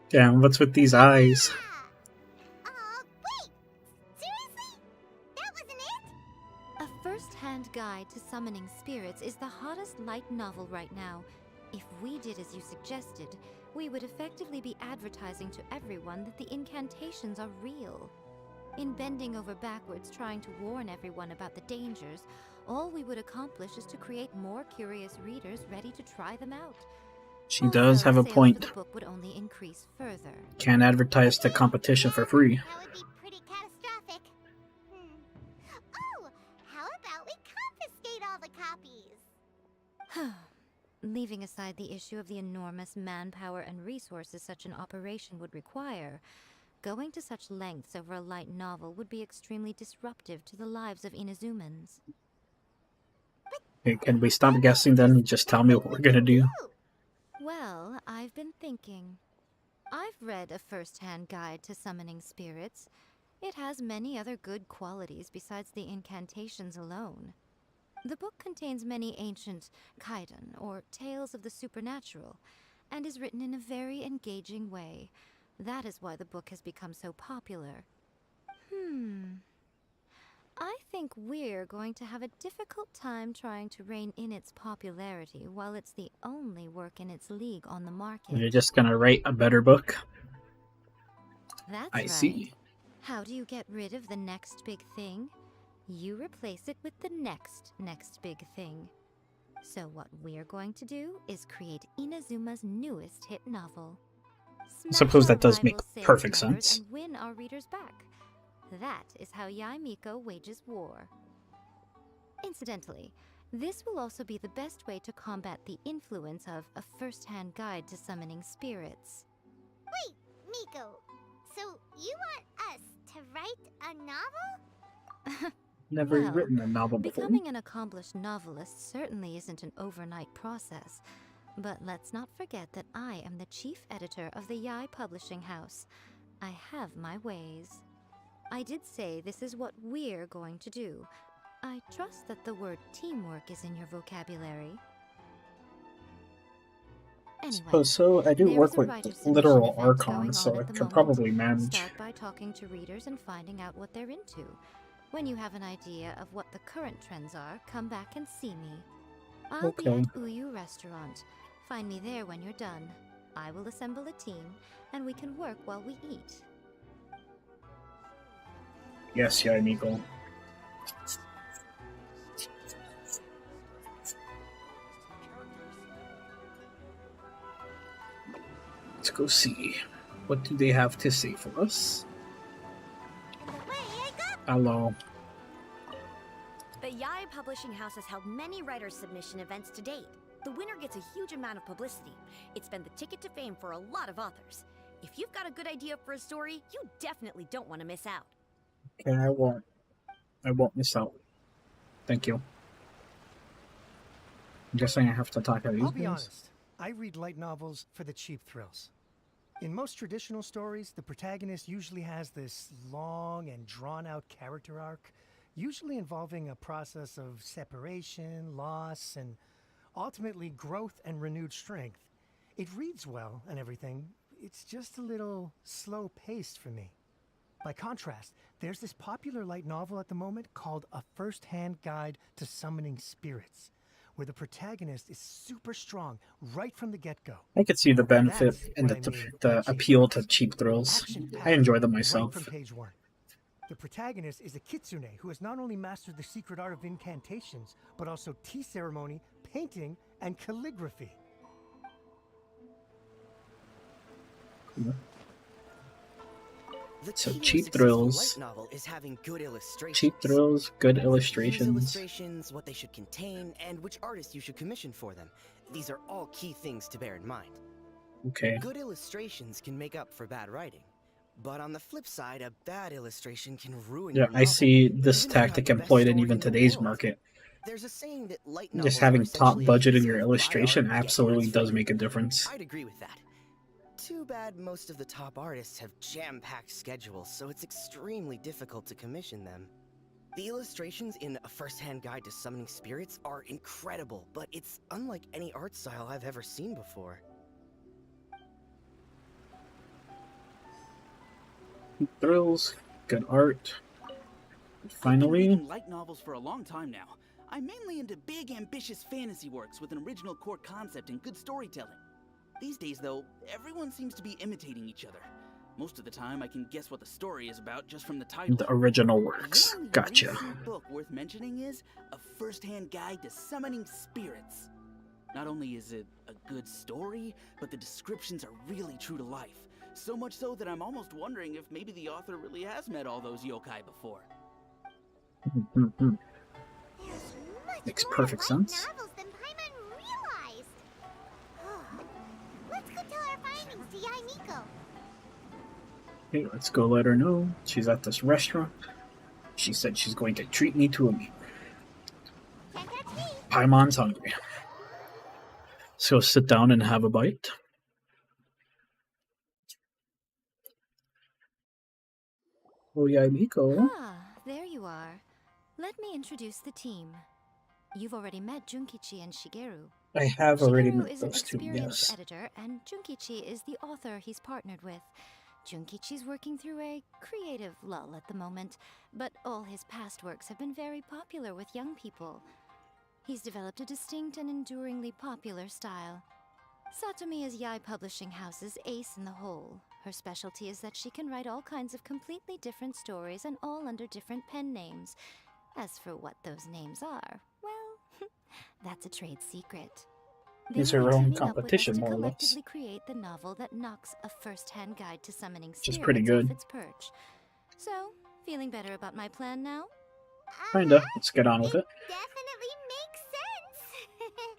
Damn, what's with these eyes? Wait! Seriously? That wasn't it? A first-hand guide to summoning spirits is the hottest light novel right now. If we did as you suggested, we would effectively be advertising to everyone that the incantations are real. In bending over backwards trying to warn everyone about the dangers, all we would accomplish is to create more curious readers ready to try them out. She does have a Sales point. for the book would only increase further. Can't advertise the competition for free. That would be pretty catastrophic. Oh, how about we confiscate all the copies? Leaving aside the issue of the enormous manpower and resources such an operation would require, going to such lengths over a light novel would be extremely disruptive to the lives of Inazumans. Okay, can we stop guessing then and just tell me what we're gonna do? Well, I've been thinking. I've read a first-hand guide to summoning spirits. It has many other good qualities besides the incantations alone. The book contains many ancient kaiden, or tales of the supernatural, and is written in a very engaging way. That is why the book has become so popular. I think we're going to have a difficult time trying to rein in its popularity while it's the only work in its league on the market. You're just gonna write a better book? That's I right. see. How do you get rid of the next big thing? You replace it with the next big thing. So what we're going to do is create Inazuma's newest hit novel. I suppose Smash that does our make rival sales perfect numbers sense. And win our readers back. That is how Yaimiko wages war. Incidentally, this will also be the best way to combat the influence of a first-hand guide to summoning spirits. Wait, Miko, so you want us to write a novel? Never Well, written a novel before. Becoming an accomplished novelist certainly isn't an overnight process. But let's not forget that I am the chief editor of the Yai Publishing House. I have my ways. I did say this is what we're going to do. I trust that the word teamwork is in your vocabulary. Anyway, Suppose so. I do there work is a with writer submission literal event archons, going so on I at the could moment. probably manage. Start by talking to readers and finding out what they're into. When you have an idea of what the current trends are, come back and see me. I'll be Okay. at Uyu Restaurant. Find me there when you're done. I will assemble a team, and we can work while we eat. Yes, yeah, amigo. Let's go see. What do they have to say for us? Hello. The Yai Publishing House has held many writer submission events to date. The winner gets a huge amount of publicity. It's been the ticket to fame for a lot of authors. If you've got a good idea for a story, you definitely don't want to miss out. Okay, I won't miss out. Thank you. I'm guessing I have to talk to these I'll be guys. honest. I read light novels for the cheap thrills. In most traditional stories, the protagonist usually has this long and drawn-out character arc, usually involving a process of separation, loss, and ultimately growth and renewed strength. It reads well and everything, it's just a little slow-paced for me. By contrast, there's this popular light novel at the moment called A First-Hand Guide to Summoning Spirits, where the protagonist is super strong right from the get-go. I could see the benefit That's and what I mean the by cheap appeal thrills. to cheap thrills. Action-packed I enjoy them right myself. from page 1. The protagonist is a kitsune who has not only mastered the secret art of incantations, but also tea ceremony, painting, and calligraphy. The So key to a cheap successful thrills. light novel is having good illustrations. Cheap thrills, good These illustrations. illustrations, what they should contain, and which artist you should commission for them. These are all key things to bear in mind. Okay. Good illustrations can make up for bad writing. But on the flip side, a bad illustration can ruin Yeah, your novel. I see this even if you have tactic the best employed in story even in the today's world. market. There's a saying that light Just novels having are top essentially a budget in case your of buy illustration art, get absolutely words does free. make a difference. I'd agree with that. Too bad most of the top artists have jam-packed schedules, so it's extremely difficult to commission them. The illustrations in A First-Hand Guide to Summoning Spirits are incredible, but it's unlike any art style I've ever seen before. Thrills, good art. I've Finally, been reading light novels for a long time now. I'm mainly into big, ambitious fantasy works with an original core concept and good storytelling. These days, though, everyone seems to be imitating each other. Most of the time, I can guess what the story is about just from the title. the original The works. only Gotcha. recent book worth mentioning is A First-Hand Guide to Summoning Spirits. Not only is it a good story, but the descriptions are really true to life. So much so that I'm almost wondering if maybe the author really has met all those yokai before. Mhm. There's much Makes more perfect light sense. novels than Paimon realized. Let's go tell our findings to Yai Miko. Okay, let's go let her know. She's at this restaurant. She said she's going to treat me to a meal. Can't touch me. Paimon's hungry. So sit down and have a bite. Oh yeah, Miko. Ah, there you are. Let me introduce the team. You've already met Junkichi and Shigeru. I have already Shigeru met is an those two, experienced yes. editor, and Junkichi is the author he's partnered with. Junkichi's working through a creative lull at the moment, but all his past works have been very popular with young people. He's developed a distinct and enduringly popular style. Satomi is Yai Publishing House's ace in the hole. Her specialty is that she can write all kinds of completely different stories and all under different pen names. As for what those names are, well, that's a trade secret. It's They'll her be own teaming up with us competition, to more or less. collectively create the novel that knocks A First-Hand Guide to Summoning Which is Spirits pretty good. off its perch. So, feeling better about my plan now? Kinda. Let's get on with it. Definitely makes sense.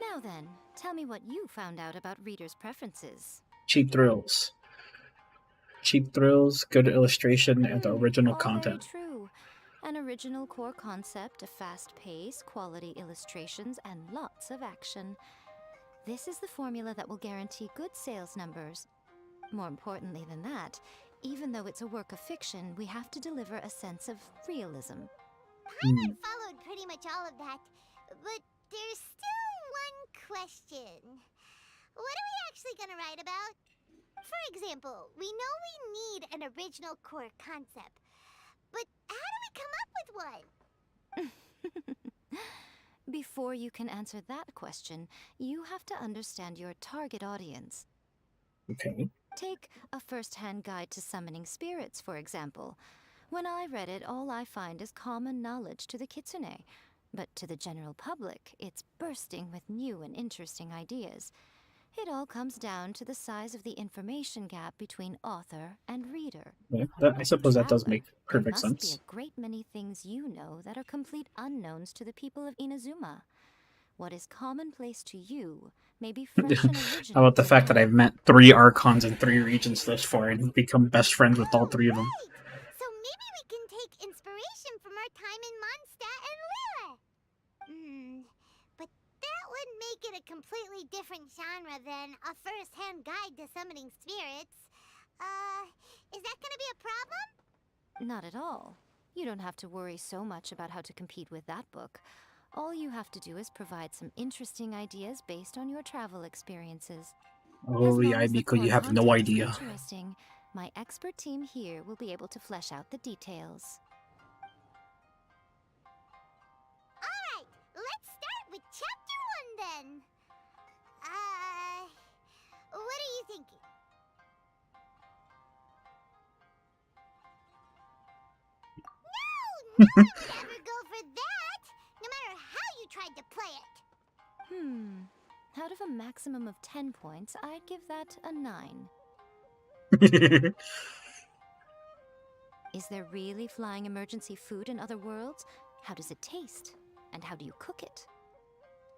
Now then, tell me what you found out about readers' preferences. Cheap thrills. Cheap thrills, good illustration, and original All very content. true. An original core concept, a fast pace, quality illustrations, and lots of action. This is the formula that will guarantee good sales numbers. More importantly than that, even though it's a work of fiction, we have to deliver a sense of realism. Paimon followed pretty much all of that, but there's still one question. What are we actually gonna write about? For example, we know we need an original core concept, but how do we come up with one? Before you can answer that question, you have to understand your target audience. Okay. Take A First-Hand Guide to Summoning Spirits, for example. When I read it, all I find is common knowledge to the kitsune. But to the general public, it's bursting with new and interesting ideas. It all comes down to the size of the information gap between author and reader. Yeah, I suppose that does make perfect there must sense. be a great many things you know that are complete unknowns to the people of Inazuma. What is commonplace to you may be fresh and original. How about the to fact that them. I've met 3 Archons in 3 regions thus far and become best friends with all 3 of them? Right. So maybe we can take inspiration from our time in Mondstadt and Lille. But that would make it a completely different genre than A First-Hand Guide to Summoning Spirits. Is that gonna be a problem? Not at all. You don't have to worry so much about how to compete with that book. All you have to do is provide some interesting ideas based on your travel experiences. Oh As yeah, long as the Miko, you core have no content is idea. interesting, my expert team here will be able to flesh out the details. Alright, let's start with chapter 1 then. What are you thinking? No, no one would ever go for that, no matter how you tried to play it. Out of a maximum of 10 points, I'd give that a 9. Is there really flying emergency food in other worlds? How does it taste? And how do you cook it?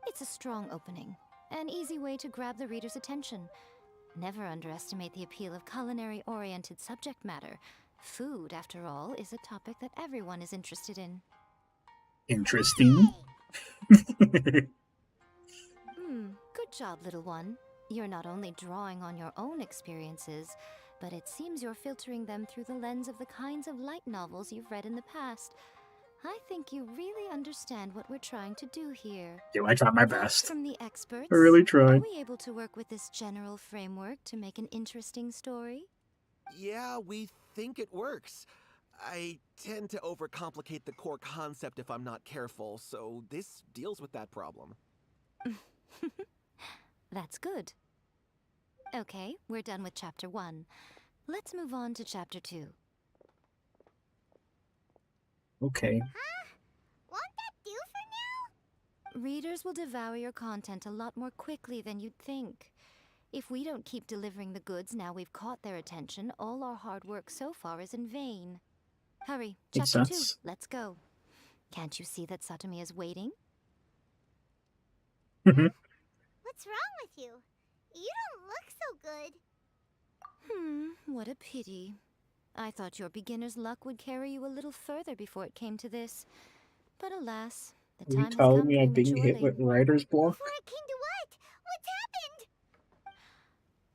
It's a strong opening, an easy way to grab the reader's attention. Never underestimate the appeal of culinary-oriented subject matter. Food, after all, is a topic that everyone is interested in. Interesting. Good job, little one. You're not only drawing on your own experiences, but it seems you're filtering them through the lens of the kinds of light novels you've read in the past. I think you really understand what we're trying to do here. Do I try my best? From the experts, I really are tried. we able to work with this general framework to make an interesting story? Yeah, we think it works. I tend to overcomplicate the core concept if I'm not careful, so this deals with that problem. That's good. Okay, we're done with Chapter 1. Let's move on to Chapter 2. Okay. Won't that do for now? Readers will devour your content a lot more quickly than you'd think. If we don't keep delivering the goods now we've caught their attention, all our hard work so far is in vain. Hurry, Makes Chapter 2, sense. let's go. Can't you see that Satomi is waiting? What's wrong with you? You don't look so good. What a pity. I thought your beginner's luck would carry you a little further before it came to this. But alas, the Are you time has telling come me I'm being hit with prematurely. writer's block? Before it came to what? What's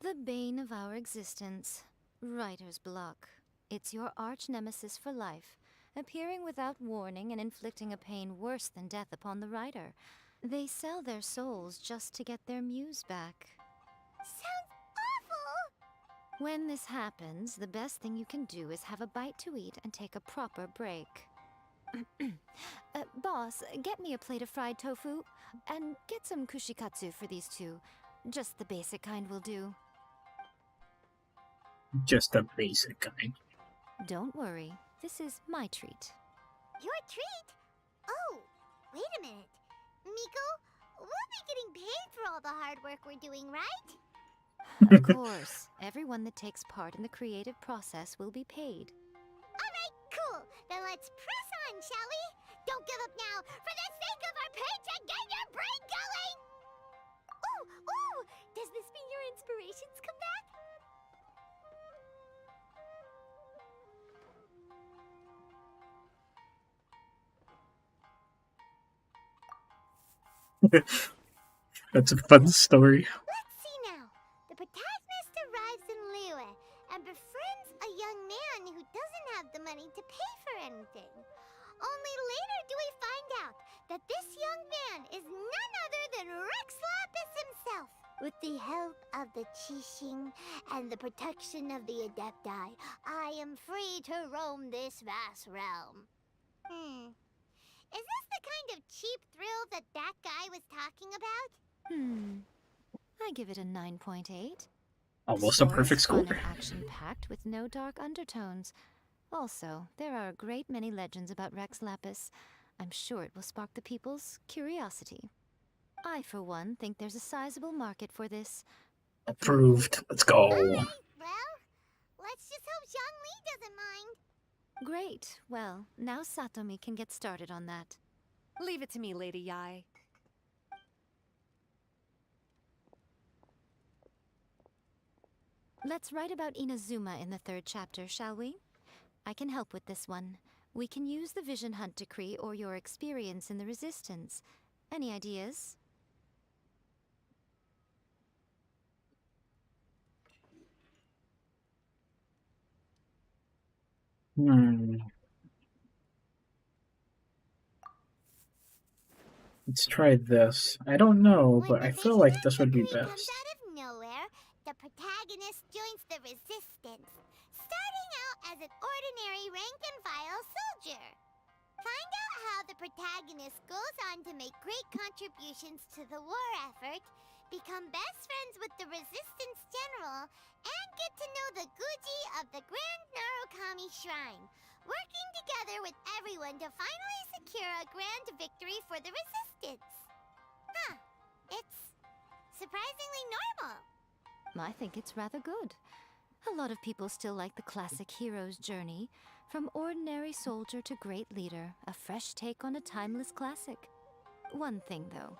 happened? The bane of our existence. Writer's block. It's your arch nemesis for life, appearing without warning and inflicting a pain worse than death upon the writer. They sell their souls just to get their muse back. Sounds awful. When this happens, the best thing you can do is have a bite to eat and take a proper break. Boss, get me a plate of fried tofu, and get some kushikatsu for these two. Just the basic kind will do. Just a basic kind. Don't worry, this is my treat. Your treat? Oh, wait a minute. Miko, we'll be getting paid for all the hard work we're doing, right? Of course, everyone that takes part in the creative process will be paid. Alright, cool. Then let's press on, shall we? Don't give up now, for the sake of our paycheck, get your brain going! Ooh! Does this mean your inspirations come back? That's a fun story. Let's see now. The protagonist arrives in Liyue and befriends a young man who doesn't have the money to pay for anything. Only later do we find out that this young man is none other than Rex Lapis himself. With the help of the Qixing and the protection of the Adepti, I am free to roam this vast realm. Is this the kind of cheap thrill that guy was talking about? I give it a 9.8. Almost a Story perfect is fun score. and action-packed with no dark undertones. Also, there are a great many legends about Rex Lapis. I'm sure it will spark the people's curiosity. I, for one, think there's a sizable market for this. Approved. Let's go. Alright, well, let's just hope Zhongli doesn't mind. Great. Well, now Satomi can get started on that. Leave it to me, Lady Yai. Let's write about Inazuma in the 3rd chapter, shall we? I can help with this one. We can use the Vision Hunt Decree or your experience in the Resistance. Any ideas? Let's try this. I don't know, When but the I feel Vision like Hunt this would be Decree comes best. out of nowhere, protagonist joins the Resistance, starting out as an ordinary rank-and-file soldier. Find out how the protagonist goes on to make great contributions to the war effort, become best friends with the Resistance General, and get to know the Guji of the Grand Narukami Shrine, working together with everyone to finally secure a grand victory for the Resistance. Huh. It's surprisingly normal. I think it's rather good. A lot of people still like the classic hero's journey, from ordinary soldier to great leader, a fresh take on a timeless classic. One thing, though.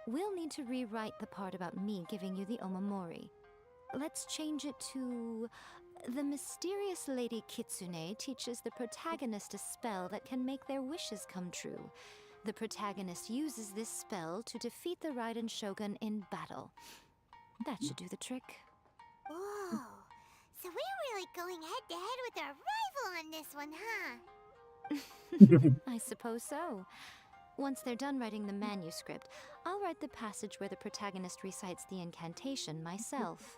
We'll need to rewrite the part about me giving you the omamori. Let's change it to... The mysterious Lady Kitsune teaches the protagonist a spell that can make their wishes come true. The protagonist uses this spell to defeat the Raiden Shogun in battle. That should do the trick. Whoa. So we're really going head-to-head with our rival on this one, huh? I suppose so. Once they're done writing the manuscript, I'll write the passage where the protagonist recites the incantation myself.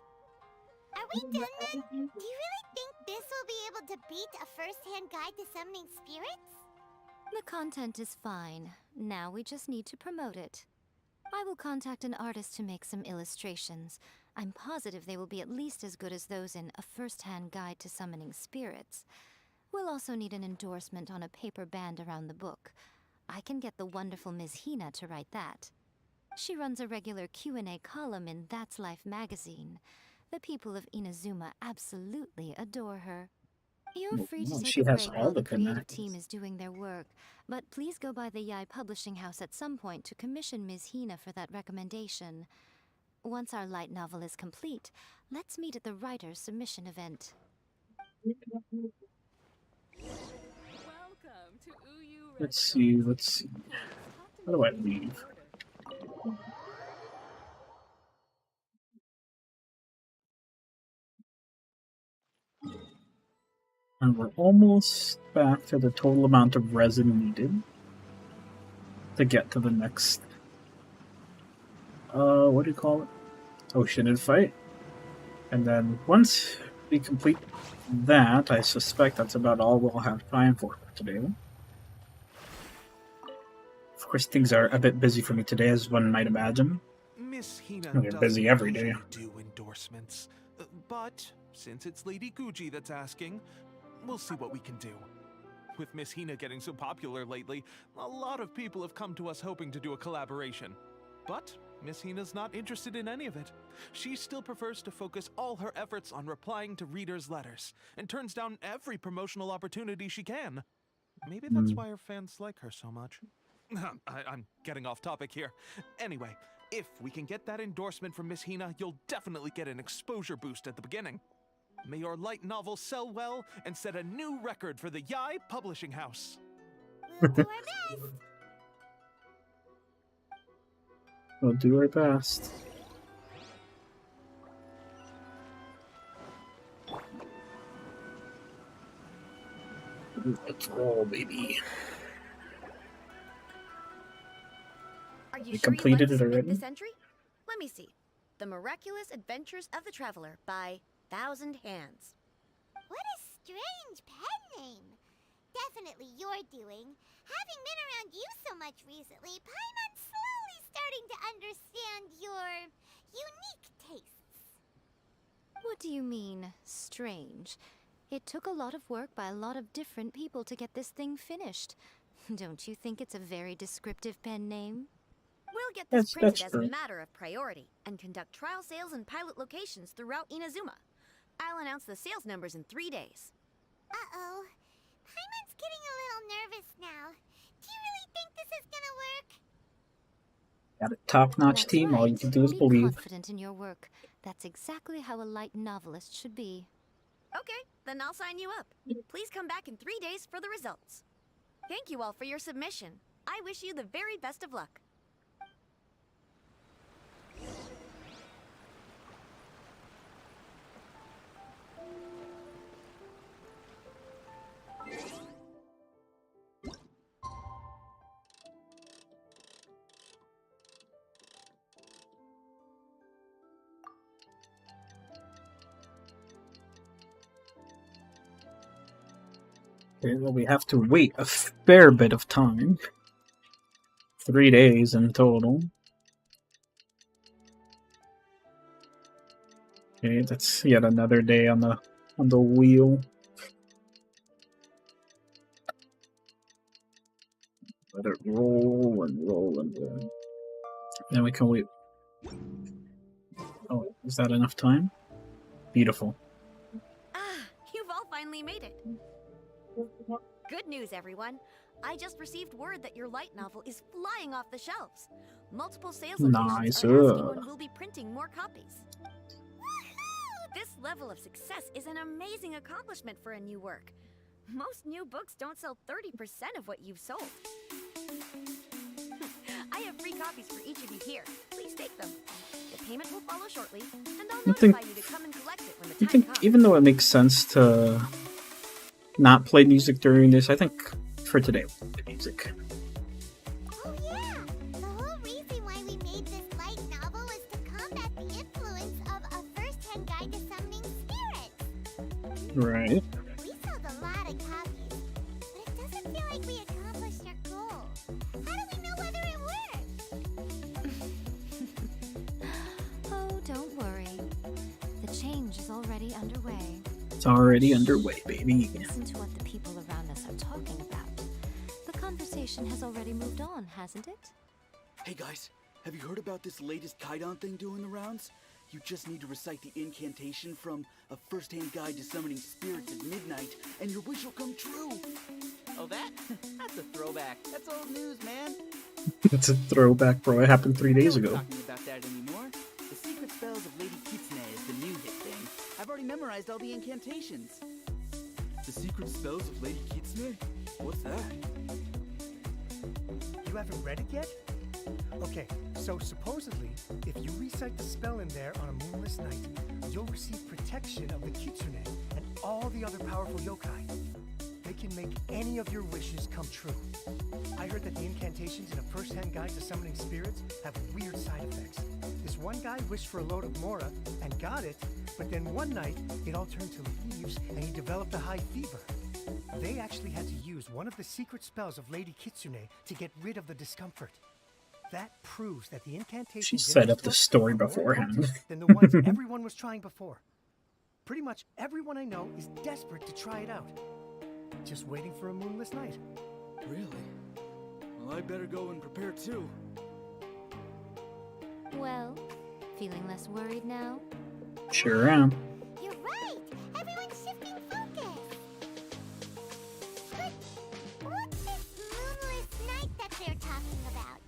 Are we done then? Do you really think this will be able to beat a first-hand guide to summoning spirits? The content is fine. Now we just need to promote it. I will contact an artist to make some illustrations. I'm positive they will be at least as good as those in A First-Hand Guide to Summoning Spirits. We'll also need an endorsement on a paper band around the book. I can get the wonderful Ms. Hina to write that. She runs a regular Q&A column in That's Life magazine. The people of Inazuma absolutely adore her. You're free to She take a has break all while the the creative connections. team is doing their work, but please go by the Yai Publishing House at some point to commission Ms. Hina for that recommendation. Once our light novel is complete, let's meet at the writer's submission event. Welcome to Uyu Let's see. How do I leave? And we're almost back to the total amount of resin needed to get to the next, what do you call it? Oceanid fight. And then once we complete that, I suspect that's about all we'll have time for today. Of course, things are a bit busy for me today, as one might imagine. Miss Hina I get doesn't busy every day. usually do endorsements, but since it's Lady Guji that's asking, we'll see what we can do. With Miss Hina getting so popular lately, a lot of people have come to us hoping to do a collaboration. But Miss Hina's not interested in any of it. She still prefers to focus all her efforts on replying to readers' letters, and turns down every promotional opportunity she can. Maybe that's why her fans like her so much. I'm getting off topic here. Anyway, if we can get that endorsement from Miss Hina, you'll definitely get an exposure boost at the beginning. May your light novel sell well and set a new record for the Yai Publishing House. We'll do our best. We'll do our best. Let's roll, baby. Are you We sure completed you'd like it to submit already? this entry? Let me see. The Miraculous Adventures of the Traveler by Thousand Hands. What a strange pen name. Definitely your doing. Having been around you so much recently, Paimon's slowly starting to understand your unique tastes. What do you mean, strange? It took a lot of work by a lot of different people to get this thing finished. Don't you think it's a very descriptive pen name? We'll get this printed as true. a matter of priority and conduct trial sales in pilot locations throughout Inazuma. I'll announce the sales numbers in 3 days. Uh-oh. Paimon's getting a little nervous now. Do you really think this is gonna work? Got a top-notch That's team. All you right. can do is Be believe. confident in your work. That's exactly how a light novelist should be. Okay, then I'll sign you up. Please come back in 3 days for the results. Thank you all for your submission. I wish you the very best of luck. Okay, well, we have to wait a fair bit of time. 3 days in total. Okay, that's yet another day on the wheel. Let it roll and roll and roll. Then we can wait. Oh, is that enough time? Beautiful. Ah, you've all finally made it. Good news, everyone. I just received word that your light novel is flying off the shelves. Multiple sales locations Nice. are asking when we'll be printing more copies. Woohoo! This level of success is an amazing accomplishment for a new work. Most new books don't sell 30% of what you've sold. I have free copies for each of you here. Please take them. The payment will follow shortly, and I'll notify you to come and collect it when the time comes. Even though it makes sense to not play music during this, I think for today we'll play music. Oh yeah! The whole reason why we made this light novel was to combat the influence of a first-hand guide to summoning spirits. Right. We sold a lot of copies, but it doesn't feel like we accomplished our goal. How do we know whether it worked? Oh, don't worry. The change is already underway. It's already underway, baby. Listen to what the people around us are talking about. The conversation has already moved on, hasn't it? Hey guys, have you heard about this latest Kaidan thing doing the rounds? You just need to recite the incantation from a first-hand guide to summoning spirits at midnight, and your wish will come true. Oh, that? That's a throwback. That's old news, man. It's a throwback, bro. It happened 3 days I'm ago. not talking about that anymore. The secret spells of Lady Kitsune is the new hit thing. I've already memorized all the incantations. The secret spells of Lady Kitsune? What's that? You haven't read it yet? Okay, so supposedly, if you recite the spell in there on a moonless night, you'll receive protection of the Kitsune and all the other powerful yokai. They can make any of your wishes come true. I heard that the incantations in a first-hand guide to summoning spirits have weird side effects. This one guy wished for a load of Mora and got it, but then one night, it all turned to leaves and he developed a high fever. They actually had to use one of the secret spells of Lady Kitsune to get rid of the discomfort. That proves that the incantations She set up the story are more beforehand. potent than the ones everyone was trying before. Pretty much everyone I know is desperate to try it out. Just waiting for a moonless night. Really? Well, I better go and prepare too. Well, feeling less worried now? Sure am. You're right! Everyone's shifting focus! But what's this moonless night that they're talking about?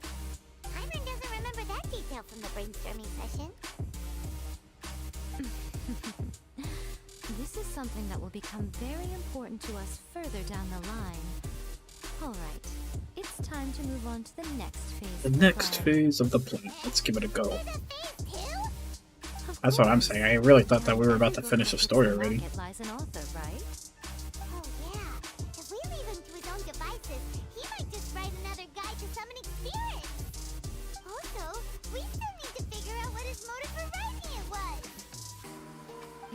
Hyman doesn't remember that detail from the brainstorming session. This is something that will become very important to us further down the line. Alright, it's time to move on to the next phase. The next phase of the plan. Let's give it a go. That's what I'm saying. I really thought that we were about to finish the story already. It lies an author, right? Oh yeah, if we leave him to his own devices, he might just write another guide to summoning spirits. Also, we still need to figure out what his motive for writing it was.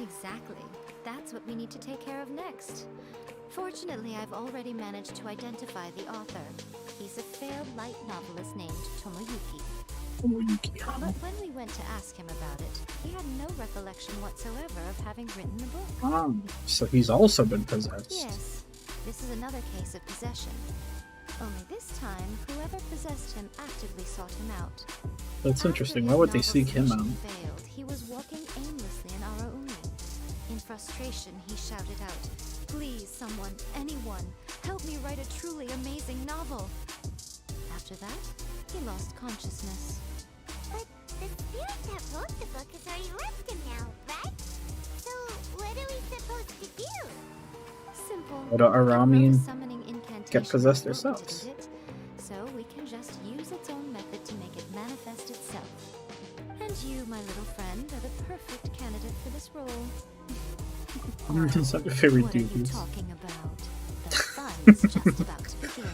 Exactly. That's what we need to take care of next. Fortunately, I've already managed to identify the author. He's a failed light novelist named Tomoyuki. But when we went to ask him about it, he had no recollection whatsoever of having written the book. So he's also been possessed. Yes, this is another case of possession. Only this time, whoever possessed him actively sought him out. That's interesting. Why would they seek him out? Failed, he was walking aimlessly in Araumi. In frustration, he shouted out, "Please, someone, anyone, help me write a truly amazing novel." After that, he lost consciousness. But the spirit that wrote the book has already left him now, right? So what are we supposed to do? Simple. Go to Arami and Summoning incantation get possessed was ourselves. it, so we can just use its own method to make it manifest itself. And you, my little friend, are the perfect candidate for this role. It's my favorite What are you duties. talking about? The fun is just about to begin.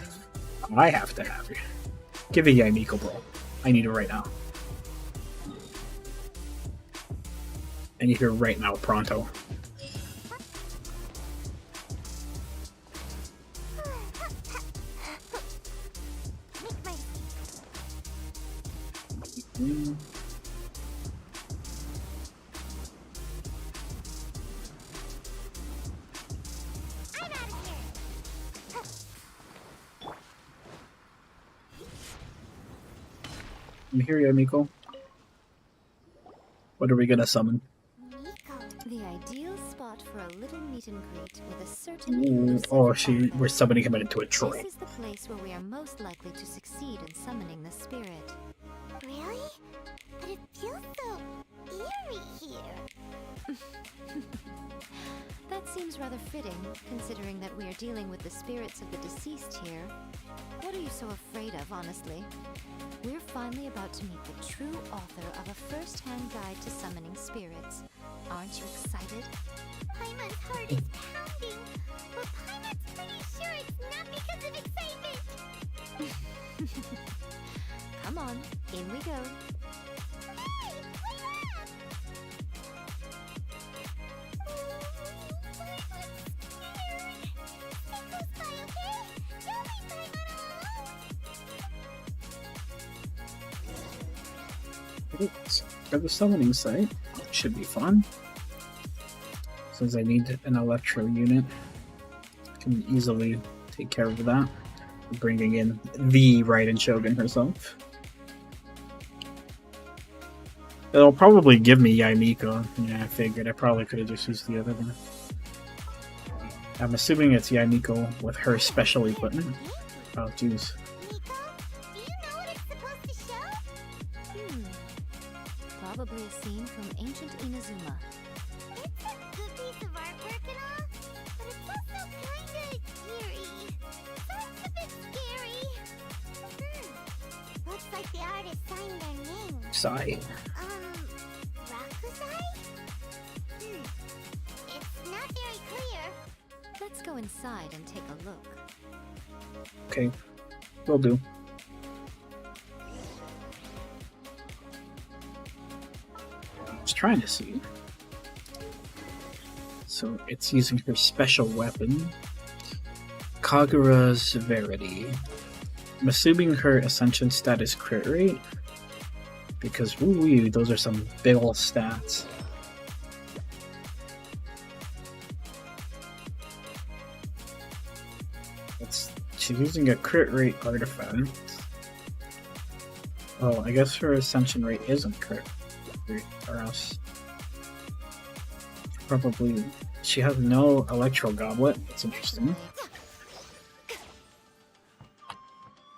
I have to have it. Give it Yaimiko, bro. I need it right now. I need her right now, pronto. I'm here, Yamiko. What are we gonna summon? The ideal spot for a little meet and greet with a certain Ooh, elusive oh, author. we're summoning him into a troll. This is the place where we are most likely to succeed in summoning the spirit. Really? But it feels so eerie here. That seems rather fitting, considering that we are dealing with the spirits of the deceased here. What are you so afraid of, honestly? We're finally about to meet the true author of a first-hand guide to summoning spirits. Aren't you excited? Paimon's heart is pounding, but Paimon's pretty sure it's not because of excitement. Come on, in we go. Hey, wait up! Paimon's scared. Stay close by, okay? Don't leave Paimon all alone. Great. For the summoning site, should be fun. Since I need an electro unit, I can easily take care of that. Bringing in the Raiden Shogun herself. It'll probably give me Yamiko. Yeah, I figured I probably could have just used the other one. I'm assuming it's Yamiko with her special equipment. Oh, jeez. Nico, do you know what it's supposed to show? Probably a scene from ancient Inazuma. It's a good piece of artwork and all, but it's also kinda eerie. So it's a bit scary. Looks like the artist signed their name. Sigh. Rakusai? It's not very clear. Let's go inside and take a look. Okay, will do. I was trying to see. So it's using her special weapon, Kagura's Severity. I'm assuming her Ascension stat is crit rate, because woo, those are some big ol' stats. She's using a crit rate artifact. Oh, I guess her Ascension rate isn't crit rate, or else probably she has no Electro Goblet. That's interesting.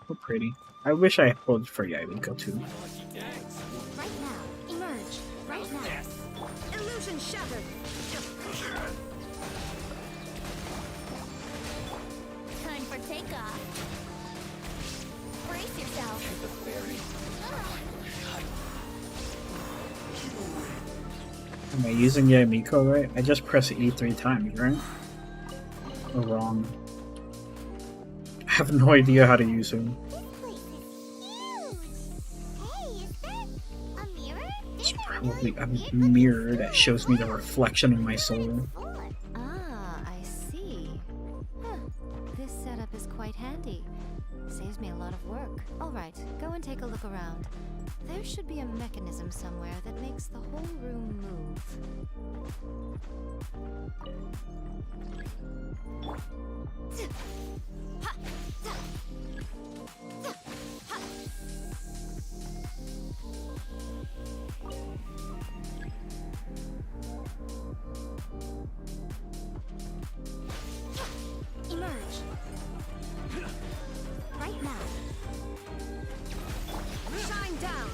Oh, pretty. I wish I pulled for Yamiko too. Right now, emerge. Right now. Illusion shattered. Time for takeoff. Brace yourself. Am I using Yamiko right? I just press E 3 times, right? Or wrong? I have no idea how to use him. It's probably a mirror that shows me the reflection of my soul. Ah, I see. Huh. This setup is quite handy. Saves me a lot of work. Alright, go and take a look around. There should be a mechanism somewhere that makes the whole room move. Emerge. Right now. Shine down.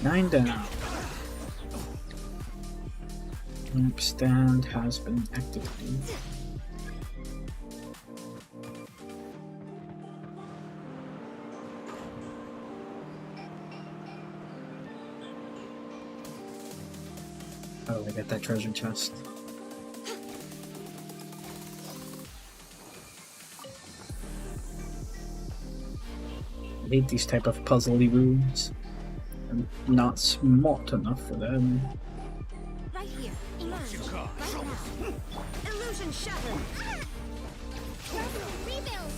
9 down. Lamp stand has been activated. Oh, I got that treasure chest. I hate these type of puzzly rooms. I'm not smart enough for them. Right here. Emerge. Right now. Illusion shattered. Rebuild.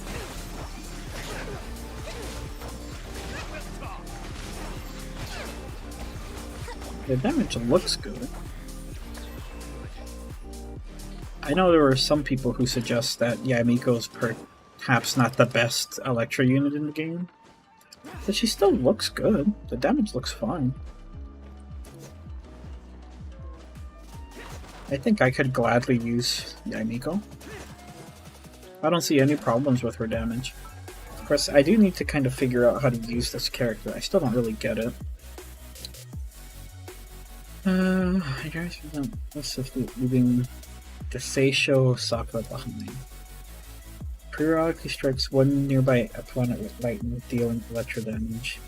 The damage looks good. I know there were some people who suggest that Yamiko's perhaps not the best Electra unit in the game, but she still looks good. The damage looks fine. I think I could gladly use Yamiko. I don't see any problems with her damage. Of course, I do need to kind of figure out how to use this character. I still don't really get it. I guess let's leaving the Seisho Sakura behind. Periodically strikes one nearby opponent with lightning, dealing electro damage.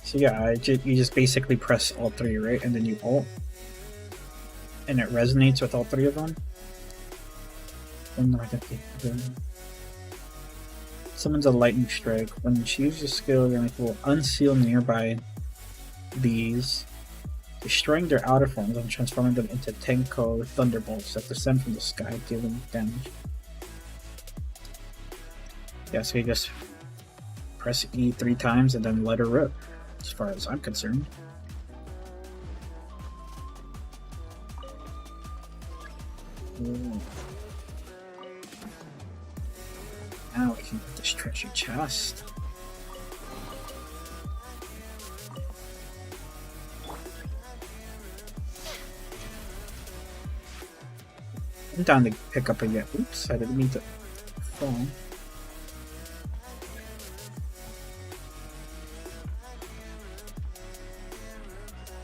So yeah, you just basically press all three, right? And then you ult. And it resonates with all three of them. Summons a lightning strike. When she uses skill, it will unseal nearby these, destroying their outer forms and transforming them into Tenko thunderbolts that descend from the sky, dealing damage. Yeah, so you just press E 3 times and then let her rip, as far as I'm concerned. Ooh. Now we can get this treasure chest. I'm down to pick up a yet. Oops, I didn't mean to fall.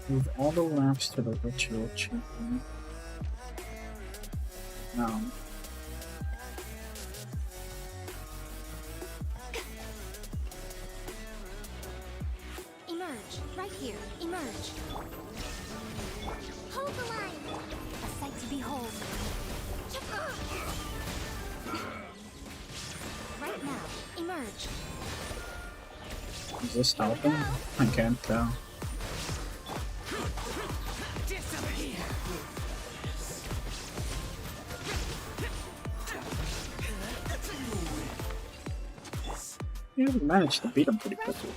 Move all the lamps to the ritual chamber. Emerge, right here, emerge. Hold the line! A sight to behold. Right now, emerge. Is this helping? I can't tell. Yeah, we managed to beat him pretty quickly.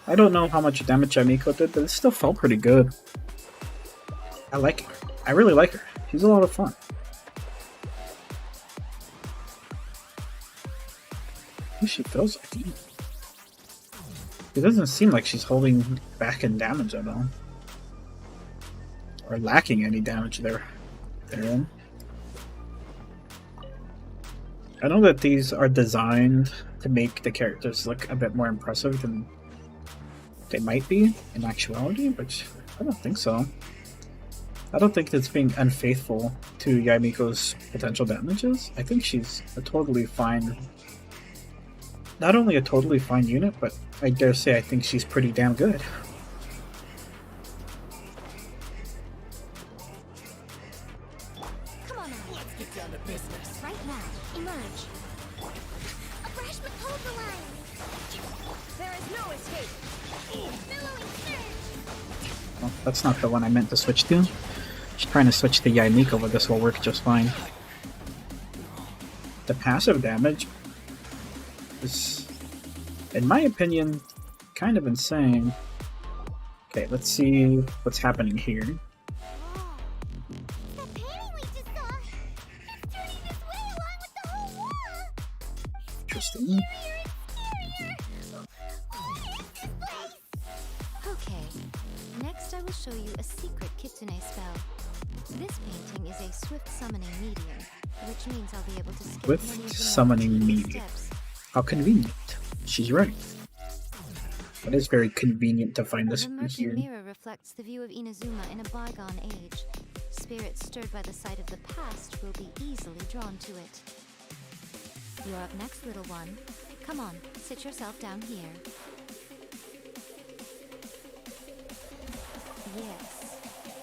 I don't know how much damage Yamiko did, but it still felt pretty good. I like her. I really like her. She's a lot of fun. At least she feels like it. It doesn't seem like she's holding back in damage at all. Or lacking any damage therein. I know that these are designed to make the characters look a bit more impressive than they might be in actuality, but I don't think so. I don't think it's being unfaithful to Yamiko's potential damages. I think she's a totally fine... Not only a totally fine unit, but I dare say I think she's pretty damn good. Come on now, let's get down to business. Right now, emerge. Abrashman, hold the line! There is no escape! Billowing surge! Well, that's not the one I meant to switch to. Just trying to switch to Yamiko, but this will work just fine. The passive damage is, in my opinion, kind of insane. Okay, let's see what's happening here. That painting we just saw! It's turning this way along with the whole wall! Interesting. Okay, next I will show you a secret kitsune spell. This painting is a swift summoning medium, which means I'll be able to skip Swift many of the summoning more tedious medium. steps. How convenient. She's right. It is very convenient to find this The here. merchant mirror reflects the view of Inazuma in a bygone age. Spirits stirred by the sight of the past will be easily drawn to it. You're up next, little one. Come on, sit yourself down here. Yes.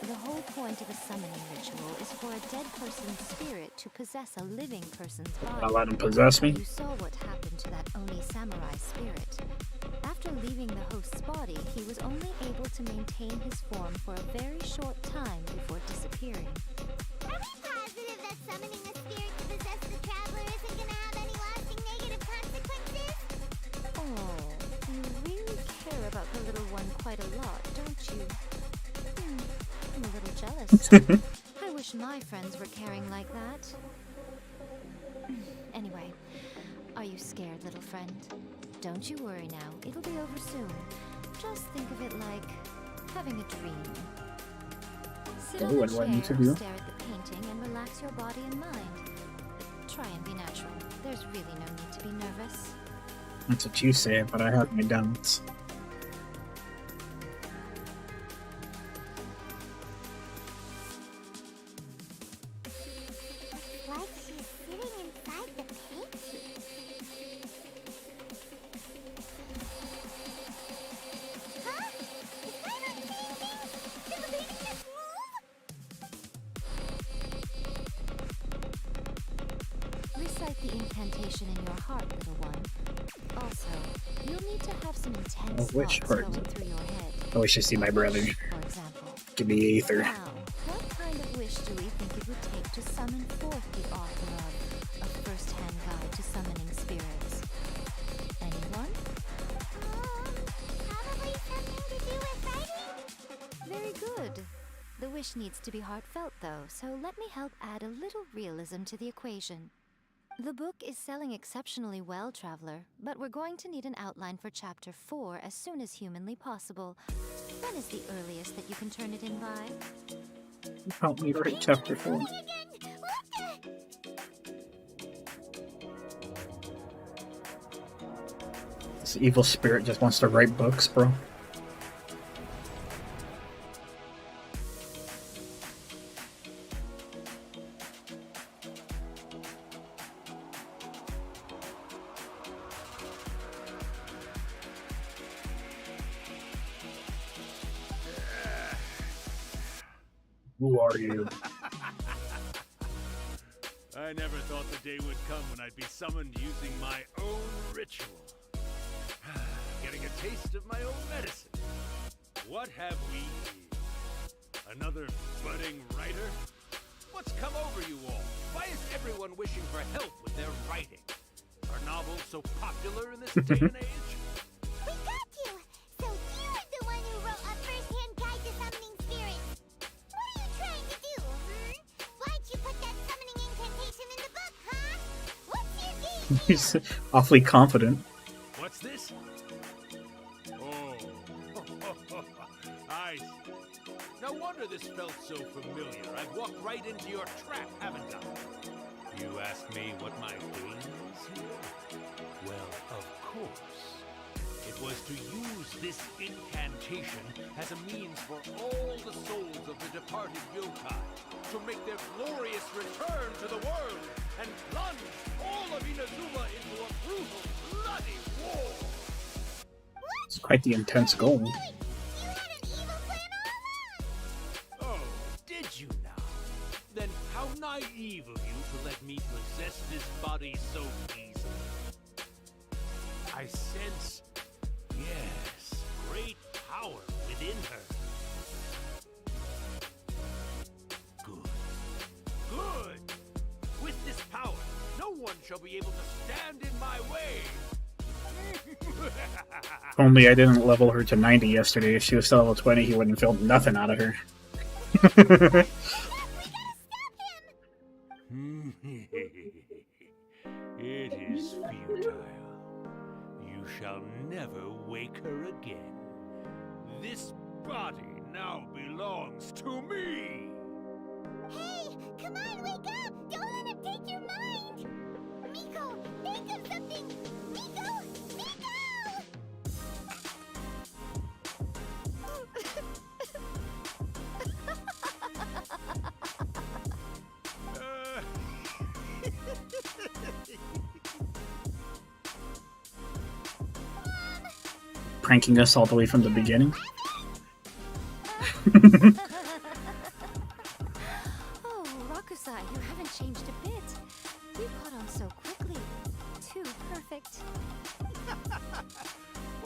The whole point of a summoning ritual is for a dead person's spirit to possess a living person's body. I'll let him possess me. You saw what happened to that Oni samurai spirit. After leaving the host's body, he was only able to maintain his form for a very short time before disappearing. Are we positive that summoning a spirit to possess the traveler isn't gonna have any lasting negative consequences? Oh, you really care about the little one quite a lot, don't you? Yes. I wish my friends were caring like that. Anyway, are you scared, little friend? Don't you worry now. It'll be over soon. Just think of it like having a dream. Sit on What a do I need to chair, do? stare at the painting, and relax your body and mind. Try and be natural. There's really no need to be nervous. That's what you say, but I have my doubts. Like she's sitting inside the painting. Huh? Is that not changing? Did the painting just move? Recite the incantation in your heart, little one. Also, you'll need to have some intense which thoughts part? going through your head. I wish to see my brother. For example. Give me Aether. Now, what kind of wish do we think it would take to summon forth the author of A First-Hand Guide to Summoning Spirits? Anyone? Probably something to do with writing? Very good. The wish needs to be heartfelt, though, so let me help add a little realism to the equation. The book is selling exceptionally well, Traveler, but we're going to need an outline for Chapter 4 as soon as humanly possible. When is the earliest that you can turn it in by? Help me write chapter 4. This evil spirit just wants to write books, bro. Who are you? I never thought the day would come when I'd be summoned using my own ritual. Getting a taste of my own medicine. What have we here? Another budding writer? What's come over you all? Why is everyone wishing for help with their writing? Are novels so popular in this day and age? We got you! So you're the one who wrote A First-Hand Guide to Summoning Spirits. What are you trying to do, Why'd you put that summoning incantation in the book, huh? What's your game here? He's awfully confident. What's this? Oh, I see. No wonder this felt so familiar. I've walked right into your trap, haven't I? You ask me what my game is here? Well, of course. It was to use this incantation as a means for all the souls of the departed yokai to make their glorious return to the world and plunge all of Inazuma into a brutal, bloody war. It's quite the intense goal. You had an evil plan all along! Oh, did you now? Then how naive of you to let me possess this body so easily. I sense, yes, great power within her. Good. Good! With this power, no one shall be able to stand in my way. If only I didn't level her to 90 yesterday. If she was still level 20, he wouldn't have felt nothing out of her. It is futile. You shall never wake her again. This body now belongs to me! Hey, come on, wake up! Don't let him take your mind! Miko, think of something! Miko! Miko! Pranking us all the way from the beginning. Oh, Rakusai, you haven't changed a bit. You caught on so quickly. Too perfect.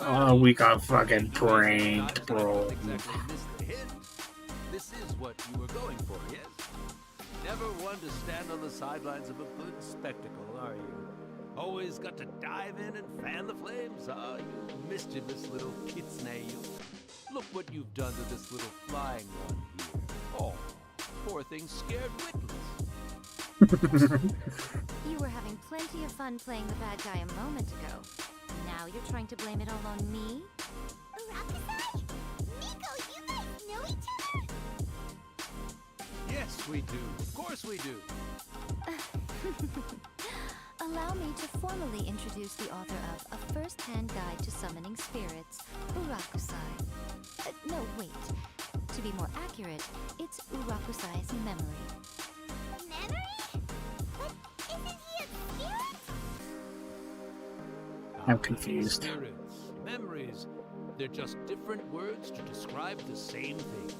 Oh, we got fucking pranked, bro. Exactly missed the hint. This is what you were going for, yes? Never one to stand on the sidelines of a good spectacle, are you? Always got to dive in and fan the flames, ah, you mischievous little kitsune, you. Look what you've done to this little flying one here. Oh, poor thing's scared witless. You were having plenty of fun playing the bad guy a moment ago. Now you're trying to blame it all on me? Urakusai? Miko, you guys know each other? Yes, we do. Of course we do. Allow me to formally introduce the author of A First-Hand Guide to Summoning Spirits, Urakusai. No, wait. To be more accurate, it's Urakusai's memory. Memory? But isn't he a spirit? I'm confused. Spirits, memories, they're just different words to describe the same thing.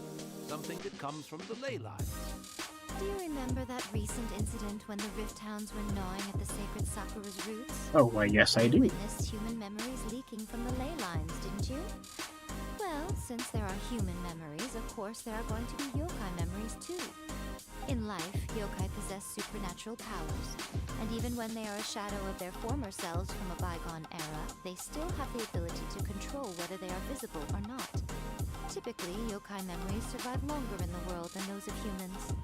Something that comes from the ley lines. Do you remember that recent incident when the Rift Hounds were gnawing at the sacred Sakura's roots? Oh, why, yes, I You do. witnessed human memories leaking from the ley lines, didn't you? Well, since there are human memories, of course there are going to be yokai memories too. In life, yokai possess supernatural powers, and even when they are a shadow of their former selves from a bygone era, they still have the ability to control whether they are visible or not. Typically, yokai memories survive longer in the world than those of humans.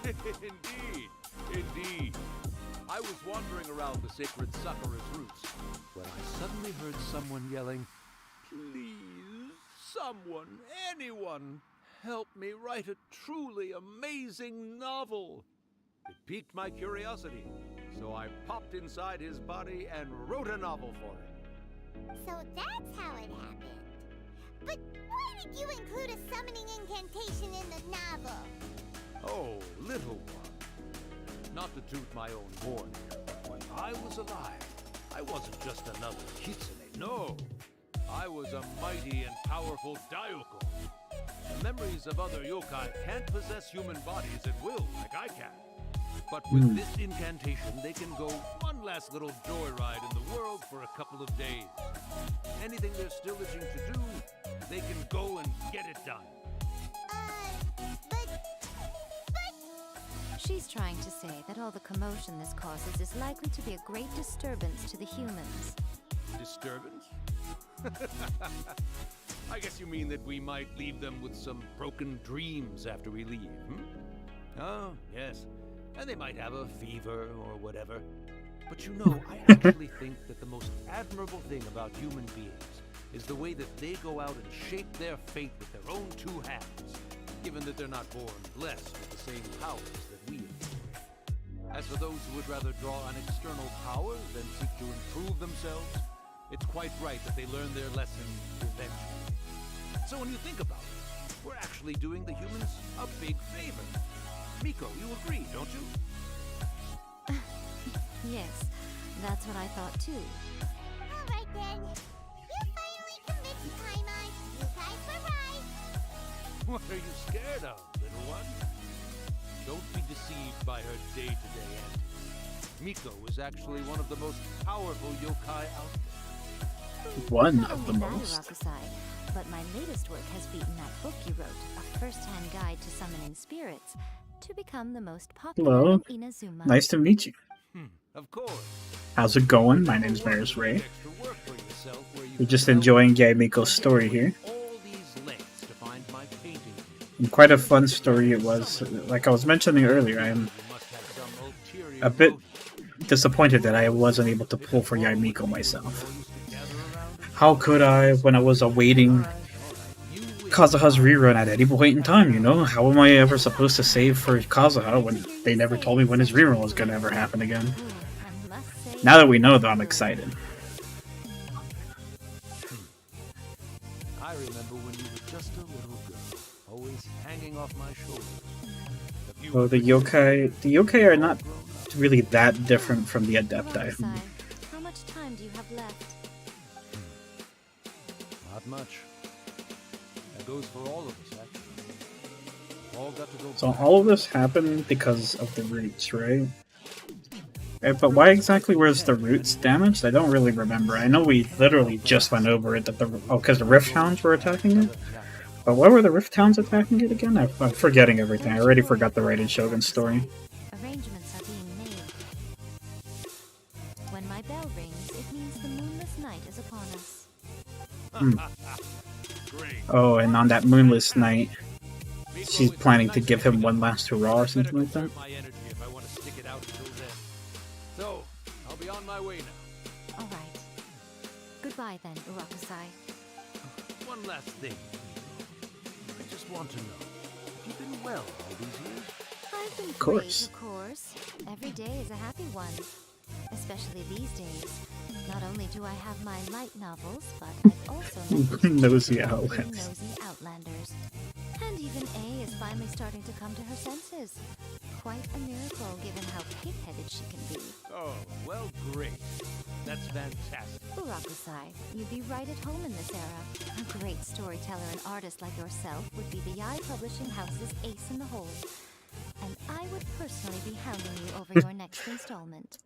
Indeed, indeed. I was wandering around the sacred Sakura's roots when I suddenly heard someone yelling, "Please, someone, anyone, help me write a truly amazing novel." It piqued my curiosity, so I popped inside his body and wrote a novel for him. So that's how it happened. But why did you include a summoning incantation in the novel? Oh, little one. Not to toot my own horn, but when I was alive, I wasn't just another kitsune, no. I was a mighty and powerful Daiyoko. The memories of other yokai can't possess human bodies at will like I can. But with this incantation, they can go one last little joyride in the world for a couple of days. Anything they're still itching to do, they can go and get it done. But... She's trying to say that all the commotion this causes is likely to be a great disturbance to the humans. Disturbance? I guess you mean that we might leave them with some broken dreams after we leave, Oh, yes. And they might have a fever or whatever. But you know, I actually think that the most admirable thing about human beings is the way that they go out and shape their fate with their own two hands, given that they're not born blessed with the same powers that we enjoy. As for those who would rather draw on external power than seek to improve themselves, it's quite right that they learn their lesson eventually. So when you think about it, we're actually doing the humans a big favor. Miko, you agree, don't you? Yes, that's what I thought too. Alright then. You finally convinced Paimon. You guys were right. What are you scared of, little one? Don't be deceived by her day-to-day antics. Miko is actually one of the most powerful yokai out there. One Not of the only that, most. Urakusai, but my latest work has beaten that book you wrote, A First-Hand Guide to Summoning Spirits, to become the most popular Hello. in Inazuma. Nice to meet you. Of course. How's it going? My name's Maris Rey. Extra work for yourself where you We're just enjoying Miko's story here. all these lengths to find my painting. And quite a fun story it was. Like I was mentioning earlier, I am a bit disappointed that I wasn't able to pull for Miko myself. How could I when I was awaiting Kazuha's rerun at any point in time, you know? How am I ever supposed to save for Kazuha when they never told me when his rerun was gonna ever happen again? Now that we know, though, I'm excited. I remember when you were just a little girl, always hanging off my shoulders. Well, the yokai are not really that different from the Adepti. Urakusai, how much time do you have left? Not much. That goes for all of us, actually. All got to go So back. all of this happened because of the roots, right? But why exactly was the roots damaged? I don't really remember. I know we literally just went over it, that because the Rift Hounds were attacking it? But why were the Rift Hounds attacking it again? I'm forgetting everything. I already forgot the Raiden Shogun story. Arrangements are being made. When my bell rings, it means the moonless night is upon us. Oh, and on that moonless night, she's planning to give him one last hurrah or something like that. My energy if I want to stick it out until then. So, I'll be on my way now. All right. Goodbye then, Urakusai. One last thing. I just want to know, have you been well all these years? I've been Of course. great, of course. Every day is a happy one. Especially these days. Not only do I have my light novels, but I've also met Nosy really Outlanders. nosy outlanders. And even A is finally starting to come to her senses. Quite a miracle given how pig-headed she can be. Oh, well, great. That's fantastic. Urakusai, you'd be right at home in this era. A great storyteller and artist like yourself would be the Yae Publishing House's ace in the hole. And I would personally be hounding you over your next installment.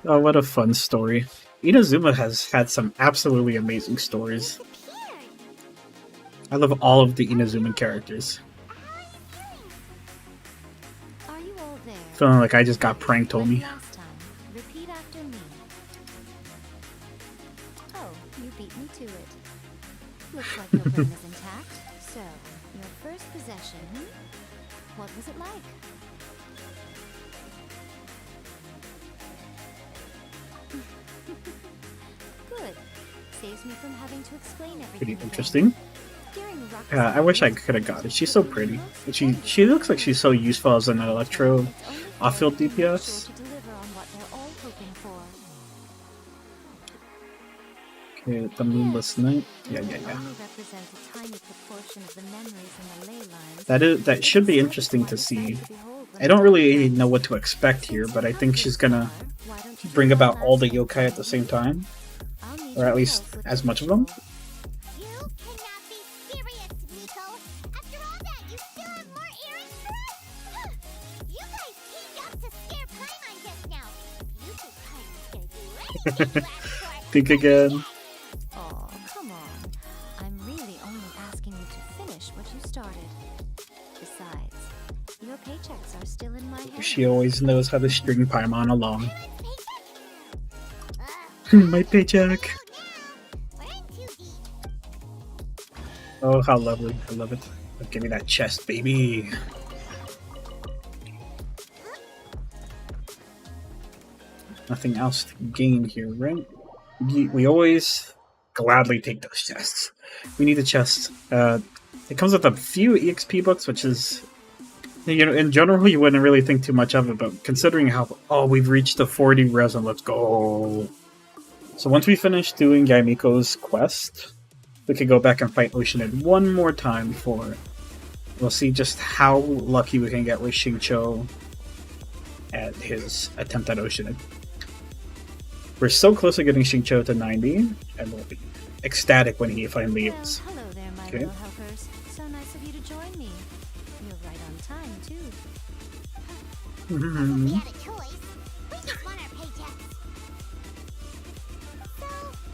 Oh, what a fun story. Inazuma has had some absolutely amazing stories. I love all of the Inazuma characters. Are you all there? Feeling like I just got pranked, Like homie. last time, repeat after me. Oh, you beat me to it. Looks like your brain is intact. So, your first possession, what was it like? Good. Saves me from having to explain everything. Pretty again. interesting. During Rock's I wish I could have got it. She's so pretty. She looks like she's so useful as an electro off-field DPS. to deliver on what they're all hoping for. Okay, the Moonless Night. Yeah. Only represents a tiny proportion of the memories and the ley lines. That should be interesting to see. I don't really know what to expect here, but I think she's gonna bring about all the yokai at the same time, or at least as much of them. You cannot be serious, Miko. After all that, you still have more errands for us? You guys teamed up to scare Paimon just now. You think Paimon scared you, right? Think again. Oh, come on. I'm really only asking you to finish what you started. Besides, your paychecks are still in my hand. She always knows how to string Paimon along. My paycheck. Oh, how lovely. I love it. Give me that chest, baby. Nothing else to gain here, right? We always gladly take those chests. We need a chest. It comes with a few EXP books, which is, you know, in general, you wouldn't really think too much of it, but considering how, oh, we've reached the 40 resin, let's go. So once we finish doing Yaimiko's quest, we could go back and fight Oceanid one more time before we'll see just how lucky we can get with Xingqiu at his attempt at Oceanid. We're so close to getting Xingqiu to 90, and we'll be ecstatic when he finally is. Well, hello there, my little helpers. So nice of you to join me. You're right on time, too. Mm-hmm. We had a choice. We just want our paychecks.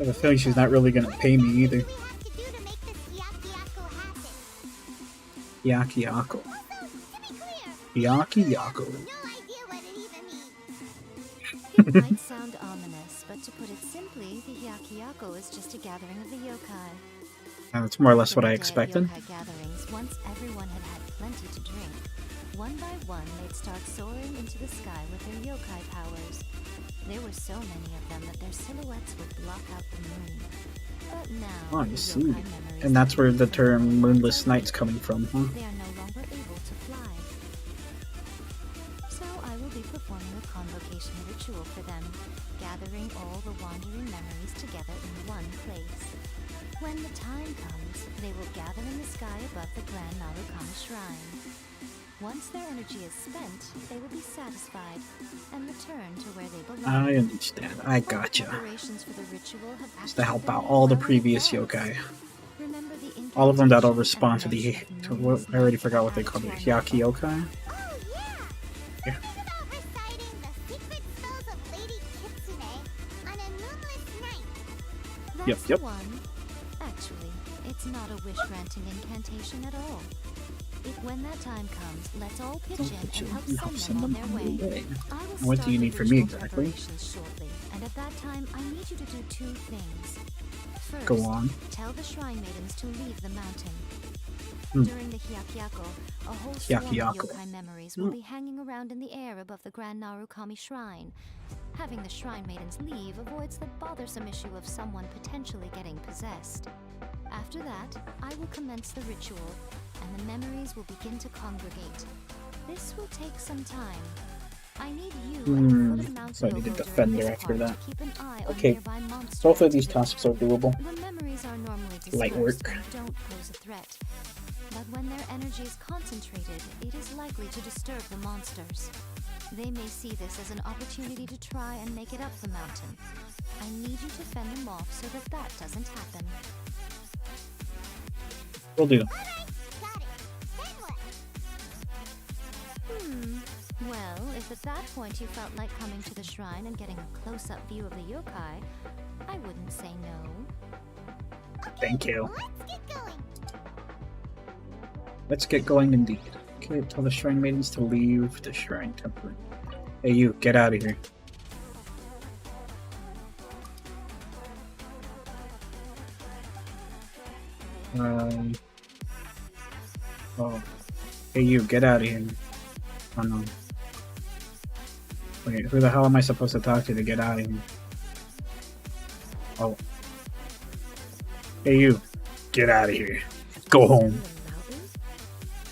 I have a feeling she's not really gonna pay me either. What do we have to do to make this Yakiako happen? Yakiako. To be clear, Yakiako. no idea what it even means. It might sound ominous, but to put it simply, the Hyakyako is just a gathering of the yokai. And that's more or less what I In the day of expected. yokai gatherings, once everyone had had plenty to drink, one by one they'd start soaring into the sky with their yokai powers. There were so many of them that their silhouettes would block out the moon. But now, Oh, the I see. yokai memories And that's where the have term Moonless Night's coming from, huh? They are no longer able to fly. So I will be performing a convocation ritual for them, gathering all the wandering memories together in one place. When the time comes, they will gather in the sky above the Grand Narukami Shrine. Once their energy is spent, they will be satisfied and return to where they belong. I understand. I gotcha. Preparations for the ritual have Just to help out all the previous yokai. Remember the All of them that'll incantation respond to the... I already forgot what they call it. Hyaki yokai? Oh, yeah! Yeah. What about reciting the secret spells of Lady Kitsune on a moonless night? Yep, That's yep. the one. Actually, it's not a wish-granting incantation at all. When that time comes, let's all pitch in and help send them on their way. I will What do you start need the from me ritual exactly? preparations shortly, and at that time, I need you to do two things. First, Go on. tell the Shrine Maidens to leave the mountain. Hmm. During the Hyakyako, a whole swarm of Hyakyako. yokai memories will be hanging around in the air above the Grand Narukami Shrine. Having the Shrine Maidens leave avoids the bothersome issue of someone potentially getting possessed. After that, I will commence the ritual, and the memories will begin to congregate. This will take some time. I need you and the foot of Mount So I need a Yoho defender during this after part that. to keep an eye on Okay, nearby monster both of these activity. tasks are doable. The memories are normally Light dispersed work. and don't pose a threat. But when their energy is concentrated, it is likely to disturb the monsters. They may see this as an opportunity to try and make it up the mountain. I need you to fend them off so that that doesn't happen. Will do. Well, if at that point you felt like coming to the shrine and getting a close-up view of the yokai, I wouldn't say no. Thank you. Let's get going. Let's get going indeed. Okay, tell the Shrine Maidens to leave the Shrine Temple. Hey you, get out of here. Oh. Hey you, get out of here. Oh no. Wait, who the hell am I supposed to talk to get out of here? Oh. Hey you, get out of here. Go home.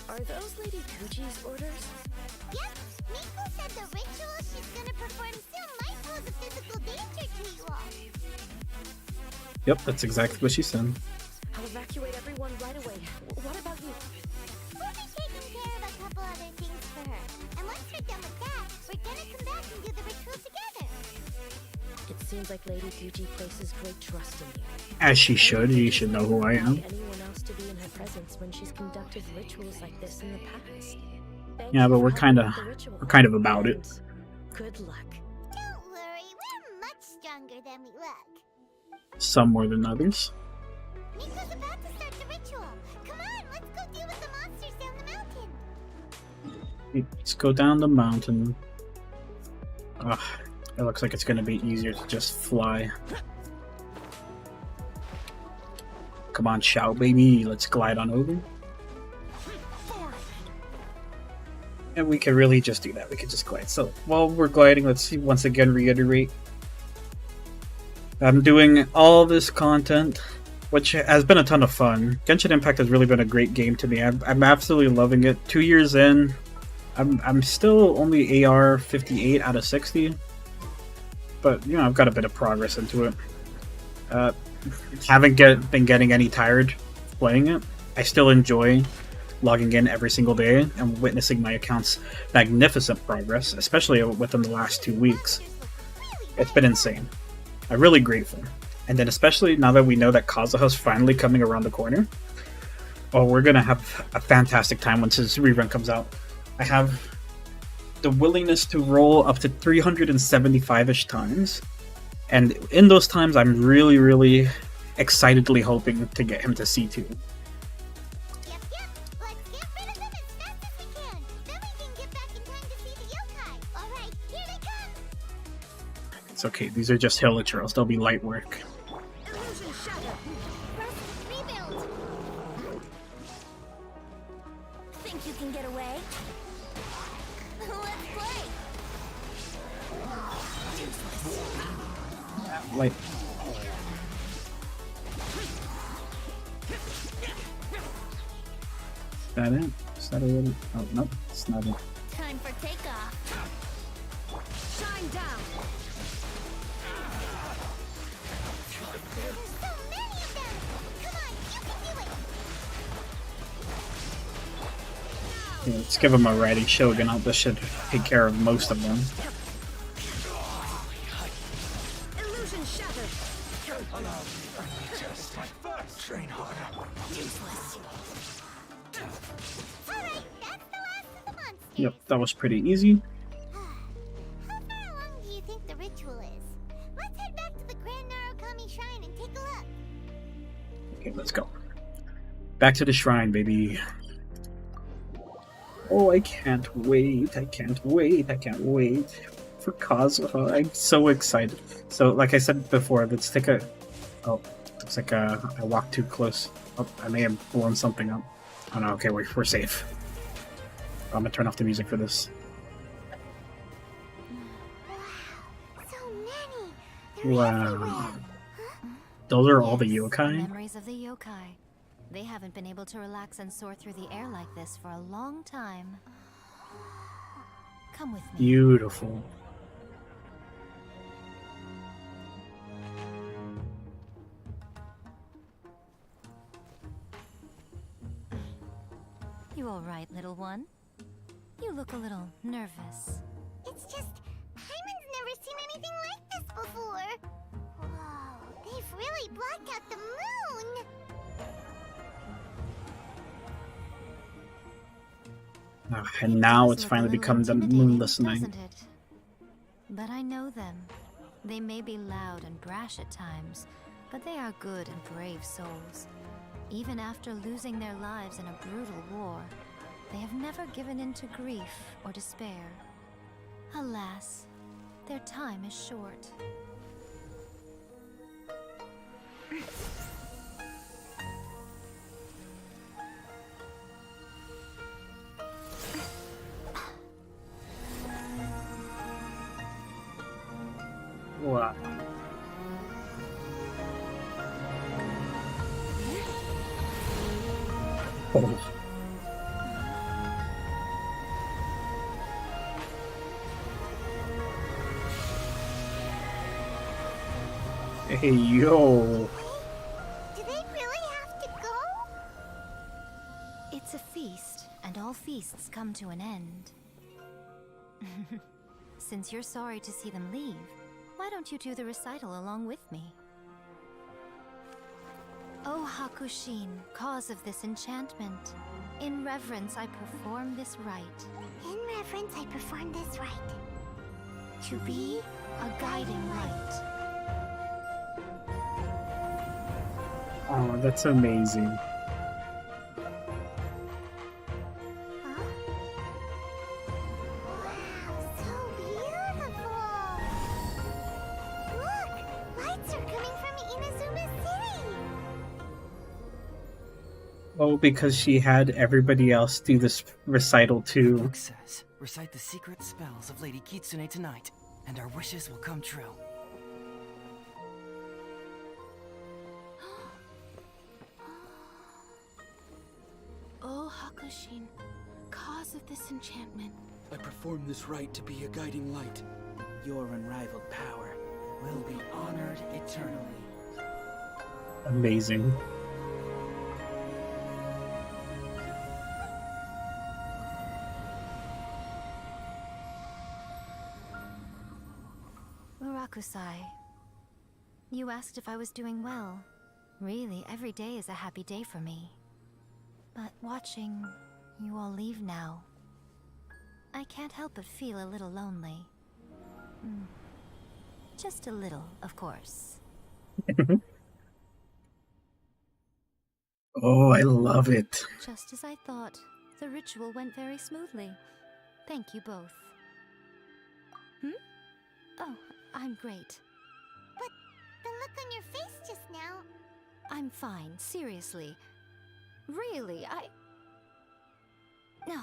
Are those Lady Kuji's orders? Yep, Miko said the ritual she's gonna perform soon might pose a physical danger to you all. Yep, that's exactly what she said. I'll evacuate everyone right away. What about you? We'll be taking care of a couple other things for her. And once we're done with that, we're gonna come back and do the ritual together. It seems like Lady Kuji places great trust in you. As she should, you should know who I am. Anyone else to be in her presence when she's conducted rituals like this in the past. Thank Yeah, you but for we're helping kinda with the ritual. about it. And good luck. Don't worry, we're much stronger than we look. Some more than others. Miko's about to start the ritual. Come on, let's go deal with the monsters down the mountain. Let's go down the mountain. Ugh, it looks like it's gonna be easier to just fly. Come on, shout, baby. Let's glide on over. And we can really just do that. We can just glide. So while we're gliding, let's see, once again reiterate. I'm doing all this content, which has been a ton of fun. Genshin Impact has really been a great game to me. I'm absolutely loving it. 2 years in, I'm still only AR 58 out of 60. But, you know, I've got a bit of progress into it. Haven't been getting any tired playing it. I still enjoy logging in every single day and witnessing my account's magnificent progress, especially within the last 2 weeks. It's been insane. I'm really grateful. And then especially now that we know that Kazuha's finally coming around the corner, oh, we're gonna have a fantastic time once his rerun comes out. I have the willingness to roll up to 375-ish times. And in those times, I'm really, really excitedly hoping to get him to C2. Yep, let's get rid of them as fast as we can. Then we can get back in time to see the yokai. Alright, here they come. It's okay, these are just hilichurls, they'll be light work. Illusion shatter. Press rebuild. Think you can get away? Let's play. Light. Is that it? Is that a little... Oh, nope, it's not it. Time for takeoff. Shine down. There's so many of them. Come on, you can do it. Yeah, let's give him a riding Shogun. This should take care of most of them. Illusion shattered. Train harder. Useless. Alright, that's the last of the monsters. Yep, that was pretty easy. How far along do you think the ritual is? Let's head back to the Grand Narukami Shrine and take a look. Okay, let's go. Back to the shrine, baby. Oh, I can't wait. I can't wait. I can't wait for Kazuha. I'm so excited. So, like I said before, let's take a... Oh, the Looks like I walked too close. Oh, I may have blown something up. Oh no, okay, we're safe. I'm gonna turn off the music for this. So many. Wow. Those are all the yokai? Memories of the yokai. They haven't been able to relax and soar through the air like this for a long time. Come with me. Beautiful. You all right, little one? You look a little nervous. It's just, Hyman's never seen anything like this before. Whoa, they've really blocked out the moon. And now it's finally become the moonless night. Doesn't it? But I know them. They may be loud and brash at times, but they are good and brave souls. Even after losing their lives in a brutal war, they have never given in to grief or despair. Alas, their time is short. Wow. Oh. Hey, yo. Do they really have to go? It's a feast, and all feasts come to an end. Since you're sorry to see them leave, why don't you do the recital along with me? O Hakushin, cause of this enchantment, in reverence I perform this rite. In reverence, I perform this rite. To be a guiding light. Oh, that's amazing. Huh? Wow, so beautiful! Look! Lights are coming from Inazuma City! Oh, because she had everybody else do this recital too. Book says, recite the secret spells of Lady Kitsune tonight, and our wishes will come true. Oh, Hakushin, cause of this enchantment. I perform this rite to be a guiding light. Your unrivaled power will be honored eternally. Amazing. Murakusai, you asked if I was doing well. Really, every day is a happy day for me. But watching you all leave now, I can't help but feel a little lonely. Just a little, of course. Oh, I love it. Just as I thought, the ritual went very smoothly. Thank you both. Oh, I'm great. But the look on your face just now... I'm fine, seriously. Really, No.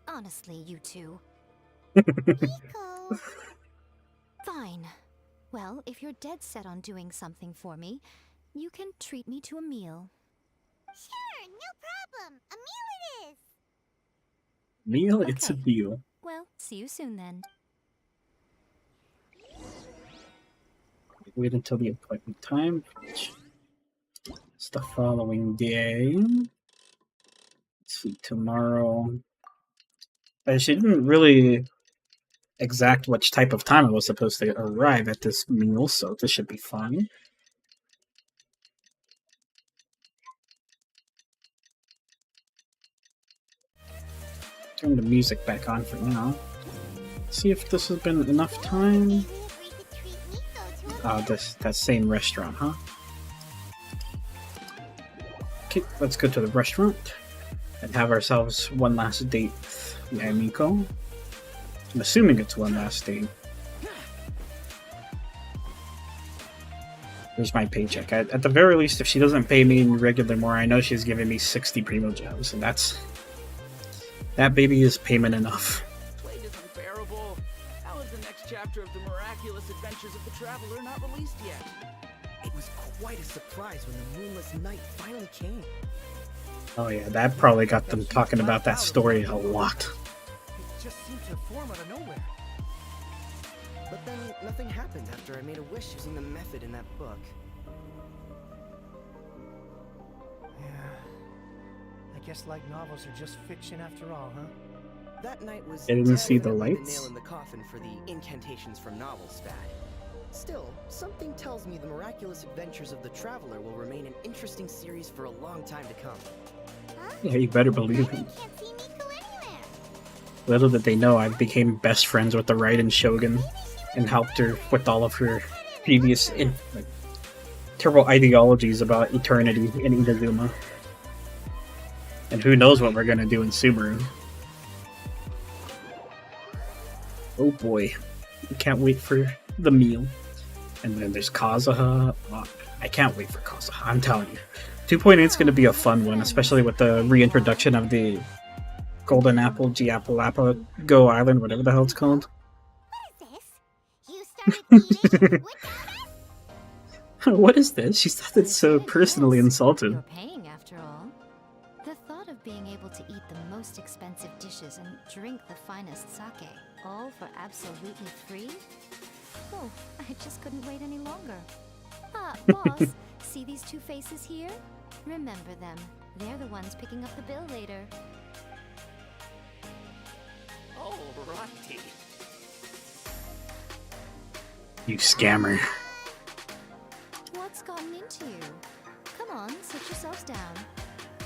Honestly, you two. Nico! Fine. Well, if you're dead set on doing something for me, you can treat me to a meal. Sure, no problem. A meal it is! Meal, it's a Okay. deal. Well, see you soon then. Wait until the appointment time. It's the following day. Let's see, tomorrow. She didn't really exact which type of time it was supposed to arrive at this meal, so this should be fun. Turn the music back on for now. See if this has been enough time. That same restaurant, huh? Okay, let's go to the restaurant and have ourselves one last date with Yamiko. I'm assuming it's one last date. Here's my paycheck. At the very least, if she doesn't pay me in regular Mora, I know she's giving me 60 primo gems, and that baby is payment enough. Plague is unbearable. How is the next chapter of the miraculous adventures of the Traveler not released yet? It was quite a surprise when the moonless night finally came. Oh yeah, that probably got them talking about that story a lot. It just seemed to form out of nowhere. But then nothing happened after I made a wish using the method in that book. Yeah. I guess light novels are just fiction after all, huh? That night was I didn't see the definitely lights. nail in the coffin for the incantations from novels fad. Still, something tells me the miraculous adventures of the Traveler will remain an interesting series for a long time to come. Yeah, you better believe it. Can't see Miko anywhere. Little did they know I became best friends with the Raiden Shogun and helped her with all of her previous terrible ideologies about eternity in Inazuma. And who knows what we're gonna do in Subaru. Oh boy. I can't wait for the meal. And then there's Kazuha. Oh, I can't wait for Kazuha, I'm telling you. 2.8 is going to be a fun one, especially with the reintroduction of the Golden Apple, G-Apple, Apple, Go Island, whatever the hell it's called. What is this? You started eating? What is this? She sounded so personally insulted. You're paying, after all. The thought of being able to eat the most expensive dishes and drink the finest sake, all for absolutely free? Oh, I just couldn't wait any longer. Ah, boss, see these two faces here? Remember them. They're the ones picking up the bill later. Oh, righty. You scammer. What's gotten into you? Come on, sit yourselves down.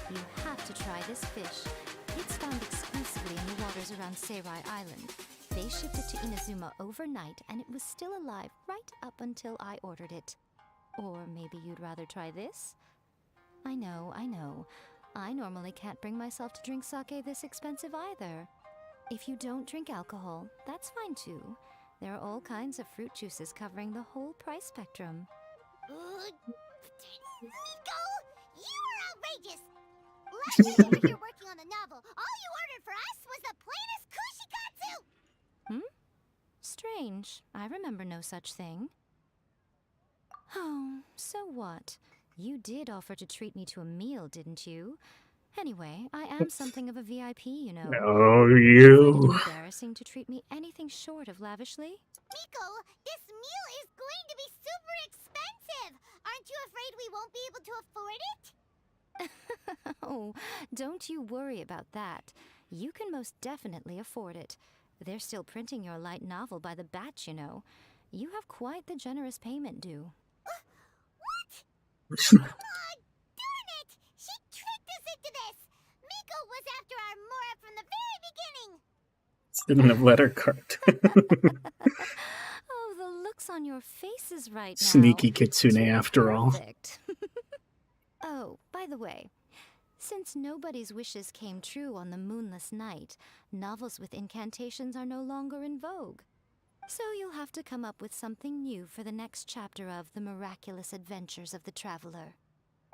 You have to try this fish. It's found exclusively in the waters around Seirai Island. They shipped it to Inazuma overnight, and it was still alive right up until I ordered it. Or maybe you'd rather try this? I know. I normally can't bring myself to drink sake this expensive either. If you don't drink alcohol, that's fine too. There are all kinds of fruit juices covering the whole price spectrum. Miko, you are outrageous. Last year when you were working on the novel, all you ordered for us was the plainest kushikatsu. Strange. I remember no such thing. Oh, so what? You did offer to treat me to a meal, didn't you? Anyway, I am something of a VIP, you know. Oh, It's you. embarrassing to treat me anything short of lavishly. Miko, this meal is going to be super expensive. Aren't you afraid we won't be able to afford it? Oh, don't you worry about that. You can most definitely afford it. They're still printing your light novel by the batch, you know. You have quite the generous payment due. What? Darn it! She tricked us into this! Miko was after our Mora from the very beginning! Didn't have letter card. Oh, the looks on your faces right now. Sneaky kitsune after all. Perfect. Oh, by the way, since nobody's wishes came true on the moonless night, novels with incantations are no longer in vogue. So you'll have to come up with something new for the next chapter of The Miraculous Adventures of the Traveler.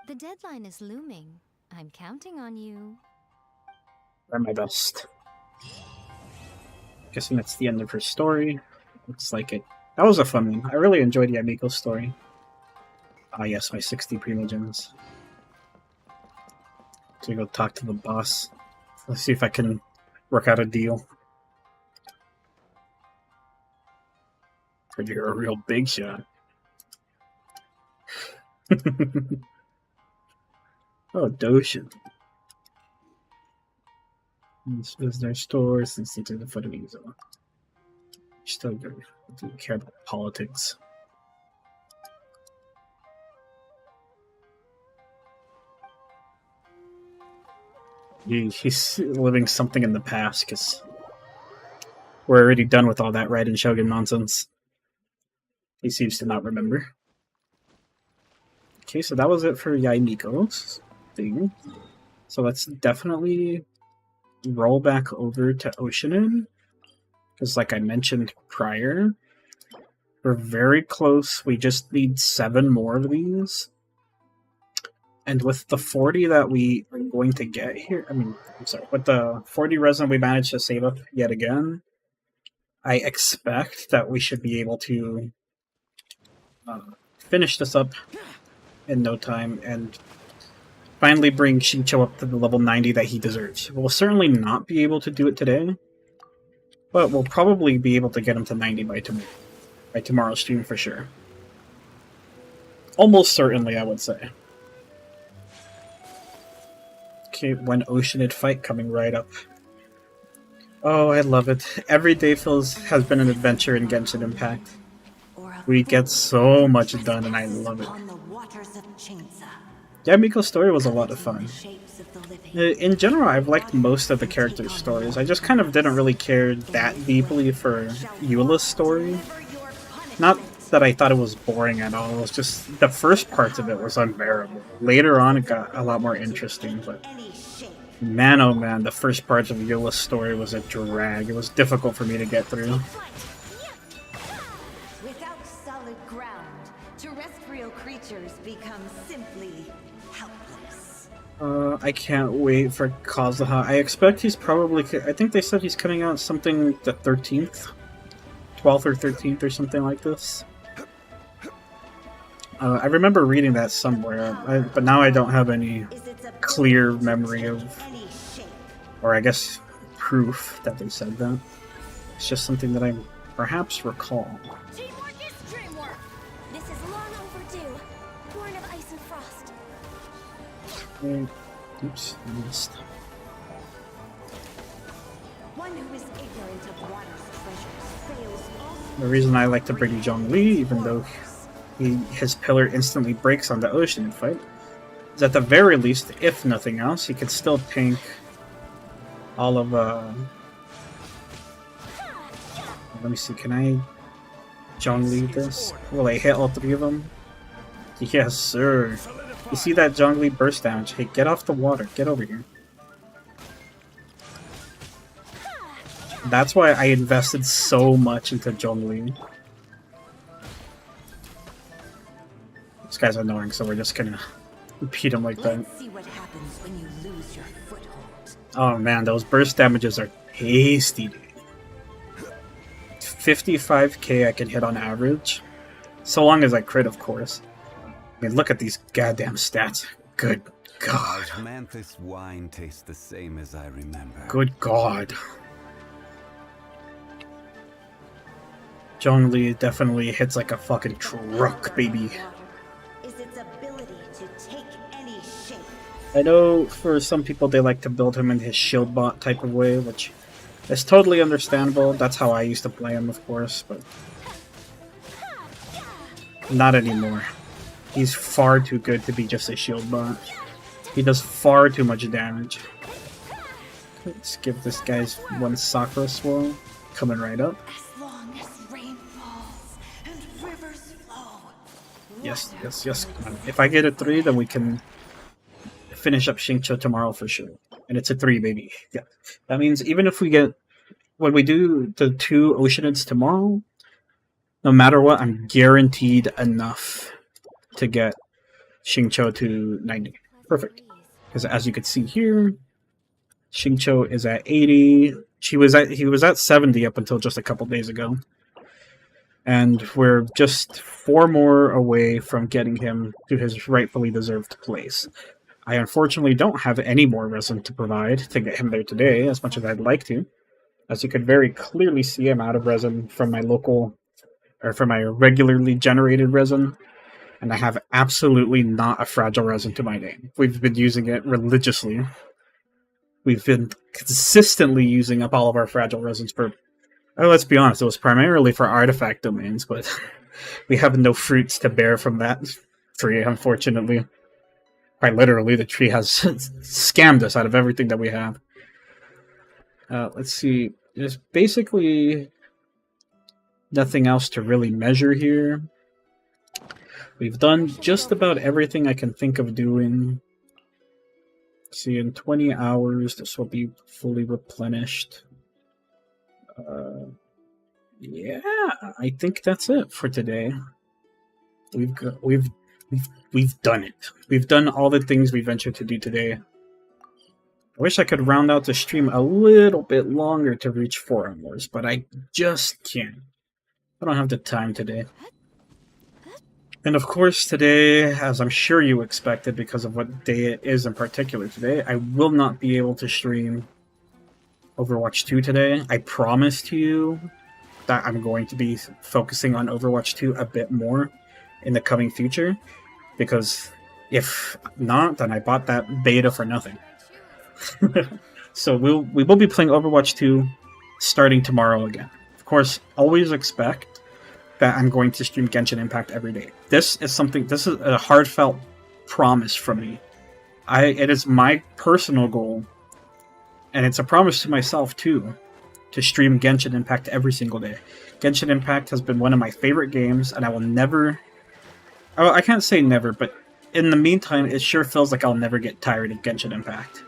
The deadline is looming. I'm counting on you. Try my best. Guessing that's the end of her story. Looks like it. That was a fun one. I really enjoyed Yamiko's story. Ah yes, my 60 primogens. So go talk to the boss. Let's see if I can work out a deal. You're a real big shot. Oh, Doshin. This is their store since it's in the foot of Izo. Still good. Do you care about politics? He's living something in the past because we're already done with all that Raiden Shogun nonsense. He seems to not remember. Okay, so that was it for Yaimiko's thing. So let's definitely roll back over to Oceanin. Because like I mentioned prior, We're very close. We just need 7 more of these. And with the 40 that we are going to get here, I'm sorry, with the 40 resin we managed to save up yet again, I expect that we should be able to finish this up in no time and finally bring Xingqiu up to the level 90 that he deserves. We'll certainly not be able to do it today, but we'll probably be able to get him to 90 by tomorrow's stream for sure. Almost certainly, I would say. Okay, one Oceanid fight coming right up. Oh, I love it. Every day has been an adventure in Genshin Impact. We get so much done, and I love it. Yeah, Miko's story was a lot of fun. In general, I've liked most of the characters' stories. I just kind of didn't really care that deeply for Eula's story. Not that I thought it was boring at all, it was just the first parts of it was unbearable. Later on, it got a lot more interesting, but man, oh man, the first parts of Eula's story was a drag. It was difficult for me to get through. Without solid ground, terrestrial creatures become simply helpless. I can't wait for Kazuha. I expect he's probably... I think they said he's coming out something the 13th? 12th or 13th or something like this. I remember reading that somewhere, but now I don't have any clear memory of... or I guess proof that they said that. It's just something that I perhaps recall. Teamwork is dreamwork. This is long overdue. Born of ice and frost. Oops, I missed. One who is ignorant of water's treasures fails also. The reason I like to bring Zhongli, even though his pillar instantly breaks on the ocean fight, is at the very least, if nothing else, he could still tank all of let me see, can I Zhongli this? Will I hit all 3 of them? Yes, sir. You see that Zhongli burst damage? Hey, get off the water. Get over here. That's why I invested so much into Zhongli. This guy's annoying, so we're just gonna beat him like that. Let's see what happens when you lose your foothold. Oh man, those burst damages are tasty, dude. 55k I can hit on average. So long as I crit, of course. I mean, look at these goddamn stats. Good God. Manthus wine tastes the same as I remember. Good God. Zhongli definitely hits like a fucking truck, baby. Is its ability to take any shape. I know for some people they like to build him in his shield bot type of way, which is totally understandable. That's how I used to play him, of course, but not anymore. He's far too good to be just a shield bot. He does far too much damage. Let's give this guy's one Sakura swirl. Coming right up. As long as rain falls and rivers flow. Yes, yes, yes. If I get a 3, then we can finish up Xingqiu tomorrow for sure. And it's a 3, baby. Yeah. That means even if we get... when we do the 2 Oceanids tomorrow, no matter what, I'm guaranteed enough to get Xingqiu to 90. Perfect. Because as you can see here, Xingqiu is at 80. He was at 70 up until just a couple days ago. And we're just 4 more away from getting him to his rightfully deserved place. I unfortunately don't have any more resin to provide to get him there today, as much as I'd like to. As you could very clearly see, I'm out of resin from my local, or from my regularly generated resin. And I have absolutely not a fragile resin to my name. We've been using it religiously. We've been consistently using up all of our fragile resins for... oh, let's be honest, it was primarily for artifact domains, but we have no fruits to bear from that tree, unfortunately. Quite literally, the tree has scammed us out of everything that we have. Let's see. There's basically nothing else to really measure here. We've done just about everything I can think of doing. See, in 20 hours, this will be fully replenished. yeah, I think that's it for today. We've done it. We've done all the things we ventured to do today. I wish I could round out the stream a little bit longer to reach 4 hours, but I just can't. I don't have the time today. And of course today, as I'm sure you expected because of what day it is in particular today, I will not be able to stream Overwatch 2 today. I promised you that I'm going to be focusing on Overwatch 2 a bit more in the coming future, because if not, then I bought that beta for nothing. So we will be playing Overwatch 2 starting tomorrow again. Of course, always expect that I'm going to stream Genshin Impact every day. This is a heartfelt promise from me. It is my personal goal, and it's a promise to myself too, to stream Genshin Impact every single day. Genshin Impact has been one of my favorite games, and I will never... Oh, I can't say never, but in the meantime, it sure feels like I'll never get tired of Genshin Impact.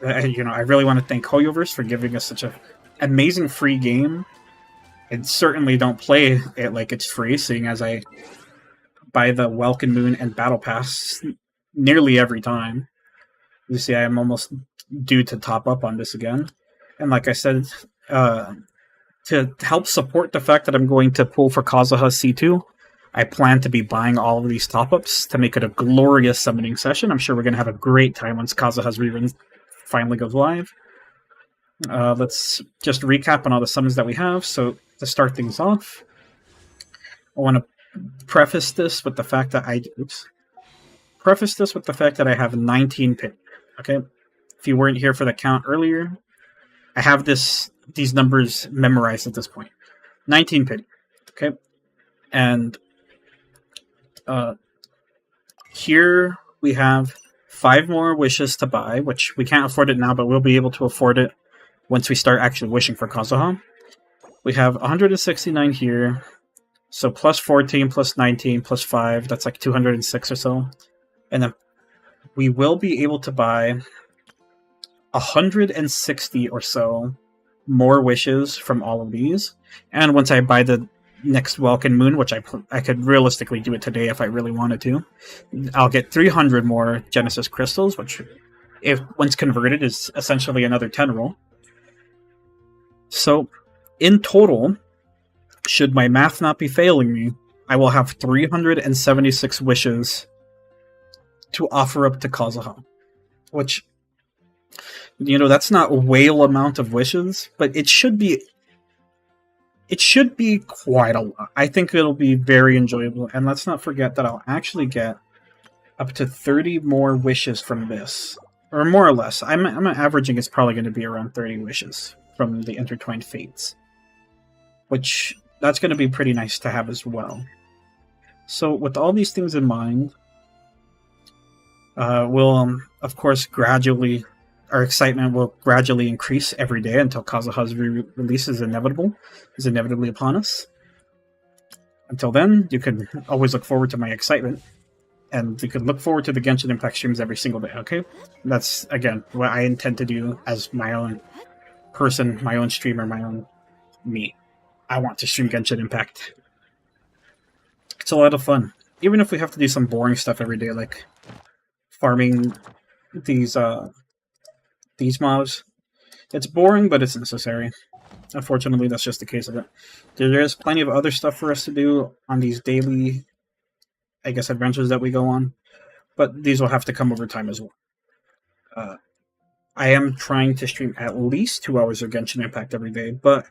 I really want to thank Hoyoverse for giving us such an amazing free game. And certainly don't play it like it's free, seeing as I buy the Welkin Moon and Battle Pass nearly every time. You see, I am almost due to top up on this again. And like I said, to help support the fact that I'm going to pull for Kazuha C2, I plan to be buying all of these top-ups to make it a glorious summoning session. I'm sure we're going to have a great time once Kazuha's rerun finally goes live. Let's just recap on all the summons that we have. So to start things off, I want to preface this with the fact that I have 19 pity. Okay, if you weren't here for the count earlier, I have these numbers memorized at this point. 19 pity. Okay, and here we have 5 more wishes to buy, which we can't afford it now, but we'll be able to afford it once we start actually wishing for Kazuha. We have 169 here, so plus 14, plus 19, plus 5, that's like 206 or so. And then we will be able to buy 160 or so more wishes from all of these. And once I buy the next Welkin Moon, which I could realistically do it today if I really wanted to, I'll get 300 more Genesis Crystals, which, if once converted, is essentially another 10 roll. So, in total, should my math not be failing me, I will have 376 wishes to offer up to Kazuha. Which, that's not a whale amount of wishes, but it should be quite a lot. I think it'll be very enjoyable, and let's not forget that I'll actually get up to 30 more wishes from this. Or more or less. I'm averaging it's probably going to be around 30 wishes from the Intertwined Fates. Which, that's going to be pretty nice to have as well. So, with all these things in mind, we'll, of course, our excitement will gradually increase every day until Kazuha's release is inevitably upon us. Until then, you can always look forward to my excitement, and you can look forward to the Genshin Impact streams every single day, okay? That's, again, what I intend to do as my own person, my own streamer, my own me. I want to stream Genshin Impact. It's a lot of fun. Even if we have to do some boring stuff every day, like farming these mobs. It's boring, but it's necessary. Unfortunately, that's just the case of it. There's plenty of other stuff for us to do on these daily, I guess, adventures that we go on, but these will have to come over time as well. I am trying to stream at least 2 hours of Genshin Impact every day, but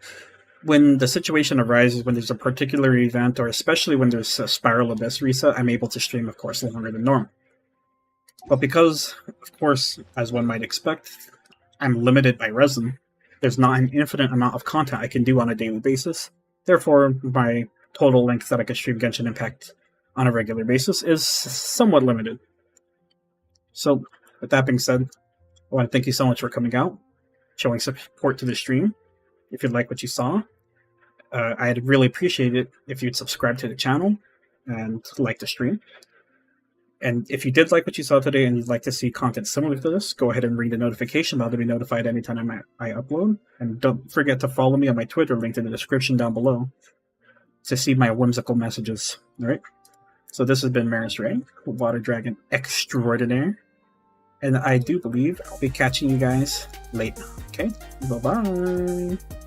when the situation arises, when there's a particular event, or especially when there's a Spiral Abyss reset, I'm able to stream, of course, longer than normal. But because, of course, as one might expect, I'm limited by resin, there's not an infinite amount of content I can do on a daily basis. Therefore, my total length that I can stream Genshin Impact on a regular basis is somewhat limited. So, with that being said, I want to thank you so much for coming out, showing support to the stream. If you like what you saw, I'd really appreciate it if you'd subscribe to the channel and like the stream. And if you did like what you saw today and you'd like to see content similar to this, go ahead and ring the notification bell to be notified anytime I upload. And don't forget to follow me on my Twitter, linked in the description down below, to see my whimsical messages. Alright? So this has been Maris Rey, Water Dragon Extraordinaire. And I do believe I'll be catching you guys later. Okay? Bye-bye!